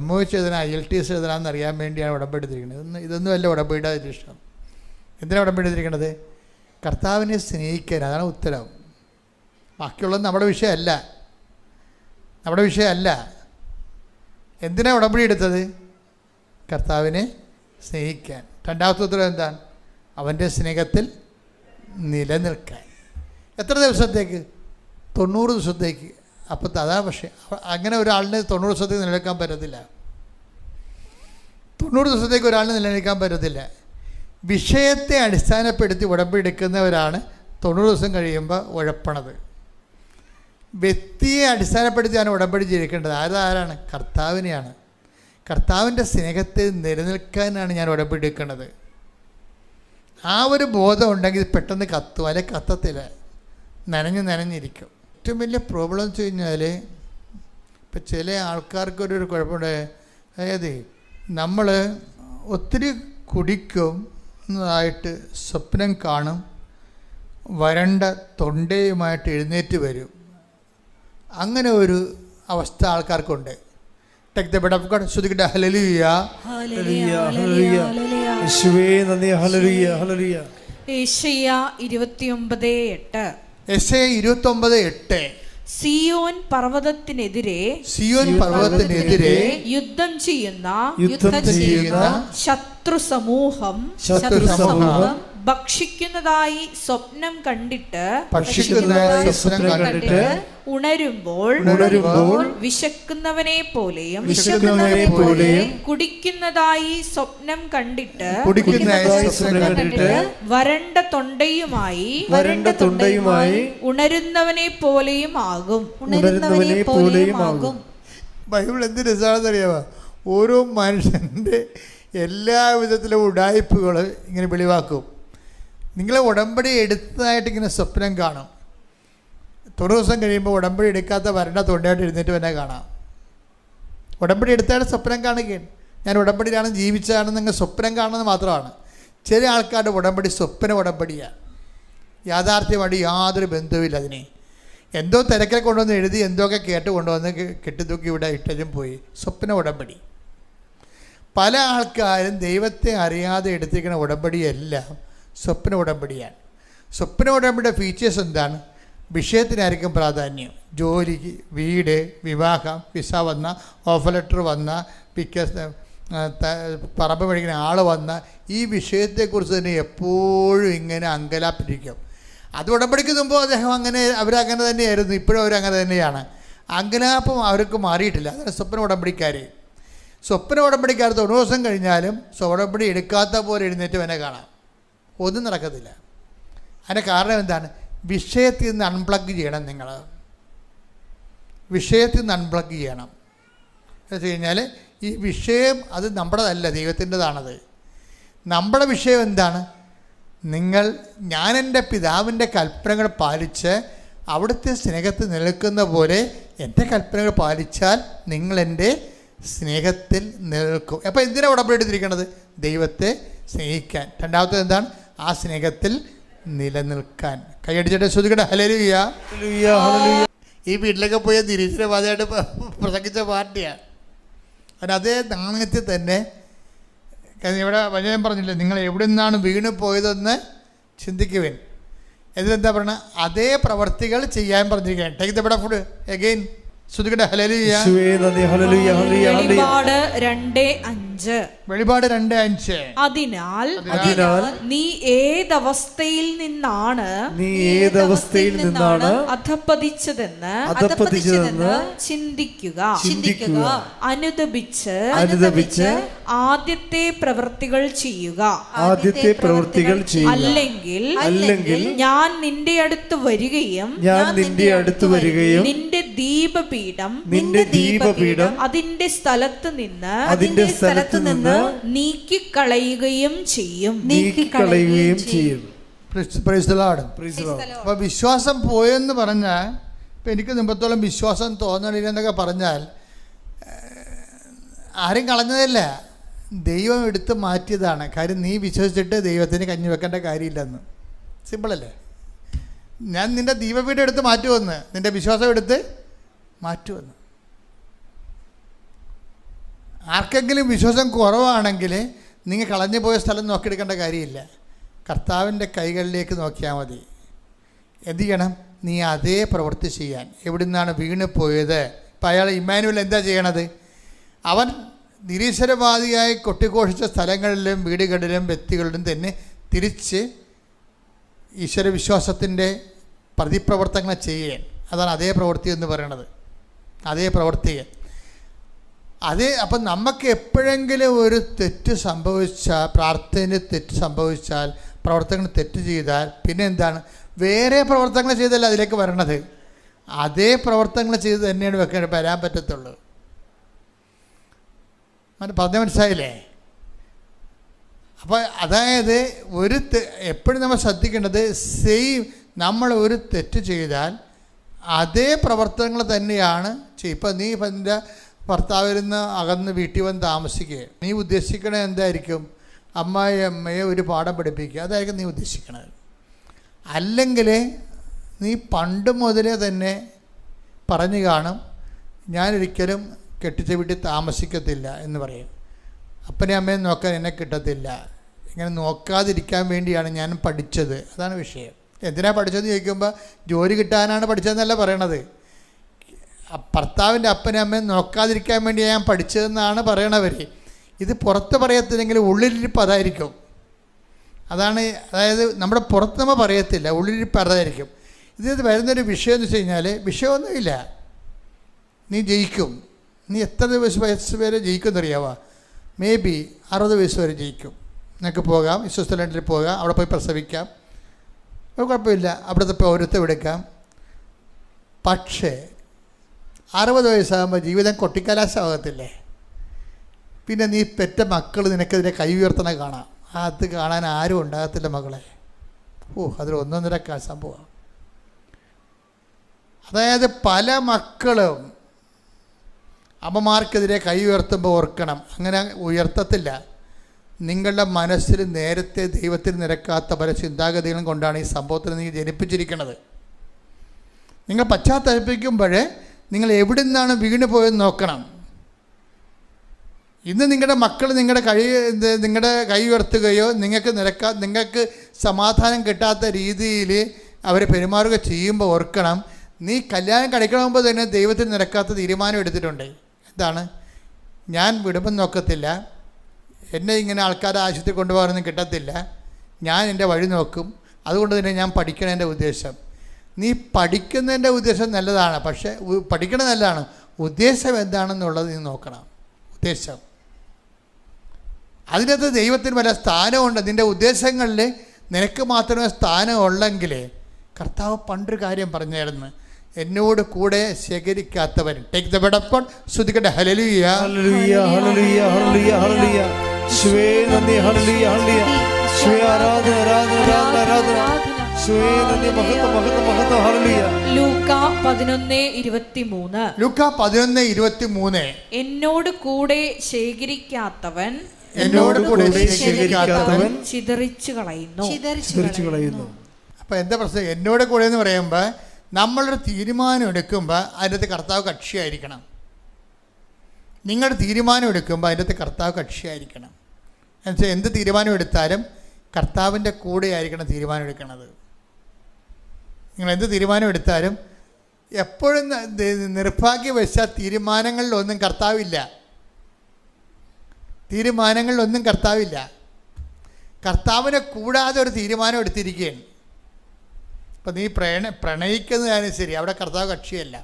MOH എഴുതണം, IELTS എഴുതണമെന്ന് അറിയാൻ വേണ്ടിയാണ് ഉടമ്പടി എടുത്തിരിക്കുന്നത്. ഇതൊന്നും അല്ല ഉടമ്പടിയുടെ ഇഷ്ടം. എന്തിനാണ് ഉടമ്പടി എടുത്തിരിക്കുന്നത്? കർത്താവിനെ സ്നേഹിക്കാൻ. അതാണ് ഉത്തരം. ബാക്കിയുള്ളത് നമ്മുടെ വിഷയമല്ല. എന്തിനാണ് ഉടമ്പടി എടുത്തത്? കർത്താവിനെ സ്നേഹിക്കാൻ. രണ്ടാമത്തെ ഉത്തരം എന്താണ്? അവൻ്റെ സ്നേഹത്തിൽ നിലനിൽക്കാൻ. എത്ര ദിവസത്തേക്ക്? 90 ദിവസത്തേക്ക്. അപ്പം അതാ. പക്ഷേ അങ്ങനെ ഒരാളിന് 90 ദിവസത്തേക്ക് നിലനിൽക്കാൻ പറ്റത്തില്ല. 90 ദിവസത്തേക്ക് ഒരാളിന് നിലനിൽക്കാൻ പറ്റത്തില്ല. വിഷയത്തെ അടിസ്ഥാനപ്പെടുത്തി ഉടമ്പടി എടുക്കുന്നവരാണ് 90 ദിവസം കഴിയുമ്പോൾ ഉഴപ്പണത്. വ്യക്തിയെ അടിസ്ഥാനപ്പെടുത്തിയാണ് ഉടമ്പടി ജീവിക്കേണ്ടത്. ആരാണ്? കർത്താവിനെയാണ്. കർത്താവിൻ്റെ സ്നേഹത്തിൽ നിലനിൽക്കാനാണ് ഞാൻ ഉടമ്പടി എടുക്കുന്നത്. ആ ഒരു ബോധം ഉണ്ടെങ്കിൽ പെട്ടെന്ന് കത്തും, അല്ലെങ്കിൽ കത്തത്തില്ല, നനഞ്ഞിരിക്കും. ഏറ്റവും വലിയ പ്രോബ്ലം എന്ന് വെച്ച് കഴിഞ്ഞാൽ, ഇപ്പം ചില ആൾക്കാർക്കൊരു കുഴപ്പമുണ്ട്. അതായത് നമ്മൾ ഒത്തിരി കുടിക്കും എന്നതായിട്ട് സ്വപ്നം കാണും, വരണ്ട തൊണ്ടയുമായിട്ട് എഴുന്നേറ്റ് വരും. അങ്ങനെ ഒരു അവസ്ഥ ആൾക്കാർക്കുണ്ട്. Take the bread of God. ശ്രുതിക്കട്ടെ, ഹല്ലേലൂയ, ഹല്ലേലൂയ, ഹല്ലേലൂയ. യേശുവേ നന്ദി. ഹല്ലേലൂയ, ഹല്ലേലൂയ. യെശയ്യാ 29:8. യെശയ്യാ 29:8. സിയോൻ പർവ്വതത്തിനെതിരെ യുദ്ധം ചെയ്യുന്ന ശത്രു സമൂഹം ഭക്ഷിക്കുന്നതായി സ്വപ്നം കണ്ടിട്ട് ഉണരുമ്പോൾ വിശക്കുന്നവനെ പോലെയും കുടിക്കുന്നതായി സ്വപ്നം കണ്ടിട്ട് വരണ്ട തൊണ്ടയുമായി ഉണരുന്നവനെ പോലെയും ആകും. ബൈബിൾ എന്ത് രസമാണെന്നറിയാമോ? ഓരോ മനുഷ്യൻ്റെ എല്ലാവിധത്തിലും ഉഡായിപ്പുകൾ ഇങ്ങനെ വെളിവാക്കും. നിങ്ങൾ ഉടമ്പടി എടുത്തതായിട്ട് ഇങ്ങനെ സ്വപ്നം കാണും. 90 ദിവസം കഴിയുമ്പോൾ ഉടമ്പടി എടുക്കാത്ത വരണ്ട തൊണ്ടയായിട്ട് എഴുന്നേറ്റ് തന്നെ കാണാം. ഉടമ്പടി എടുത്തായിട്ട് സ്വപ്നം കാണുകയാണ്. ഞാൻ ഉടമ്പടിയിലാണ് ജീവിച്ചതാണെന്ന് നിങ്ങൾ സ്വപ്നം കാണുന്നത് മാത്രമാണ്. ചില ആൾക്കാരുടെ ഉടമ്പടി സ്വപ്ന ഉടമ്പടിയാണ്. യാഥാർത്ഥ്യമായിട്ട് യാതൊരു ബന്ധവുമില്ല. അതിനെ എന്തോ തിരക്കിൽ കൊണ്ടുവന്ന് എഴുതി, എന്തൊക്കെ കേട്ട് കൊണ്ടുവന്ന് കെട്ടിത്തൂക്കി ഇവിടെ ഇട്ടും പോയി. സ്വപ്ന ഉടമ്പടി. പല ആൾക്കാരും ദൈവത്തെ അറിയാതെ എടുത്തിരിക്കുന്ന ഉടമ്പടിയെല്ലാം സ്വപ്ന ഉടമ്പടിയാണ്. സ്വപ്ന ഉടമ്പടിയുടെ ഫീച്ചേഴ്സ് എന്താണ്? വിഷയത്തിനായിരിക്കും പ്രാധാന്യം. ജോലി, വീട്, വിവാഹം, വിസ വന്ന, ഓഫർ ലെറ്റർ വന്ന, പറമ്പ് മേടിക്കുന്ന ആൾ വന്ന, ഈ വിഷയത്തെക്കുറിച്ച് തന്നെ എപ്പോഴും ഇങ്ങനെ അങ്കലാപ്പിരിക്കും. അത് ഉടമ്പടിക്ക് മുമ്പ് അവരങ്ങനെ തന്നെയായിരുന്നു, ഇപ്പോഴും അവരങ്ങനെ തന്നെയാണ്. അങ്കലാപ്പം അവർക്ക് മാറിയിട്ടില്ല. അതാണ് സ്വപ്ന ഉടമ്പടിക്കാർ. സ്വപ്ന ഉടമ്പടിക്കാർ 90 ദിവസം കഴിഞ്ഞാലും ഉടമ്പടി എടുക്കാത്ത പോലെ എഴുന്നേറ്റ് തന്നെ കാണാം. ഒന്നും നടക്കത്തില്ല. അതിൻ്റെ കാരണം എന്താണ്? വിഷയത്തിൽ നിന്ന് അൺപ്ലഗ് ചെയ്യണം. നിങ്ങൾ വിഷയത്തിൽ നിന്ന് അൺപ്ലഗ് ചെയ്യണം. എന്ന് വെച്ച് കഴിഞ്ഞാൽ ഈ വിഷയം അത് നമ്മുടേതല്ല, ദൈവത്തിൻ്റെതാണത്. നമ്മുടെ വിഷയം എന്താണ്? ഞാൻ എൻ്റെ പിതാവിൻ്റെ കൽപ്പനകൾ പാലിച്ച് അവിടുത്തെ സ്നേഹത്തിൽ നിൽക്കുന്ന പോലെ എൻ്റെ കൽപ്പനകൾ പാലിച്ചാൽ നിങ്ങളെൻ്റെ സ്നേഹത്തിൽ നിലനിൽക്കും. അപ്പോൾ എന്തിനാണ് ഉടമ്പടി എടുത്തിരിക്കുന്നത്? ദൈവത്തെ സ്നേഹിക്കാൻ. രണ്ടാമത്തേത് എന്താണ്? ആ സ്നേഹത്തിൽ നിലനിൽക്കാൻ. കൈയടിച്ചിട്ട് ശ്രുതിക്കട്ടെ, ഹല്ലേലൂയ. ഈ വീട്ടിലൊക്കെ പോയ നിരീശ്വരവാദിയായിട്ട് പ്രസംഗിച്ച പാർട്ടിയാണ്. അതേ നാണയത്തിൽ തന്നെ ഇവിടെ വചനം പറഞ്ഞില്ലേ, നിങ്ങൾ എവിടെ നിന്നാണ് വീണ് പോയതെന്ന് ചിന്തിക്കുവേൻ. ഇതിലെന്താ പറയുക? അതേ പ്രവർത്തികൾ ചെയ്യാൻ പറഞ്ഞിരിക്കുകയാണ്. Take the bread of food again. ശ്രുതികട്ടെ ഹല്ലേലൂയ. വെളിപാട് 2:5. വെളിപാട് 2:5. അതിനാൽ നീ ഏതവസ്ഥയിൽ നിന്നാണ് അധപ്പതിച്ചതെന്ന് ചിന്തിക്കുക. അനുദപിച്ച് ആദ്യത്തെ പ്രവൃത്തികൾ ചെയ്യുക. അല്ലെങ്കിൽ ഞാൻ നിന്റെ അടുത്ത് വരികയും നിന്റെ ദീപപീഠം അതിന്റെ സ്ഥലത്ത് നിന്ന് നീക്കിക്കളയുകയും ചെയ്യും. അപ്പൊ വിശ്വാസം പോയെന്ന് പറഞ്ഞാൽ, ഇപ്പം എനിക്ക് മുമ്പത്തോളം വിശ്വാസം തോന്നണില്ലെന്നൊക്കെ പറഞ്ഞാൽ ആരും കളഞ്ഞതല്ല, ദൈവം എടുത്ത് മാറ്റിയതാണ്. കാര്യം നീ വിശ്വസിച്ചിട്ട് ദൈവത്തിന് കഞ്ഞി വെക്കേണ്ട കാര്യമില്ലെന്ന്. സിമ്പിളല്ലേ? ഞാൻ നിന്റെ ദീപപീഠം എടുത്ത് മാറ്റുമെന്ന്, നിന്റെ വിശ്വാസം എടുത്ത് മാറ്റുമെന്ന്. ആർക്കെങ്കിലും വിശ്വാസം കുറവാണെങ്കിൽ നിങ്ങൾ കളഞ്ഞു പോയ സ്ഥലം നോക്കിയെടുക്കേണ്ട കാര്യമില്ല. കർത്താവിൻ്റെ കൈകളിലേക്ക് നോക്കിയാൽ മതി. എന്ത് ചെയ്യണം? നീ അതേ പ്രവൃത്തി ചെയ്യാൻ. എവിടെ നിന്നാണ് വീണ് പോയത്? ഇപ്പം അയാൾ ഇമ്മാനുവൽ എന്താ ചെയ്യണത്? അവൻ നിരീശ്വരവാദിയായി കൊട്ടിഘോഷിച്ച സ്ഥലങ്ങളിലും വീടുകളിലും വ്യക്തികളിലും തന്നെ തിരിച്ച് ഈശ്വരവിശ്വാസത്തിൻ്റെ പ്രതിപ്രവർത്തനങ്ങൾ ചെയ്യാൻ. അതാണ് അതേ പ്രവൃത്തി എന്ന് പറയണത്. അതേ പ്രവൃത്തി. അപ്പം നമുക്ക് എപ്പോഴെങ്കിലും ഒരു തെറ്റ് സംഭവിച്ചാൽ, പ്രാർത്ഥനയിൽ തെറ്റ് സംഭവിച്ചാൽ, പ്രവർത്തനങ്ങൾ തെറ്റ് ചെയ്താൽ, പിന്നെ എന്താണ്? വേറെ പ്രവർത്തനങ്ങൾ ചെയ്തല്ല അതിലേക്ക് വരണത്. അതേ പ്രവർത്തനങ്ങൾ ചെയ്ത് തന്നെയാണ് വരാൻ പറ്റത്തുള്ളൂ. പറഞ്ഞ മനസ്സിലായില്ലേ? അപ്പോൾ അതായത് എപ്പോഴും നമ്മൾ ശ്രദ്ധിക്കേണ്ടത്, നമ്മൾ ഒരു തെറ്റ് ചെയ്താൽ അതേ പ്രവർത്തനങ്ങൾ തന്നെയാണ് ചെയ്യും. ഇപ്പം നീ എൻ്റെ ഭർത്താവിൽ നിന്ന് അകന്ന് വീട്ടിൽ വന്ന് താമസിക്കുക, നീ ഉദ്ദേശിക്കണത് എന്തായിരിക്കും? അമ്മയെ ഒരു പാഠം പഠിപ്പിക്കുക, അതായിരിക്കും നീ ഉദ്ദേശിക്കണത്. അല്ലെങ്കിൽ നീ പണ്ട് മുതലേ തന്നെ പറഞ്ഞു കാണും, ഞാനൊരിക്കലും കെട്ടിച്ച വീട്ടിൽ താമസിക്കത്തില്ല എന്ന് പറയും. അപ്പനെ അമ്മയെ നോക്കാൻ എന്നെ കിട്ടത്തില്ല. ഇങ്ങനെ നോക്കാതിരിക്കാൻ വേണ്ടിയാണ് ഞാൻ പഠിച്ചത്. അതാണ് വിഷയം. എന്തിനാണ് പഠിച്ചതെന്ന് ചോദിക്കുമ്പോൾ ജോലി കിട്ടാനാണ് പഠിച്ചതെന്നല്ല പറയണത്. ഭർത്താവിൻ്റെ അപ്പനെ അമ്മയും നോക്കാതിരിക്കാൻ വേണ്ടിയാണ് ഞാൻ പഠിച്ചതെന്നാണ് പറയണവർ. ഇത് പുറത്ത് പറയത്തില്ലെങ്കിൽ ഉള്ളിലിരിപ്പ് അതായിരിക്കും. അതായത് നമ്മുടെ പുറത്ത് നമ്മൾ പറയത്തില്ല, ഉള്ളിലിരിപ്പ് അതായിരിക്കും. ഇത് വരുന്നൊരു വിഷയം എന്ന് വെച്ച് കഴിഞ്ഞാൽ, വിഷയമൊന്നുമില്ല, നീ ജയിക്കും. നീ എത്ര വയസ്സ് വരെ ജയിക്കുമെന്നറിയാവോ? മേ ബി 60 വയസ്സ് വരെ ജയിക്കും. നിനക്ക് പോകാം, സ്വിറ്റ്സർലൻഡിൽ പോകാം, അവിടെ പോയി പ്രസവിക്കാം, കുഴപ്പമില്ല, അവിടുത്തെ പൗരത്വം എടുക്കാം. പക്ഷേ 60 വയസ്സാകുമ്പോൾ ജീവിതം കൊട്ടിക്കലാശമാകത്തില്ലേ? പിന്നെ നീ പെറ്റ മക്കൾ നിനക്കെതിരെ കൈ ഉയർത്തണ കാണാം. അത് കാണാൻ ആരും ഉണ്ടാകത്തില്ല മകളെ. അതൊരു ഒന്നൊന്നര സംഭവം. അതായത് പല മക്കളും അമ്മമാർക്കെതിരെ കൈ ഉയർത്തുമ്പോൾ ഓർക്കണം, അങ്ങനെ ഉയർത്തത്തില്ല. നിങ്ങളുടെ മനസ്സിൽ നേരത്തെ ദൈവത്തിൽ നിരക്കാത്ത പല ചിന്താഗതികളും കൊണ്ടാണ് ഈ സംഭവത്തിൽ നീ ജനിപ്പിച്ചിരിക്കുന്നത്. നിങ്ങൾ പശ്ചാത്തലപ്പിക്കുമ്പോൾ നിങ്ങൾ എവിടെ നിന്നാണ് വീണ് പോയെന്ന് നോക്കണം. ഇന്ന് നിങ്ങളുടെ മക്കൾ നിങ്ങളുടെ കൈ ഉയർത്തുകയോ നിങ്ങൾക്ക് സമാധാനം കിട്ടാത്ത രീതിയിൽ അവരെ പെരുമാറുക ചെയ്യുമ്പോൾ ഓർക്കണം, നീ കല്യാണം കഴിക്കണമെമ്പോൾ തന്നെ ദൈവത്തിൽ നിരക്കാത്ത തീരുമാനം എടുത്തിട്ടുണ്ട്. എന്താണ്? ഞാൻ വിടുമ്പം നോക്കത്തില്ല, എന്നെ ഇങ്ങനെ ആൾക്കാരെ ആശുപത്രി കൊണ്ടുപോകാനൊന്നും കിട്ടത്തില്ല, ഞാൻ എൻ്റെ വഴി നോക്കും, അതുകൊണ്ട് തന്നെ ഞാൻ പഠിക്കണതിൻ്റെ ഉദ്ദേശം. നീ പഠിക്കുന്നതിൻ്റെ ഉദ്ദേശം നല്ലതാണ്, പക്ഷേ പഠിക്കണത് നല്ലതാണ്, ഉദ്ദേശം എന്താണെന്നുള്ളത് നീ നോക്കണം. ഉദ്ദേശം അതിനകത്ത് ദൈവത്തിന് വല്ല സ്ഥാനമുണ്ട്. നിൻ്റെ ഉദ്ദേശങ്ങളിൽ നിനക്ക് മാത്രമേ സ്ഥാനം ഉള്ളെങ്കിൽ, കർത്താവ് പണ്ടൊരു കാര്യം പറഞ്ഞായിരുന്നു, എന്നോട് കൂടെ ശേഖരിക്കാത്തവൻ. Take the bread of God. ശ്രുതിക്കട്ടെ ഹല്ലേലൂയ ഹല്ലേലൂയ ഹല്ലേലൂയ ഹല്ലേലൂയ ഹല്ലേലൂയ. യേശുവേ നന്ദി. ഹല്ലേലൂയ ഹല്ലേലൂയ. യേശുവേ ആരാധന ആരാധന ആരാധന. യേശുവേ നന്ദി. മഹത്വം മഹത്വം മഹത്വം. ഹല്ലേലൂയ. ലൂക്ക 11:23. ലൂക്ക 11:23. എന്നോട് കൂടെ ശേഖരിക്കാത്തവൻ ചിതറിച്ചു കളയുന്നു. അപ്പം എന്താ പ്രശ്നം? എന്നോട് കൂടെ എന്ന് പറയുമ്പോൾ നമ്മളൊരു തീരുമാനം എടുക്കുമ്പോൾ അതിനകത്ത് കർത്താവ് കക്ഷിയായിരിക്കണം. നിങ്ങളുടെ തീരുമാനം എടുക്കുമ്പോൾ അതിനകത്ത് കർത്താവ് കക്ഷിയായിരിക്കണം. എന്നുവെച്ചാൽ എന്ത് തീരുമാനം എടുത്താലും കർത്താവിൻ്റെ കൂടെ ആയിരിക്കണം തീരുമാനം എടുക്കണത്. നിങ്ങൾ എന്ത് തീരുമാനം എടുത്താലും എപ്പോഴും നിർഭാഗ്യവശാൽ തീരുമാനങ്ങളിലൊന്നും കർത്താവില്ല. കർത്താവിനെ കൂടാതെ ഒരു തീരുമാനം എടുത്തിരിക്കുകയാണ്. ഇപ്പം നീ പ്രണയിക്കുന്നതാണ് ശരി, അവിടെ കർത്താവ് കക്ഷിയല്ല.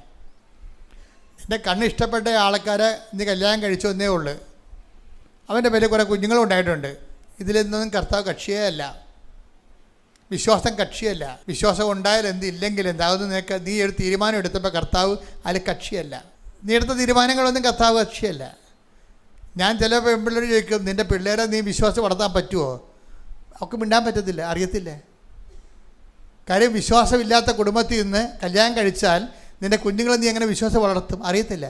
നിൻ്റെ കണ്ണ് ഇഷ്ടപ്പെട്ട ആൾക്കാരെ നീ കല്യാണം കഴിച്ചു എന്നേ ഉള്ളൂ. അവൻ്റെ പേരിൽ കുറേ കുഞ്ഞുങ്ങളും ഉണ്ടായിട്ടുണ്ട്. ഇതിലൊന്നും കർത്താവ് കക്ഷിയേ അല്ല. വിശ്വാസം കക്ഷിയല്ല. വിശ്വാസം ഉണ്ടായാലും എന്ത് ഇല്ലെങ്കിൽ എന്ത്, അതൊന്നും നിനക്ക് നീ ഒരു തീരുമാനം എടുത്തപ്പോൾ കർത്താവ് അതിൽ കക്ഷിയല്ല. നീ എടുത്ത തീരുമാനങ്ങളൊന്നും കർത്താവ് കക്ഷിയല്ല. ഞാൻ ചില പെൺപിള്ളേർ ചോദിക്കും, നിൻ്റെ പിള്ളേരെ നീ വിശ്വാസം വളർത്താൻ പറ്റുമോ? അവർക്ക് മിണ്ടാൻ പറ്റത്തില്ല, അറിയത്തില്ല. കാര്യം വിശ്വാസമില്ലാത്ത കുടുംബത്തിൽ നിന്ന് കല്യാണം കഴിച്ചാൽ നിൻ്റെ കുഞ്ഞുങ്ങളെ നീ എങ്ങനെ വിശ്വാസം വളർത്തും? അറിയത്തില്ല.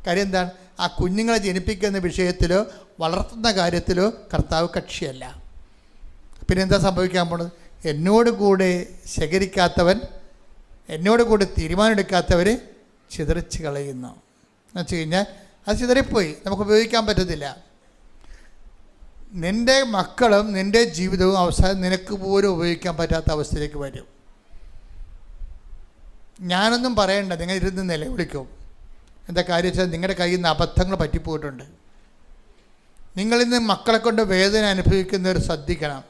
കാര്യം എന്താണ്? ആ കുഞ്ഞുങ്ങളെ ജനിപ്പിക്കുന്ന വിഷയത്തിലോ വളർത്തുന്ന കാര്യത്തിലോ കർത്താവ് കക്ഷിയല്ല. പിന്നെ എന്താ സംഭവിക്കാൻ പോണത്? എന്നോട് കൂടെ ശേഖരിക്കാത്തവൻ, എന്നോട് കൂടെ തീരുമാനമെടുക്കാത്തവർ ചിതറിച്ച് കളയുന്നു എന്ന് വെച്ച് കഴിഞ്ഞാൽ അത് ചിതറിപ്പോയി, നമുക്ക് ഉപയോഗിക്കാൻ പറ്റത്തില്ല. നിൻ്റെ മക്കളും നിൻ്റെ ജീവിതവും അവസാനം നിനക്ക് പോലും ഉപയോഗിക്കാൻ പറ്റാത്ത അവസ്ഥയിലേക്ക് വരും. ഞാനൊന്നും പറയണ്ട, നിങ്ങൾ ഇരുന്ന് നിലവിളിക്കും. എന്താ കാര്യം വെച്ചാൽ നിങ്ങളുടെ കയ്യിൽ നിന്ന് അബദ്ധങ്ങൾ പറ്റിപ്പോയിട്ടുണ്ട്. നിങ്ങളിന്ന് മക്കളെ കൊണ്ട് വേദന അനുഭവിക്കുന്നവർ ശ്രദ്ധിക്കണം.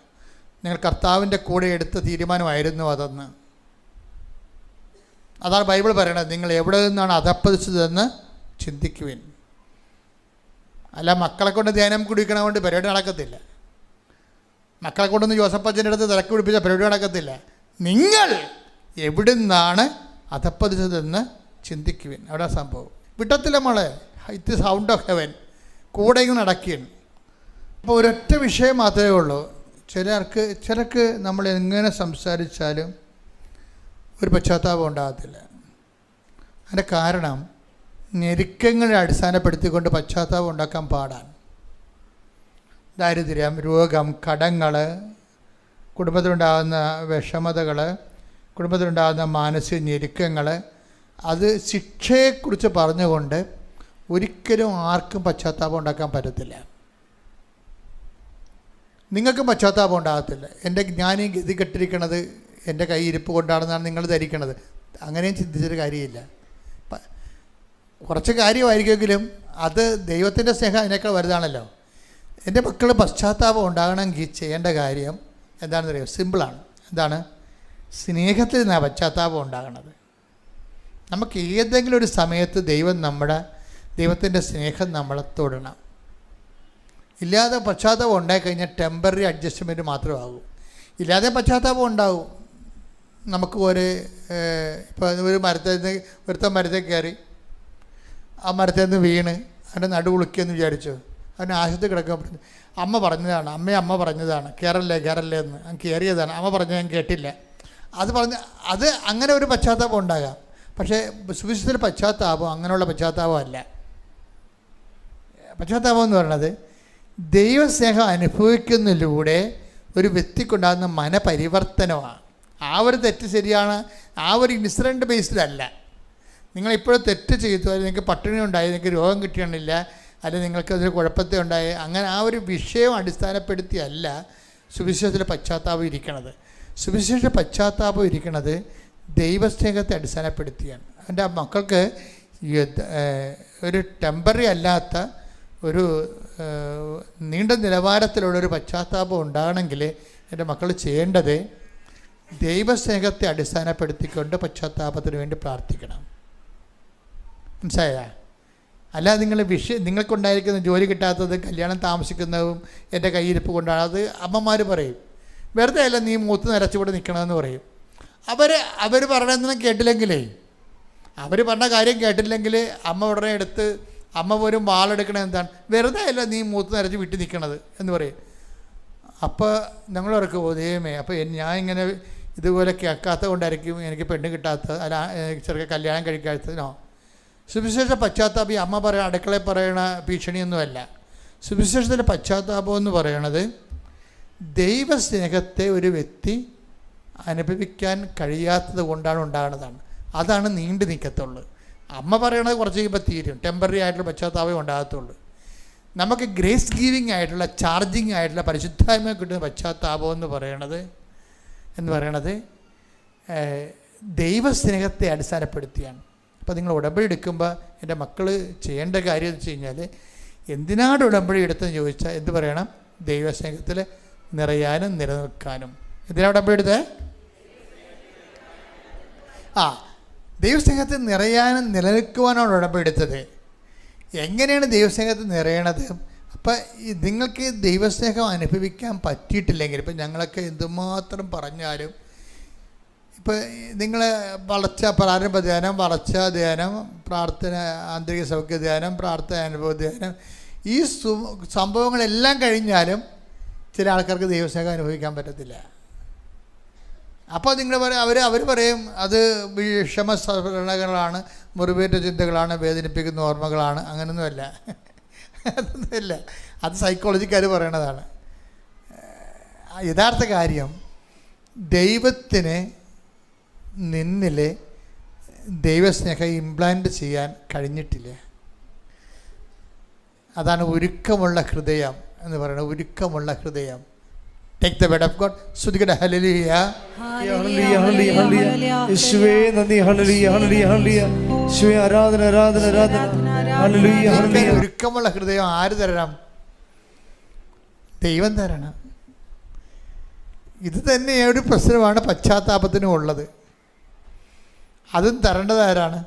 നിങ്ങൾ കർത്താവിൻ്റെ കൂടെ എടുത്ത തീരുമാനമായിരുന്നു അതെന്ന്. അതാണ് ബൈബിൾ പറയണത്. നിങ്ങൾ എവിടെ നിന്നാണ് അധപ്പതിച്ചതെന്ന് ചിന്തിക്കുവിൻ. അല്ല മക്കളെ കൊണ്ട് ധ്യാനം കുടിക്കണ കൊണ്ട് പരിപാടി നടക്കത്തില്ല. മക്കളെ കൊണ്ടൊന്ന് ജോസഫച്ചൻ്റെ അടുത്ത് തിരക്ക് പിടിപ്പിച്ച പരിപാടി നടക്കത്തില്ല. നിങ്ങൾ എവിടെ നിന്നാണ് അധപ്പതിച്ചതെന്ന് ചിന്തിക്കുവിൻ. അവിടെ സംഭവം വിട്ടത്തില്ല മോളെ. ഇറ്റ് സൗണ്ട് ഓഫ് ഹെവൻ കൂടെ ഇങ്ങനെ നടക്കുകയാണ്. അപ്പോൾ ഒരൊറ്റ വിഷയം മാത്രമേ ഉള്ളൂ. ചിലർക്ക് നമ്മൾ എങ്ങനെ സംസാരിച്ചാലും ഒരു പശ്ചാത്താപം ഉണ്ടാകത്തില്ല. അതിൻ്റെ കാരണം ഞെരുക്കങ്ങളെ അടിസ്ഥാനപ്പെടുത്തിക്കൊണ്ട് പശ്ചാത്താപം ഉണ്ടാക്കാൻ പാടാണ്. ദാരിദ്ര്യം, രോഗം, കടങ്ങൾ, കുടുംബത്തിലുണ്ടാകുന്ന വിഷമതകൾ, കുടുംബത്തിലുണ്ടാകുന്ന മാനസിക ഞെരുക്കങ്ങൾ, അത് ശിക്ഷയെക്കുറിച്ച് പറഞ്ഞുകൊണ്ട് ഒരിക്കലും ആർക്കും പശ്ചാത്താപം ഉണ്ടാക്കാൻ പറ്റത്തില്ല. നിങ്ങൾക്കും പശ്ചാത്താപം ഉണ്ടാകത്തില്ല. ഞാൻ ഈ ഗതി കെട്ടിരിക്കണത് എൻ്റെ കൈ ഇരിപ്പ് കൊണ്ടാണെന്നാണ് നിങ്ങൾ ധരിക്കണത്. അങ്ങനെയും ചിന്തിച്ചൊരു കാര്യമില്ല. കുറച്ച് കാര്യമായിരിക്കുമെങ്കിലും അത് ദൈവത്തിൻ്റെ സ്നേഹം അതിനേക്കാൾ വലുതാണല്ലോ. എൻ്റെ മക്കൾ പശ്ചാത്താപം ഉണ്ടാകണമെങ്കിൽ ചെയ്യേണ്ട കാര്യം എന്താണെന്ന് അറിയാം? സിമ്പിളാണ്. എന്താണ്? സ്നേഹത്തിൽ നിന്നാണ് പശ്ചാത്താപം ഉണ്ടാകണത്. നമുക്ക് ഏതെങ്കിലും ഒരു സമയത്ത് ദൈവത്തിൻ്റെ സ്നേഹം നമ്മളെ തൊടണം. ഇല്ലാതെ പശ്ചാത്താപം ഉണ്ടായിക്കഴിഞ്ഞാൽ ടെമ്പററി അഡ്ജസ്റ്റ്മെൻറ്റ് മാത്രമാകും. ഇല്ലാതെ പശ്ചാത്താപം ഉണ്ടാവും. നമുക്ക് ഇപ്പോൾ ഒരു ഒരുത്തൻ മരത്തിൽ കയറി ആ മരത്തിൽ നിന്ന് വീണ് അതിൻ്റെ നടുവുളുക്കിയെന്ന് വിചാരിച്ചു. അതിന് ആശുപത്രി കിടക്കാൻ പറഞ്ഞു. അമ്മ പറഞ്ഞതാണ് കയറല്ലേ എന്ന്. ഞാൻ കയറിയതാണ്, അമ്മ പറഞ്ഞത് ഞാൻ കേട്ടില്ല. അത് അങ്ങനെ ഒരു പശ്ചാത്താപം ഉണ്ടാകാം. പക്ഷേ സുവിശേഷത്തിലെ പശ്ചാത്താപം അങ്ങനെയുള്ള പശ്ചാത്താപമല്ല. പശ്ചാത്താപം എന്ന് പറയുന്നത് ദൈവസ്നേഹം അനുഭവിക്കുന്നതിലൂടെ ഒരു വ്യക്തിക്കുണ്ടാകുന്ന മനപരിവർത്തനമാണ്. ആ ഒരു തെറ്റ് ശരിയാണ്, ആ ഒരു ഇൻസിഡൻറ്റ് ബേസ്ഡിലല്ല. നിങ്ങളിപ്പോഴും തെറ്റ് ചെയ്തു, അല്ലെങ്കിൽ നിങ്ങൾക്ക് പട്ടിണി ഉണ്ടായി, നിങ്ങൾക്ക് രോഗം കിട്ടിയണില്ല, അല്ലെങ്കിൽ നിങ്ങൾക്ക് അതിൽ കുഴപ്പത്തെ ഉണ്ടായി, അങ്ങനെ ആ ഒരു വിഷയം അടിസ്ഥാനപ്പെടുത്തിയല്ല സുവിശേഷത്തിലെ പശ്ചാത്താപം ഇരിക്കണത്. സുവിശേഷ പശ്ചാത്താപം ഇരിക്കുന്നത് ദൈവസ്നേഹത്തെ അടിസ്ഥാനപ്പെടുത്തിയാണ്. എൻ്റെ മക്കൾക്ക് ഒരു ടെമ്പററി അല്ലാത്ത ഒരു നീണ്ട നിലവാരത്തിലുള്ളൊരു പശ്ചാത്താപം ഉണ്ടാകണമെങ്കിൽ എൻ്റെ മക്കൾ ചെയ്യേണ്ടത് ദൈവസ്നേഹത്തെ അടിസ്ഥാനപ്പെടുത്തിക്കൊണ്ട് പശ്ചാത്താപത്തിന് വേണ്ടി പ്രാർത്ഥിക്കണം. മനസ്സിലായ? അല്ലാതെ നിങ്ങൾക്കുണ്ടായിരിക്കുന്ന ജോലി കിട്ടാത്തതും കല്യാണം താമസിക്കുന്നതും എൻ്റെ കയ്യിരിപ്പ് കൊണ്ടാണ്. അത് അമ്മമാർ പറയും. വെറുതെ അല്ല നീ മൂത്ത് നിരച്ചുകൂടെ നിൽക്കണമെന്ന് പറയും. അവർ പറയണമെന്ന് കേട്ടില്ലെങ്കിലേ, അവർ പറഞ്ഞ കാര്യം കേട്ടില്ലെങ്കിൽ അമ്മ ഉടനെ എടുത്ത് അമ്മ പോലും വാളെടുക്കണത് എന്താണ്? വെറുതെ അല്ല നീ മൂത്ത് നിരച്ച് വിട്ട് നിൽക്കണത് എന്ന് പറയും. അപ്പോൾ ഞങ്ങളവർക്ക് ദൈവമേ, അപ്പോൾ ഞാൻ ഇങ്ങനെ ഇതുപോലെ കേൾക്കാത്ത കൊണ്ടായിരിക്കും എനിക്ക് പെണ്ണ് കിട്ടാത്തത്, അല്ല ചെറുക്കെ കല്യാണം കഴിക്കാത്തതിനോ. സുവിശേഷ പശ്ചാത്താപം ഈ അമ്മ അടുക്കളയിൽ പറയണ ഭീഷണിയൊന്നുമല്ല. സുവിശേഷത്തിൻ്റെ പശ്ചാത്താപം എന്ന് പറയണത് ദൈവസ്നേഹത്തെ ഒരു വ്യക്തി അനുഭവിക്കാൻ കഴിയാത്തത് കൊണ്ടാണ് ഉണ്ടാകുന്നതാണ്. അതാണ് നീണ്ടു നിൽക്കത്തുള്ളൂ. അമ്മ പറയണത് കുറച്ച് കഴിയുമ്പോൾ തീരും. ടെമ്പററി ആയിട്ടുള്ള പശ്ചാത്താപം ഉണ്ടാകത്തുള്ളൂ. നമുക്ക് ഗ്രേസ് ഗീവിങ് ആയിട്ടുള്ള ചാർജിങ് ആയിട്ടുള്ള പരിശുദ്ധായ്മ കിട്ടുന്ന പശ്ചാത്താപം എന്ന് പറയണത് ദൈവസ്നേഹത്തെ അടിസ്ഥാനപ്പെടുത്തിയാണ്. അപ്പോൾ നിങ്ങൾ ഉടമ്പടി എടുക്കുമ്പോൾ എൻ്റെ മക്കൾ ചെയ്യേണ്ട കാര്യം എന്ന് വെച്ച് കഴിഞ്ഞാൽ, എന്തിനാണ് ഉടമ്പടി എടുത്തെന്ന് ചോദിച്ചാൽ എന്ത് പറയണം? ദൈവസ്നേഹത്തിൽ നിറയാനും നിലനിൽക്കാനും. എന്തിനാണ് ഉടമ്പടി എടുത്തത്? ദൈവസ്നേഹത്തിൽ നിറയാനും നിലനിൽക്കുവാനാണ് ഉടമ്പടി എടുത്തത്. എങ്ങനെയാണ് ദൈവസ്നേഹത്തിൽ നിറയണത്? അപ്പം നിങ്ങൾക്ക് ദൈവസ്നേഹം അനുഭവിക്കാൻ പറ്റിയിട്ടില്ലെങ്കിൽ, ഇപ്പം ഞങ്ങളൊക്കെ എന്തുമാത്രം പറഞ്ഞാലും, ഇപ്പം നിങ്ങൾ പ്രാരംഭ ധ്യാനം, വളർച്ച ധ്യാനം, പ്രാർത്ഥന, ആന്തരിക സൗഖ്യ ധ്യാനം, പ്രാർത്ഥന അനുഭവ ധ്യാനം, ഈ സംഭവങ്ങളെല്ലാം കഴിഞ്ഞാലും ചില ആൾക്കാർക്ക് ദൈവസ്നേഹം അനുഭവിക്കാൻ പറ്റത്തില്ല. അപ്പോൾ നിങ്ങൾ പറയും, അവർ പറയും അത് വിഷമസ്മരണകളാണ്, മുറിവേറ്റ ചിന്തകളാണ്, വേദനിപ്പിക്കുന്ന ഓർമ്മകളാണ്. അങ്ങനെയൊന്നുമല്ല, അതൊന്നുമില്ല. അത് സൈക്കോളജിക്കാർ പറയണതാണ്. യഥാർത്ഥ കാര്യം, ദൈവത്തിന് നിന്നിൽ ദൈവസ്നേഹം ഇംപ്ലാന്റ് ചെയ്യാൻ കഴിഞ്ഞിട്ടില്ല. അതാണ് ഒരുക്കമുള്ള ഹൃദയം എന്ന് പറയുന്നത്. ഒരുക്കമുള്ള ഹൃദയം. Take the word of God. സ്തുതിക്കട്ടെ. ഹല്ലേലൂയ. യേശുവേ നന്ദി. ഹല്ലേലൂയ ഹല്ലേലൂയ ഹല്ലേലൂയ. യേശുവേ ആരാധന ആരാധന ആരാധന. ഹല്ലേലൂയ ഹല്ലേലൂയ. ഒരുക്കമുള്ള ഹൃദയം ആര് തരണം? ദൈവം തരണം. ഇത് തന്നെ ഒരു പ്രശ്നമാണ് പശ്ചാത്താപത്തിനും ഉള്ളത്. അതും തരേണ്ടത് ആരാണ്?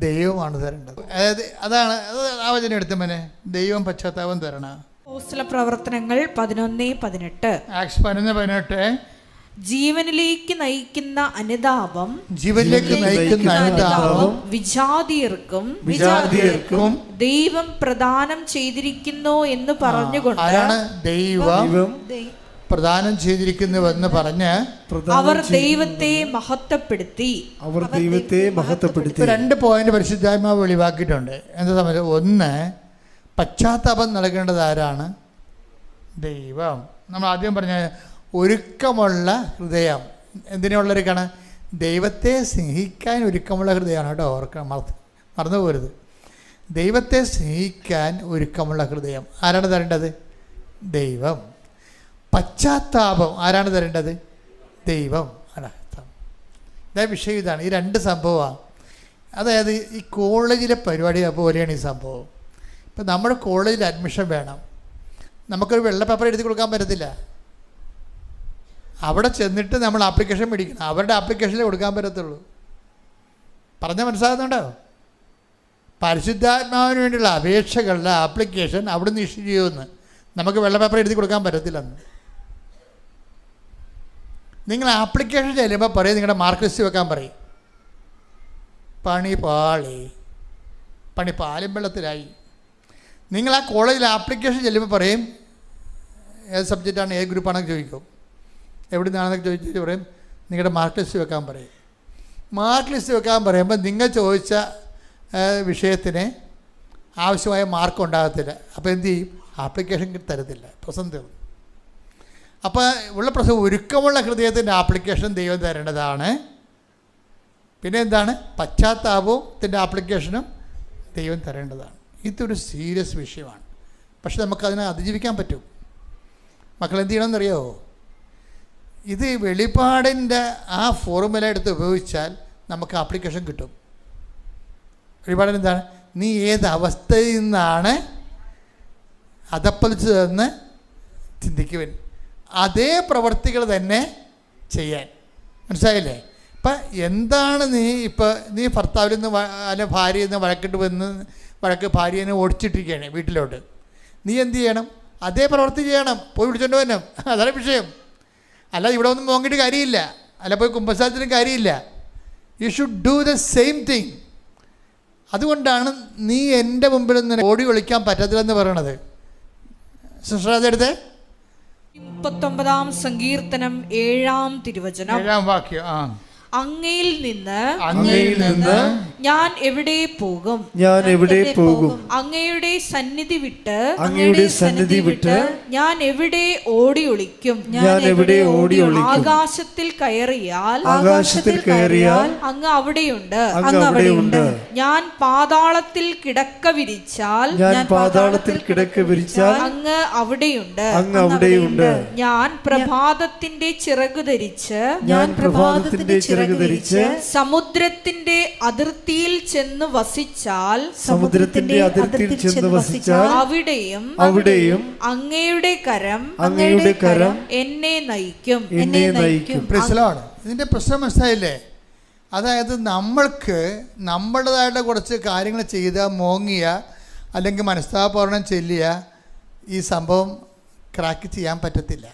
ദൈവമാണ് തരേണ്ടത്. അതാണ് ആ വചനം എടുത്തമനെ, ദൈവം പശ്ചാത്താപം തരണം. അപ്പോസ്തല പ്രവർത്തനങ്ങൾ 11:18. ആക്സ് 11:18. ജീവനിലേക്ക് നയിക്കുന്ന അനുതാപം, ജീവനിലേക്ക് നയിക്കുന്ന അനുതാപം വിജാതിയർക്കും ദൈവം പ്രദാനം ചെയ്തിരിക്കുന്നു എന്ന് പറഞ്ഞുകൊണ്ട്, ആരാണ് ദൈവം പ്രദാനം ചെയ്തിരിക്കുന്നുവെന്ന് പറഞ്ഞ് അവർ ദൈവത്തെ മഹത്വപ്പെടുത്തി. രണ്ട് പോയിന്റ് പരിശുദ്ധാത്മാവ് വെളിവാക്കിയിട്ടുണ്ട്. എന്താ സംബന്ധിച്ച്? ഒന്ന്, പശ്ചാത്താപം നൽകേണ്ടത് ആരാണ്? ദൈവം. നമ്മൾ ആദ്യം പറഞ്ഞ ഒരുക്കമുള്ള ഹൃദയം എന്തിനുള്ളൊരുക്കാണ്? ദൈവത്തെ സ്നേഹിക്കാൻ ഒരുക്കമുള്ള ഹൃദയമാണ് കേട്ടോ. മറന്നു പോരുത്. ദൈവത്തെ സ്നേഹിക്കാൻ ഒരുക്കമുള്ള ഹൃദയം ആരാണ് തരേണ്ടത്? ദൈവം. പശ്ചാത്താപം ആരാണ് തരേണ്ടത്? ദൈവം. ഇതാ വിഷയം. ഇതാണ് ഈ രണ്ട് സംഭവമാണ്. അതായത് ഈ കോളേജിലെ പരിപാടി പോലെയാണ് ഈ സംഭവം. ഇപ്പം നമ്മുടെ കോളേജിൽ അഡ്മിഷൻ വേണം. നമുക്കൊരു വെള്ള പേപ്പർ എഴുതി കൊടുക്കാൻ പറ്റത്തില്ല. അവിടെ ചെന്നിട്ട് നമ്മൾ ആപ്ലിക്കേഷൻ മേടിക്കണം. അവരുടെ ആപ്ലിക്കേഷനിൽ കൊടുക്കാൻ പറ്റത്തുള്ളൂ. പറഞ്ഞാൽ മനസ്സിലാകുന്നുണ്ടോ? പരിശുദ്ധാത്മാവിന് വേണ്ടിയുള്ള അപേക്ഷകളുടെ ആപ്ലിക്കേഷൻ അവിടുന്ന് ഇഷ്യൂ ചെയ്യുമെന്ന്. നമുക്ക് വെള്ള പേപ്പർ എഴുതി കൊടുക്കാൻ പറ്റത്തില്ലെന്ന്. നിങ്ങൾ ആപ്ലിക്കേഷൻ ചെല്ലുമ്പോൾ പറയും, നിങ്ങളുടെ മാർക്ക് ലിസ്റ്റ് വെക്കാൻ പറയും. പണി പാലും വെള്ളത്തിലായി. നിങ്ങൾ ആ കോളേജിൽ ആപ്ലിക്കേഷൻ ചെല്ലുമ്പോൾ പറയും, ഏത് സബ്ജക്റ്റാണ്, ഏത് ഗ്രൂപ്പാണെന്ന് ചോദിക്കും. എവിടെ നിന്നാണെന്നൊക്കെ ചോദിച്ചിട്ട് പറയും, നിങ്ങളുടെ മാർക്ക് ലിസ്റ്റ് വെക്കാൻ പറയും. മാർക്ക് ലിസ്റ്റ് വെക്കാൻ പറയുമ്പോൾ നിങ്ങൾ ചോദിച്ച വിഷയത്തിന് ആവശ്യമായ മാർക്ക് ഉണ്ടാകത്തില്ല. അപ്പോൾ എന്ത് ചെയ്യും? ആപ്ലിക്കേഷൻ തരത്തില്ല. പ്രശ്നം തീർന്നു. അപ്പോൾ ഉള്ള പ്രശ്നം, ഒരുക്കമുള്ള ഹൃദയത്തിൻ്റെ ആപ്ലിക്കേഷൻ ദൈവം തരേണ്ടതാണ്. പിന്നെ എന്താണ്? പശ്ചാത്താപത്തിൻ്റെ ആപ്ലിക്കേഷനും ദൈവം തരേണ്ടതാണ്. ഇതൊരു സീരിയസ് വിഷയമാണ്. പക്ഷെ നമുക്കതിനെ അതിജീവിക്കാൻ പറ്റും. മക്കൾ എന്ത് ചെയ്യണമെന്നറിയാമോ? ഇത് വെളിപാടിൻ്റെ ആ ഫോർമുല എടുത്ത് ഉപയോഗിച്ചാൽ നമുക്ക് ആപ്ലിക്കേഷൻ കിട്ടും. വെളിപാടിന് എന്താണ്? നീ ഏത് അവസ്ഥയിൽ നിന്നാണ് അതപ്പതിച്ചതെന്ന് ചിന്തിക്കുവൻ. അതേ പ്രവർത്തികൾ തന്നെ ചെയ്യാൻ. മനസ്സിലായില്ലേ? ഇപ്പം എന്താണ് നീ ഭർത്താവിൽ നിന്ന് അല്ലെ ഭാര്യയിൽ നിന്ന് ഭാര്യനെ ഓടിച്ചിട്ടിരിക്കുകയാണ് വീട്ടിലോട്ട്. നീ എന്ത് ചെയ്യണം? അതേ പ്രവൃത്തി ചെയ്യണം. പോയി വിളിച്ചോണ്ട് വരണം. അതാണ് വിഷയം. അല്ല ഇവിടെ ഒന്നും നോക്കിയിട്ട് കാര്യമില്ല. അല്ല പോയി കുമ്പസാരത്തിനും കാര്യമില്ല. You should do the same thing. അതുകൊണ്ടാണ് നീ എൻ്റെ മുമ്പിൽ നിന്ന് ഓടി ഒളിക്കാൻ പറ്റത്തില്ലെന്ന് പറയണത്. സിസ്റ്റർ അതെടുത്തേ. 39-ാം സങ്കീർത്തനം 7-ാം തിരുവചനം, 7-ാം വാക്യം. അങ്ങയിൽ നിന്ന് ഞാൻ എവിടെ പോകും? അങ്ങയുടെ സന്നിധി വിട്ട് ഞാൻ എവിടെ ഓടി ഒളിക്കും? ആകാശത്തിൽ കയറിയാൽ അങ്ങ് അവിടെയുണ്ട്. ഞാൻ പാതാളത്തിൽ കിടക്ക വിരിച്ചാൽ അങ്ങ് അവിടെയുണ്ട്. ഞാൻ പ്രഭാതത്തിന്റെ ചിറകു ധരിച്ച് ചിറക് ധരിച്ച് സമുദ്രത്തിന്റെ അതിർത്തിയിൽ ചെന്ന് വസിച്ചാൽ അവിടെയും അങ്ങയുടെ കരം എന്നെ നയിക്കും. ഇതിന്റെ പ്രശ്നം മനസ്സിലായില്ലേ? അതായത് നമ്മൾക്ക് നമ്മുടേതായിട്ട് കുറച്ച് കാര്യങ്ങൾ ചെയ്ത മോങ്ങിയ അല്ലെങ്കിൽ മനസ്താപൂർണ്ണം ചെല്ലിയ ഈ സംഭവം ക്രാക്ക് ചെയ്യാൻ പറ്റത്തില്ല.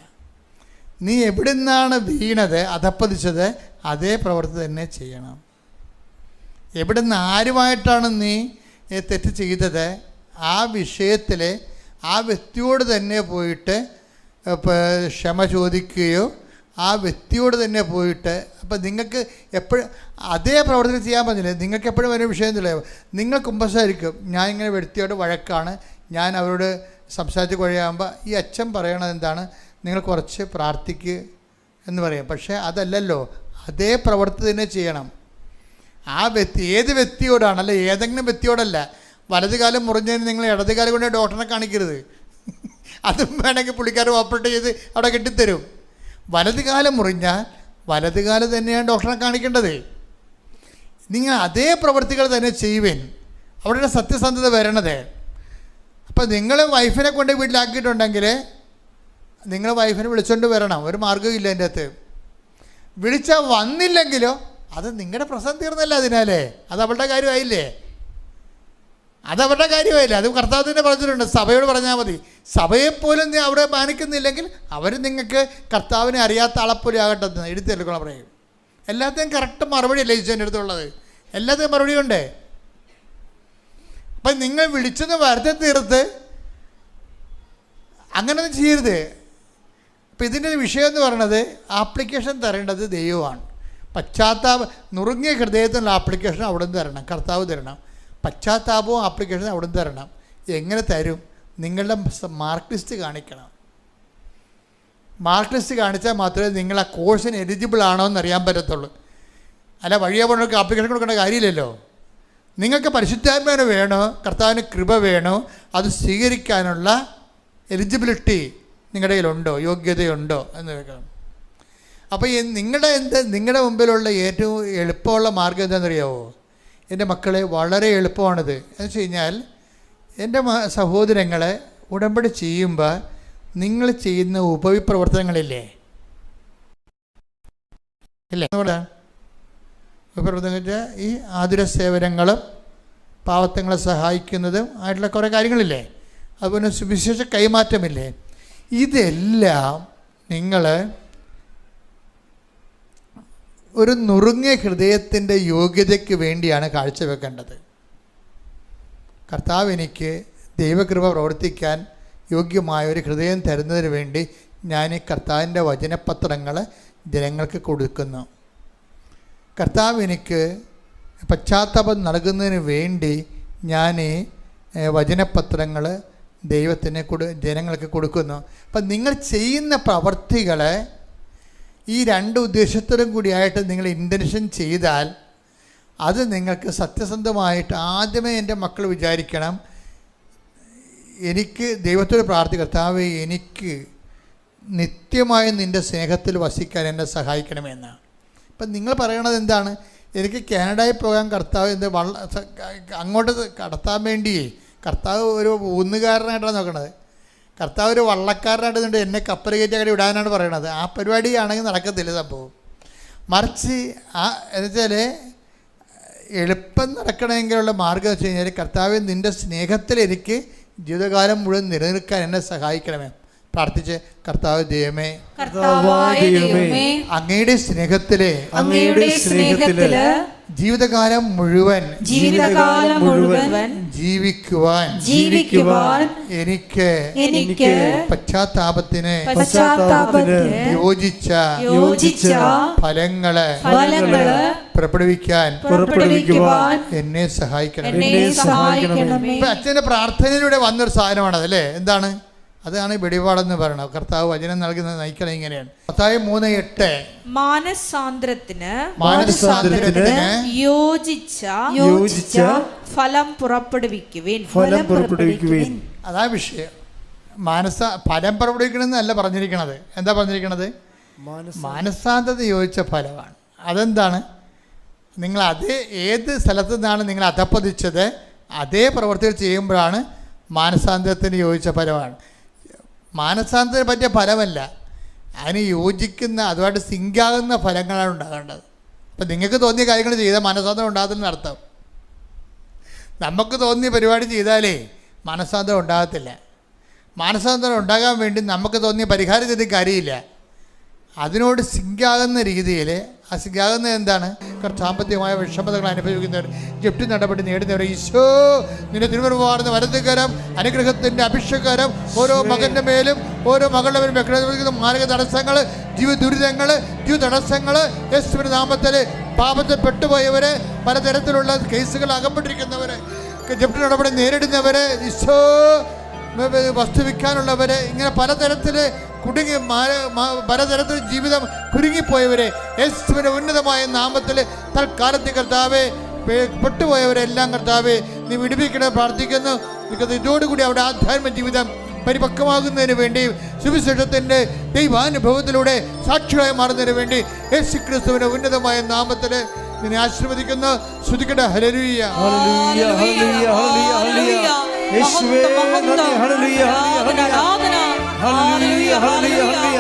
നീ എവിടെ നിന്നാണ് വീണത്, അധപ്പതിച്ചത്, അതേ പ്രവൃത്തി തന്നെ ചെയ്യണം. എവിടെ നിന്ന് ആരുമായിട്ടാണ് നീ തെറ്റ് ചെയ്തത്, ആ വിഷയത്തിൽ ആ വ്യക്തിയോട് തന്നെ പോയിട്ട് ക്ഷമ ചോദിക്കുകയോ ആ വ്യക്തിയോട് തന്നെ പോയിട്ട്, അപ്പം നിങ്ങൾക്ക് എപ്പോഴും അതേ പ്രവർത്തനം ചെയ്യാൻ പറ്റില്ല. നിങ്ങൾക്ക് എപ്പോഴും ഒരു വിഷയം తెలిയോ, നിങ്ങൾ കുമ്പസാരിക്കും, ഞാൻ ഇങ്ങനെ വ്യക്തിയോട് വഴക്കാണ്, ഞാൻ അവരോട് സംസാരിച്ച് കഴിയാകുമ്പോൾ ഈ അച്ഛൻ പറയണത് എന്താണ്, നിങ്ങൾ കുറച്ച് പ്രാർത്ഥിക്കുക എന്ന് പറയും. പക്ഷേ അതല്ലല്ലോ, അതേ പ്രവൃത്തി തന്നെ ചെയ്യണം. ആ വ്യക്തി ഏത് വ്യക്തിയോടാണ്, അല്ല ഏതെങ്കിലും വ്യക്തിയോടല്ല. വലതുകാലം മുറിഞ്ഞതിന് നിങ്ങൾ ഇടതുകാലം കൊണ്ട് ഡോക്ടറെ കാണിക്കരുത്. അതും വേണമെങ്കിൽ പുള്ളിക്കാരൻ ഓപ്പറേറ്റ് ചെയ്ത് അവിടെ കെട്ടിത്തരും. വലതുകാലം മുറിഞ്ഞാൽ വലതുകാലം തന്നെയാണ് ഡോക്ടറെ കാണിക്കേണ്ടത്. നിങ്ങൾ അതേ പ്രവൃത്തികൾ തന്നെ ചെയ്യുവേൻ, അവിടെ സത്യസന്ധത വരണത്. അപ്പം നിങ്ങൾ വൈഫിനെ കൊണ്ട് വീട്ടിലാക്കിയിട്ടുണ്ടെങ്കിൽ നിങ്ങൾ വൈഫിനെ വിളിച്ചുകൊണ്ട് വരണം. ഒരു മാർഗ്ഗവും ഇല്ല എൻ്റെ അകത്ത്. വിളിച്ചാൽ വന്നില്ലെങ്കിലോ അത് നിങ്ങളുടെ പ്രശ്നം തീർന്നല്ല. അതിനാലേ അത് അവളുടെ കാര്യമായില്ലേ, അതവരുടെ കാര്യമായില്ല. അത് കർത്താവ് തന്നെ പറഞ്ഞിട്ടുണ്ട്, സഭയോട് പറഞ്ഞാൽ മതി. സഭയെപ്പോലും നീ അവിടെ മാനിക്കുന്നില്ലെങ്കിൽ അവർ നിങ്ങൾക്ക് കർത്താവിനെ അറിയാത്ത ആളെപ്പോലും ആകട്ടെ എടുത്തെടുക്കണം പറയും. എല്ലാത്തിനും കറക്റ്റ് മറുപടി അല്ലേ ഈശോൻ്റെ അടുത്തുള്ളത്, എല്ലാത്തിനും മറുപടി ഉണ്ട്. അപ്പം നിങ്ങൾ വിളിച്ചെന്ന് വരുത്തി തീർത്ത് അങ്ങനെയൊന്നും ചെയ്യരുത്. അപ്പം ഇതിൻ്റെ വിഷയം എന്ന് പറയുന്നത് ആപ്ലിക്കേഷൻ തരേണ്ടത് ദൈവമാണ്. നുറുങ്ങിയ ഹൃദയത്തിനുള്ള ആപ്ലിക്കേഷൻ അവിടെ നിന്ന് തരണം, കർത്താവ് തരണം. പശ്ചാത്താപവും ആപ്ലിക്കേഷൻ അവിടെ നിന്ന് തരണം. എങ്ങനെ തരും? നിങ്ങളുടെ മാർക്ക് ലിസ്റ്റ് കാണിക്കണം. മാർക്ക് ലിസ്റ്റ് കാണിച്ചാൽ മാത്രമേ നിങ്ങൾ ആ കോഴ്സിന് എലിജിബിൾ ആണോ എന്ന് അറിയാൻ പറ്റത്തുള്ളൂ. അല്ല വഴിയെ പോകണമെങ്കിൽ ആപ്ലിക്കേഷൻ കൊടുക്കേണ്ട കാര്യമില്ലല്ലോ. നിങ്ങൾക്ക് പരിശുദ്ധാത്മാവിന് വേണോ, കർത്താവിന് കൃപ വേണോ, അത് സ്വീകരിക്കാനുള്ള എലിജിബിലിറ്റി നിങ്ങളുടെ കയ്യിലുണ്ടോ, യോഗ്യതയുണ്ടോ എന്ന് വെക്കണം. അപ്പോൾ നിങ്ങളുടെ മുമ്പിലുള്ള ഏറ്റവും എളുപ്പമുള്ള മാർഗ്ഗം എന്താണെന്നറിയാമോ? എൻ്റെ മക്കളെ, വളരെ എളുപ്പമാണിത്. എന്ന് വെച്ച് കഴിഞ്ഞാൽ എൻ്റെ സഹോദരങ്ങളെ ഉടമ്പടി ചെയ്യുമ്പോൾ നിങ്ങൾ ചെയ്യുന്ന ഉപവിപ്രവർത്തനങ്ങളില്ലേ, ഇല്ലേ? ഉപപ്രവർത്തനം വെച്ചാൽ ഈ ആതുര സേവനങ്ങളും പാവത്തങ്ങളെ സഹായിക്കുന്നതും ആയിട്ടുള്ള കുറേ കാര്യങ്ങളില്ലേ, അതുപോലെ സുവിശേഷ കൈമാറ്റമില്ലേ, ഇതെല്ലാം നിങ്ങൾ ഒരു നുറുങ്ങിയ ഹൃദയത്തിൻ്റെ യോഗ്യതയ്ക്ക് വേണ്ടിയാണ് കാഴ്ചവെക്കേണ്ടത്. കർത്താവ് എനിക്ക് ദൈവകൃപ പ്രവർത്തിക്കാൻ യോഗ്യമായ ഒരു ഹൃദയം തരുന്നതിന് വേണ്ടി ഞാൻ ഈ കർത്താവിൻ്റെ വചനപത്രങ്ങൾ ജനങ്ങൾക്ക് കൊടുക്കുന്നു. കർത്താവ് എനിക്ക് പശ്ചാത്താപം നൽകുന്നതിന് വേണ്ടി ഞാൻ ഈ വചനപത്രങ്ങൾ ദൈവത്തിന് ജനങ്ങൾക്ക് കൊടുക്കുന്നു. അപ്പം നിങ്ങൾ ചെയ്യുന്ന പ്രവർത്തികളെ ഈ രണ്ട് ഉദ്ദേശത്തോടും കൂടിയായിട്ട് നിങ്ങൾ ഇൻറ്റൻഷൻ ചെയ്താൽ അത് നിങ്ങൾക്ക് സത്യസന്ധമായിട്ട് ആദ്യമേ എൻ്റെ മക്കൾ വിചാരിക്കണം, എനിക്ക് ദൈവത്തോട് കർത്താവേ എനിക്ക് നിത്യമായി നിൻ്റെ സ്നേഹത്തിൽ വസിക്കാൻ എന്നെ സഹായിക്കണമെന്നാണ്. ഇപ്പം നിങ്ങൾ പറയണത് എന്താണ്? എനിക്ക് കാനഡയിൽ പോകാൻ കർത്താവ് അങ്ങോട്ട് കടത്താൻ വേണ്ടി കർത്താവ് ഒരു ഊന്നുകാരനായിട്ടാണ് നോക്കണത്. കർത്താവ് ഒരു വള്ളക്കാരനായിട്ട് എന്നെ കപ്പൽ കയറ്റി അങ്ങനെ വിടാനാണ് പറയണത്. ആ പരിപാടിയാണെങ്കിൽ നടക്കത്തില്ല സംഭവം. മറിച്ച് എന്നുവെച്ചാൽ എളുപ്പം നടക്കണമെങ്കിലുള്ള മാർഗ്ഗം വെച്ച് കഴിഞ്ഞാൽ കർത്താവ് നിൻ്റെ സ്നേഹത്തിൽ എനിക്ക് ജീവിതകാലം മുഴുവൻ നിലനിൽക്കാൻ എന്നെ സഹായിക്കണമേ പ്രാർത്ഥിച്ച്, കർത്താവ് ദൈവമേ അങ്ങയുടെ സ്നേഹത്തിലെ ജീവിതകാലം മുഴുവൻ ജീവിക്കുവാൻ എനിക്ക് പശ്ചാത്താപത്തിന് യോജിച്ച ഫലങ്ങള് പുറപ്പെടുവിക്കാൻ എന്നെ സഹായിക്കണം. ഇപ്പൊ അച്ഛൻ്റെ പ്രാർത്ഥനയിലൂടെ വന്നൊരു സാധനമാണത് അല്ലേ? എന്താണ്? അതാണ് വെടിപാടെന്ന് പറയണത്. കർത്താവ് വചനം നൽകുന്നത് നയിക്കണം ഇങ്ങനെയാണ്. മത്തായി 3:8 മാനസാന്തരത്തിന് യോജിച്ച ഫലം പുറപ്പെടുവിക്കുവിൻ. അതാ വിഷയം. ഫലം പുറപ്പെടുവിക്കണമെന്നല്ല പറഞ്ഞിരിക്കണത്. എന്താ പറഞ്ഞിരിക്കണത്? മാനസാന്തരത്തിന് യോജിച്ച ഫലമാണ്. അതെന്താണ്? നിങ്ങൾ ഏത് സ്ഥലത്തു നിന്നാണ് നിങ്ങൾ അധപ്പതിച്ചത്, അതേ പ്രവർത്തികൾ ചെയ്യുമ്പോഴാണ് മാനസാന്തരത്തിന് യോജിച്ച ഫലമാണ്. മാനസാന്തരത്തിന് പറ്റിയ ഫലമല്ല, അതിന് യോജിക്കുന്ന അതുമായിട്ട് സിങ്കാകുന്ന ഫലങ്ങളാണ് ഉണ്ടാകേണ്ടത്. അപ്പം നിങ്ങൾക്ക് തോന്നിയ കാര്യങ്ങൾ ചെയ്താൽ മാനസാന്തരം ഉണ്ടാകത്തില്ലെന്ന് അർത്ഥം. നമുക്ക് തോന്നിയ പരിപാടി ചെയ്താലേ മാനസാന്തരം ഉണ്ടാകത്തില്ല. മാനസാന്തരം ഉണ്ടാകാൻ വേണ്ടി നമുക്ക് തോന്നിയ പരിഹാരം ചെയ്തിട്ട് കാര്യമില്ല. അതിനോട് സിങ്കാകുന്ന രീതിയിൽ, ആ സിങ്കാകുന്നത് എന്താണ്? സാമ്പത്തികമായ വിഷമതകൾ അനുഭവിക്കുന്നവർ, ജപ്തി നടപടി നേടുന്നവർ, ഈശോ നിന്റെ തിരുവരുമാറുന്ന വലതുകരം, അനുഗ്രഹത്തിൻ്റെ അഭിഷേകരം ഓരോ മകൻ്റെ മേലും ഓരോ മകളുടെ മേലും വ്യക്തിഗത മാർഗ തടസ്സങ്ങൾ, ജീവ ദുരിതങ്ങൾ, ജീവ തടസ്സങ്ങൾ യേശുവിന്റെ നാമത്തിൽ, പാപത്തിൽ പെട്ടുപോയവർ, പലതരത്തിലുള്ള കേസുകൾ അകപ്പെട്ടിരിക്കുന്നവർ, ജപ്തി നടപടി നേരിടുന്നവർ, ഈശോ വസ്തു വിൽക്കാനുള്ളവർ, ഇങ്ങനെ പലതരത്തിൽ പലതരത്തിൽ ജീവിതം കുരുങ്ങിപ്പോയവരെ യേശുവിന്റെ ഉന്നതമായ നാമത്തിൽ തൽക്കാലത്തെ കർത്താവേ, പെട്ടുപോയവരെല്ലാം കർത്താവേ നീ വിടുവിക്കണേ പ്രാർത്ഥിക്കുന്നു. ഇതോടുകൂടി അവിടെ ആധ്യാത്മിക ജീവിതം പരിപക്വമാകുന്നതിന് വേണ്ടി, സുവിശേഷത്തിൻ്റെ ദൈവാനുഭവത്തിലൂടെ സാക്ഷികളായി മാറുന്നതിന് വേണ്ടി യേശുക്രിസ്തുവിന്റെ ഉന്നതമായ നാമത്തിൽ നിന്നെ ആശീർവദിക്കുന്നു. ശ്രുതിക്കട്ടെ. ഹല്ലേലൂയ, ഹല്ലേലൂയ, ഹല്ലേലൂയ, ഹല്ലേലൂയ. യേശുവേ നന്ദി. ഹല്ലേലൂയ, ഹല്ലേലൂയ, ഹല്ലേലൂയ, ഹല്ലേലൂയ.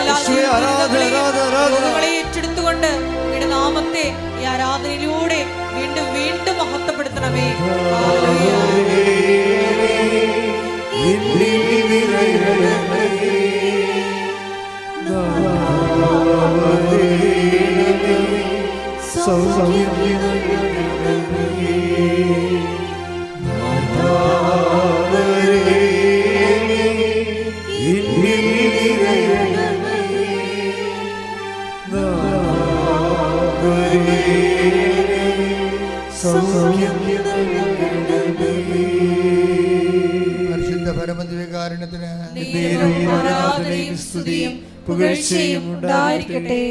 യേശുവേ ആരാധന, ആരാധന, ആരാധന. ഏറ്റെടുത്തുകൊണ്ട് നിങ്ങളുടെ നാമത്തെ ഈ ആരാധനയിലൂടെ വീണ്ടും വീണ്ടും മഹത്വപ്പെടുത്തണമേ. പരിശുദ്ധ പരമദിവ്യകാരുണ്യത്തിന് ആരാധനയും സ്തുതിയും പുകഴ്ചയും ഉണ്ടായിരിക്കട്ടെ.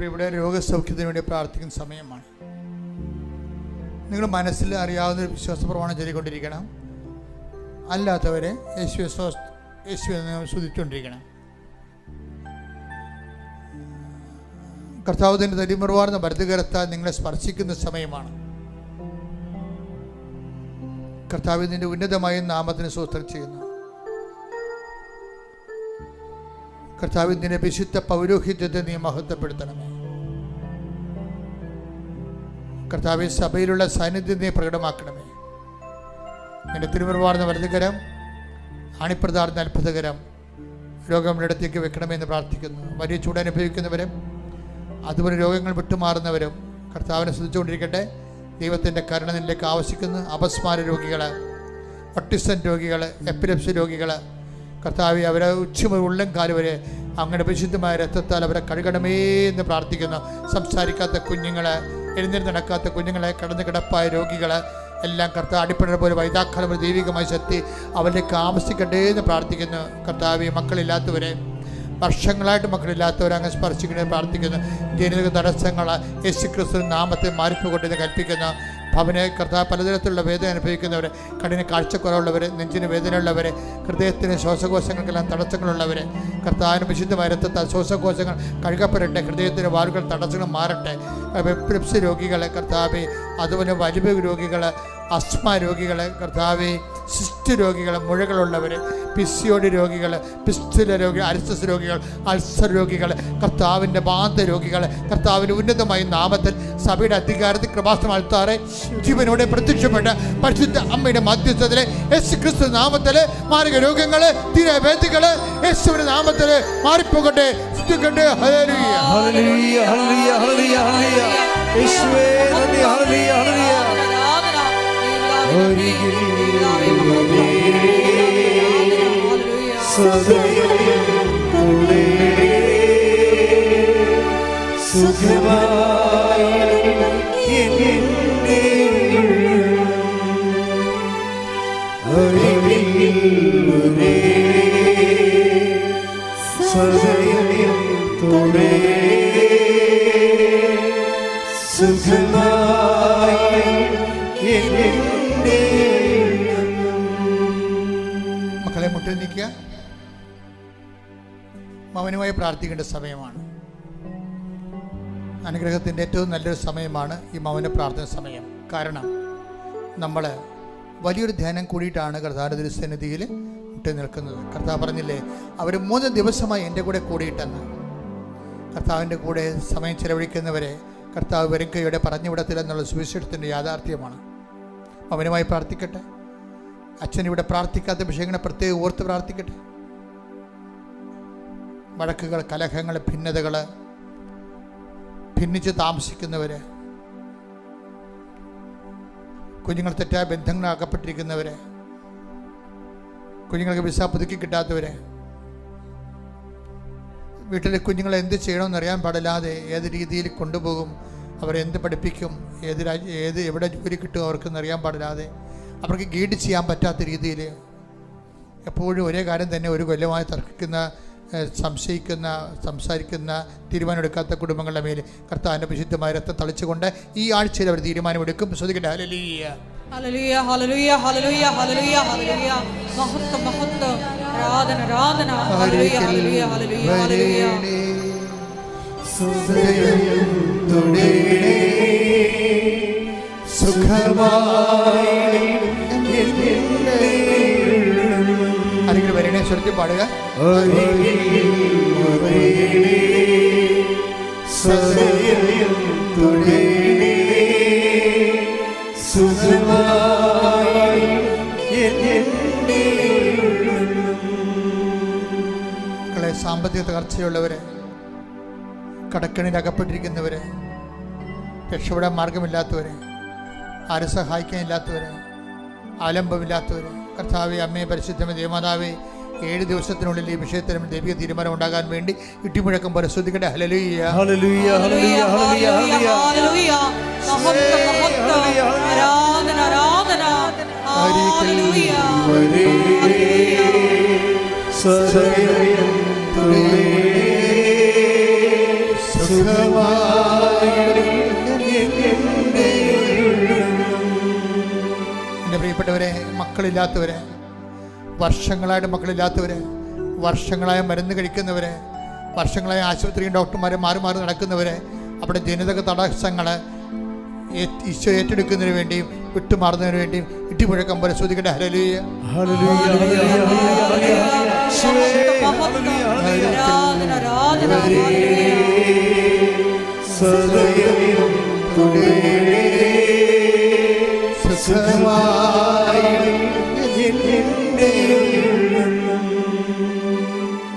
ഇവിടെ രോഗസൗഖ്യത്തിന് വേണ്ടി പ്രാർത്ഥിക്കുന്ന സമയമാണ്. നിങ്ങൾ മനസ്സിൽ അറിയാവുന്ന ഒരു വിശ്വാസ പ്രമാണം ചൊല്ലിക്കൊണ്ടിരിക്കണം. അല്ലാത്തവരെ യേശുവിനെ സ്തുതിച്ചുകൊണ്ടിരിക്കണം. കർത്താവിൻ്റെ തരിമുറവാർന്ന വലതുകരത്താൽ നിങ്ങളെ സ്പർശിക്കുന്ന സമയമാണ്. കർത്താവിൻ്റെ ഉന്നതമായ നാമത്തിന് സ്തോത്രം ചെയ്യുന്നു. കർത്താവിൻ്റെ വിശുദ്ധ പൗരോഹിത്യത്തെ നീ മഹത്വപ്പെടുത്തണമേ. കർത്താവ് സഭയിലുള്ള സാന്നിധ്യം നീ പ്രകടമാക്കണമേ. നിന്റെ തിരുമുറവാർന്ന വലതുകരം, ആണിപ്രതാർന്ന അത്ഭുതകരം രോഗങ്ങളുടെ അടുത്തേക്ക് വെക്കണമെന്ന് പ്രാർത്ഥിക്കുന്നു. വലിയ ചൂടനുഭവിക്കുന്നവരും അതുപോലെ രോഗങ്ങൾ വിട്ടുമാറുന്നവരും കർത്താവിനെ സ്തുതിച്ചുകൊണ്ടിരിക്കട്ടെ. ദൈവത്തിൻ്റെ കരുണ നിന്നിലേക്ക് ആവശ്യിക്കുന്നു. അപസ്മാര രോഗികൾ, ഓട്ടിസം രോഗികൾ, എപ്പിലെപ്സി രോഗികൾ, കർത്താവെ അവരെ ഉച്ചമുതൽ ഉള്ളം കാല് വരെ അങ്ങയുടെ വിശുദ്ധമായ രക്തത്താൽ അവരെ കഴുകണമേ എന്ന് പ്രാർത്ഥിക്കുന്നു. സംസാരിക്കാത്ത കുഞ്ഞുങ്ങൾ, എഴുന്നേറ്റ് നടക്കാത്ത കുഞ്ഞുങ്ങളെ, കടന്നു കിടപ്പായ രോഗികൾ എല്ലാം കർത്താവ് അടിപ്പണ പോലെ വൈതാക്കാലം ഒരു ദൈവികമായ ശക്തി അവരിലേക്ക് ആവശ്യിക്കട്ടെ എന്ന് പ്രാർത്ഥിക്കുന്നു. കർത്താവെ മക്കളില്ലാത്തവരെ, വർഷങ്ങളായിട്ട് മക്കളില്ലാത്തവരെ അങ്ങ് സ്പർശിക്കണമെന്ന് പ്രാർത്ഥിക്കുന്നു. ജനിതക തടസ്സങ്ങൾ യേശുക്രിസ്തു നാമത്തെ മാറിപ്പോകൊണ്ടെന്ന് കൽപ്പിക്കുന്നു. ഭവനെ കർത്താവ് പലതരത്തിലുള്ള വേദന അനുഭവിക്കുന്നവർ, കണ്ണിന് കാഴ്ചക്കുറവുള്ളവർ, നെഞ്ചിന് വേദനയുള്ളവർ, ഹൃദയത്തിന് ശ്വാസകോശങ്ങൾക്കെല്ലാം തടസ്സങ്ങളുള്ളവർ, കർത്താവിന് വിശുദ്ധമായ രക്തത്താൽ ശ്വാസകോശങ്ങൾ കഴുകപ്പെടട്ടെ. ഹൃദയത്തിൻ്റെ വാറുകൾ തടസ്സങ്ങൾ മാറട്ടെ. എപ്പിലെപ്സി രോഗികൾ കർത്താവെ, അതുപോലെ വലിവ് രോഗികൾ, അസ്മ രോഗികൾ കർത്താവെ, സിസ്റ്റ് രോഗികൾ, മുഴകളുള്ളവർ, പിസിയോടി രോഗികൾ, പിസ്തുല രോഗികൾ, അരിസ്റ്റസ് രോഗികൾ, അൾസർ രോഗികൾ, കർത്താവിൻ്റെ ബാധ രോഗികൾ, കർത്താവിൻ്റെ ഉന്നതമായ നാമത്തിൽ സഭയുടെ അധികാരത്തിൽ കൃപാസനം അൾത്താറെ ജീവനോടെ പ്രത്യക്ഷപ്പെട്ട പരിശുദ്ധ അമ്മയുടെ മധ്യസ്ഥത്തിലെ യേശുക്രിസ്തു നാമത്തിൽ മാരക രോഗങ്ങൾ, തീരവേദികൾ യേശുവിന്റെ നാമത്തിൽ മാറിപ്പോകട്ടെ. ഹല്ലേലൂയ, ഹല്ലേലൂയ, ഹല്ലേലൂയ, ഹല്ലേലൂയ, ഹല്ലേലൂയ. യേശുവേ നന്ദി. ഹല്ലേലൂയ, ഹല്ലേലൂയ. മക്കളെ മുട്ടിൽ നിൽക്കുക. മൗനമായി പ്രാർത്ഥിക്കേണ്ട സമയമാണ്. അനുഗ്രഹത്തിൻ്റെ ഏറ്റവും നല്ലൊരു സമയമാണ് ഈ മൗന പ്രാർത്ഥന സമയം. കാരണം നമ്മൾ വലിയൊരു ധ്യാനം കൂടിയിട്ടാണ് കർത്താവിൻ്റെ തിരുസന്നിധിയിൽ മുട്ടി നിൽക്കുന്നത്. കർത്താവ് പറഞ്ഞില്ലേ, അവർ 3 ദിവസമായി എൻ്റെ കൂടെ കൂടിയിട്ടെന്ന്. കർത്താവിൻ്റെ കൂടെ സമയം ചെലവഴിക്കുന്നവരെ കർത്താവ് വരും കൈയോടെ പറഞ്ഞു വിടത്തില്ലെന്നുള്ള സുവിശേഷത്തിൻ്റെ യാഥാർത്ഥ്യമാണ്. മൗനമായി പ്രാർത്ഥിക്കട്ടെ. അച്ഛനിവിടെ പ്രാർത്ഥിക്കാത്ത വിഷയങ്ങളെ പ്രത്യേകം ഓർത്ത് പ്രാർത്ഥിക്കട്ടെ. വഴക്കുകൾ, കലഹങ്ങൾ, ഭിന്നതകൾ, ഭിന്നിച്ച് താമസിക്കുന്നവര്, കുഞ്ഞുങ്ങൾ തെറ്റായ ബന്ധങ്ങൾ അകപ്പെട്ടിരിക്കുന്നവര്, കുഞ്ഞുങ്ങൾക്ക് വിസ പുതുക്കി കിട്ടാത്തവര്, വീട്ടിലെ കുഞ്ഞുങ്ങളെ എന്ത് ചെയ്യണമെന്ന് അറിയാൻ പാടില്ലാതെ ഏത് രീതിയിൽ കൊണ്ടുപോകും, അവരെന്ത് പഠിപ്പിക്കും, എവിടെ ജോലി കിട്ടും അവർക്കെന്ന് അറിയാൻ പാടില്ലാതെ അവർക്ക് ഗൈഡ് ചെയ്യാൻ പറ്റാത്ത രീതിയിൽ എപ്പോഴും ഒരേ കാര്യം തന്നെ ഒരു കൊല്ലമായി തർക്കിക്കുന്ന, സംശയിക്കുന്ന, സംസാരിക്കുന്ന, തീരുമാനമെടുക്കാത്ത കുടുംബങ്ങളുടെ മേൽ കർത്താവിൻ്റെ വിശുദ്ധമായ രക്തം തളിച്ചുകൊണ്ട് ഈ ആഴ്ചയിൽ അവർ തീരുമാനമെടുക്കും. ശ്രദ്ധിക്കട്ടെ. ഹല്ലേലൂയ, ഹല്ലേലൂയ, ഹല്ലേലൂയ, ഹല്ലേലൂയ, ഹല്ലേലൂയ, ഹല്ലേലൂയ. മഹത്വം, മഹത്വം, ആരാധന, ആരാധന. ഹല്ലേലൂയ, ഹല്ലേലൂയ, ഹല്ലേലൂയ, ഹല്ലേലൂയ. ആരെങ്കിലും വരണേ സ്വരത്തിൽ പാടുക. മക്കളെ, സാമ്പത്തിക തകർച്ചയുള്ളവര്, കടക്കണിൽ അകപ്പെട്ടിരിക്കുന്നവര്, രക്ഷപ്പെടാൻ മാർഗമില്ലാത്തവര്, ആരും സഹായിക്കാനില്ലാത്തവര്, ആലംബമില്ലാത്തവര്, കർത്താവേ, അമ്മയെ, പരിശുദ്ധമേ, ദേവമാതാവേ, 7 ദിവസത്തിനുള്ളിൽ ഈ വിഷയത്തിൽ ദൈവിക തീരുമാനം ഉണ്ടാകാൻ വേണ്ടി ഇട്ടിമുഴക്കം പോലെ ശ്രദ്ധിക്കട്ടെ. ഹല്ലേലൂയ, ഹല്ലേലൂയ, ഹല്ലേലൂയ, ഹല്ലേലൂയ, ഹല്ലേലൂയ. മഹത്വം, മഹത്വം, ആരാധന, ആരാധന. ഹല്ലേലൂയ, എൻ്റെ പ്രിയപ്പെട്ടവരെ, മക്കളില്ലാത്തവരെ, വർഷങ്ങളായിട്ട് മക്കളില്ലാത്തവര്, വർഷങ്ങളായ മരുന്ന് കഴിക്കുന്നവര്, വർഷങ്ങളായ ആശുപത്രിയും ഡോക്ടർമാരെ മാറി മാറി നടക്കുന്നവര്, അവിടെ ജനിതക തടസ്സങ്ങൾ ഈശോ ഏറ്റെടുക്കുന്നതിന് വേണ്ടിയും വിട്ടുമാറുന്നതിന് വേണ്ടിയും ഇട്ടിമുഴക്കം പോലെ ശ്രദ്ധിക്കട്ടെ. ഹല്ലേലൂയ,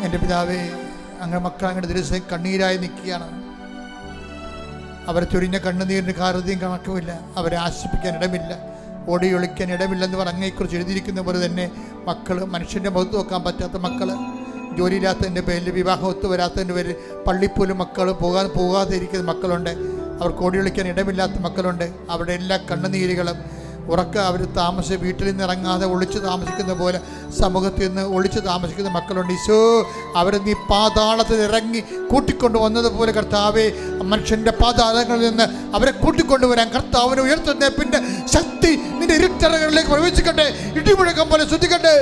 എൻ്റെ പിതാവേ, അങ്ങനെ മക്കൾ അങ്ങനെ ദിവസം കണ്ണീരായി നിൽക്കുകയാണ്. അവരെ ചൊരിഞ്ഞ കണ്ണുനീരിന് കാരതയും കണക്കുമില്ല. അവരെ ആശ്വസിപ്പിക്കാൻ ഇടമില്ല, ഓടിയൊളിക്കാൻ ഇടമില്ലെന്ന് പറഞ്ഞേക്കുറിച്ച് എഴുതിയിരിക്കുന്ന പോലെ തന്നെ മക്കൾ, മനുഷ്യൻ്റെ മുഖത്ത് നോക്കാൻ പറ്റാത്ത മക്കൾ, ജോലിയില്ലാത്തതിൻ്റെ പേരിൽ, വിവാഹം ഒത്തുവരാത്തതിൻ്റെ പേരിൽ പള്ളിപ്പോലും മക്കൾ പോകാതെ ഇരിക്കുന്ന മക്കളുണ്ട്. അവർക്ക് ഓടിയൊളിക്കാൻ ഇടമില്ലാത്ത മക്കളുണ്ട്. അവരുടെ എല്ലാ കണ്ണുനീരുകളും അവർ വീട്ടിൽ നിന്ന് ഇറങ്ങാതെ ഒളിച്ച് താമസിക്കുന്ന പോലെ സമൂഹത്തിൽ നിന്ന് ഒളിച്ച് താമസിക്കുന്ന മക്കളുണ്ട്. ഈശോ, അവരെ നീ പാതാളത്തിൽ ഇറങ്ങി കൂട്ടിക്കൊണ്ടു വന്നതുപോലെ കർത്താവേ, മനുഷ്യൻ്റെ പാതാളങ്ങളിൽ നിന്ന് അവരെ കൂട്ടിക്കൊണ്ടുവരാൻ കർത്താവിനെ ഉയർത്തുന്നേപ്പിൻ്റെ ശക്തി നിന്റെ ഇരുട്ടറകളിലേക്ക് പ്രവേശിക്കട്ടെ. ഇടിമുഴക്കം പോലെ ശ്രദ്ധിക്കട്ടെ.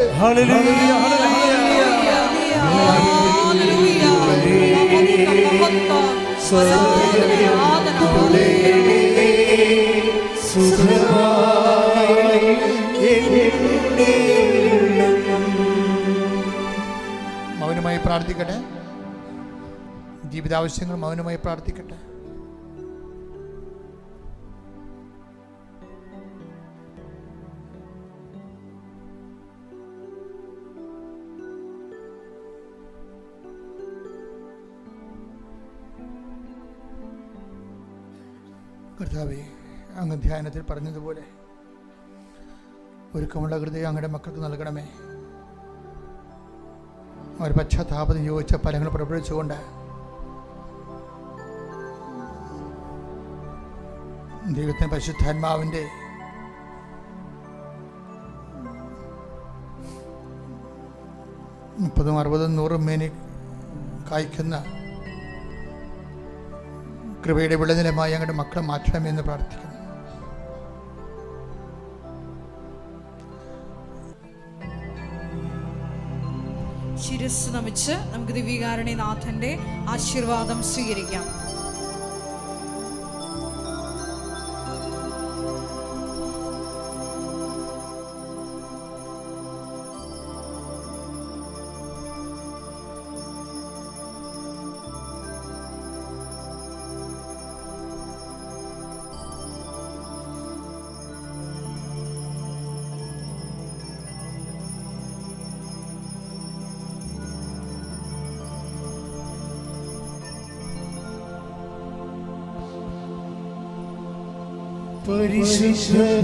മൗനമായി പ്രാർത്ഥിക്കട്ടെ. ജീവിതാവശ്യങ്ങൾ മൗനമായി പ്രാർത്ഥിക്കട്ടെ. കർത്താവേ, അങ്ങ് ധ്യാനത്തിൽ പറഞ്ഞതുപോലെ ഒരുക്കമുള്ള ഹൃദയം അങ്ങയുടെ മക്കൾക്ക് നൽകണമേ. അവർ പശ്ചാത്താപത്തിന് യോജിച്ച ഫലങ്ങൾ പ്രകടിച്ചുകൊണ്ട് ദൈവത്തിന് പരിശുദ്ധാത്മാവിൻ്റെ മുപ്പതും 60, 100 മേനി കായ്ക്കുന്ന കൃപയുടെ വിളനിലമായി ഞങ്ങളുടെ മക്കളെ മാറ്റണമെന്ന് പ്രാർത്ഥിക്കുന്നു. ശിരസ് നമിച്ച് നമുക്ക് ദിവ്യകാരുണ്യനാഥന്റെ ആശീർവാദം സ്വീകരിക്കാം. പരിശുദ്ധ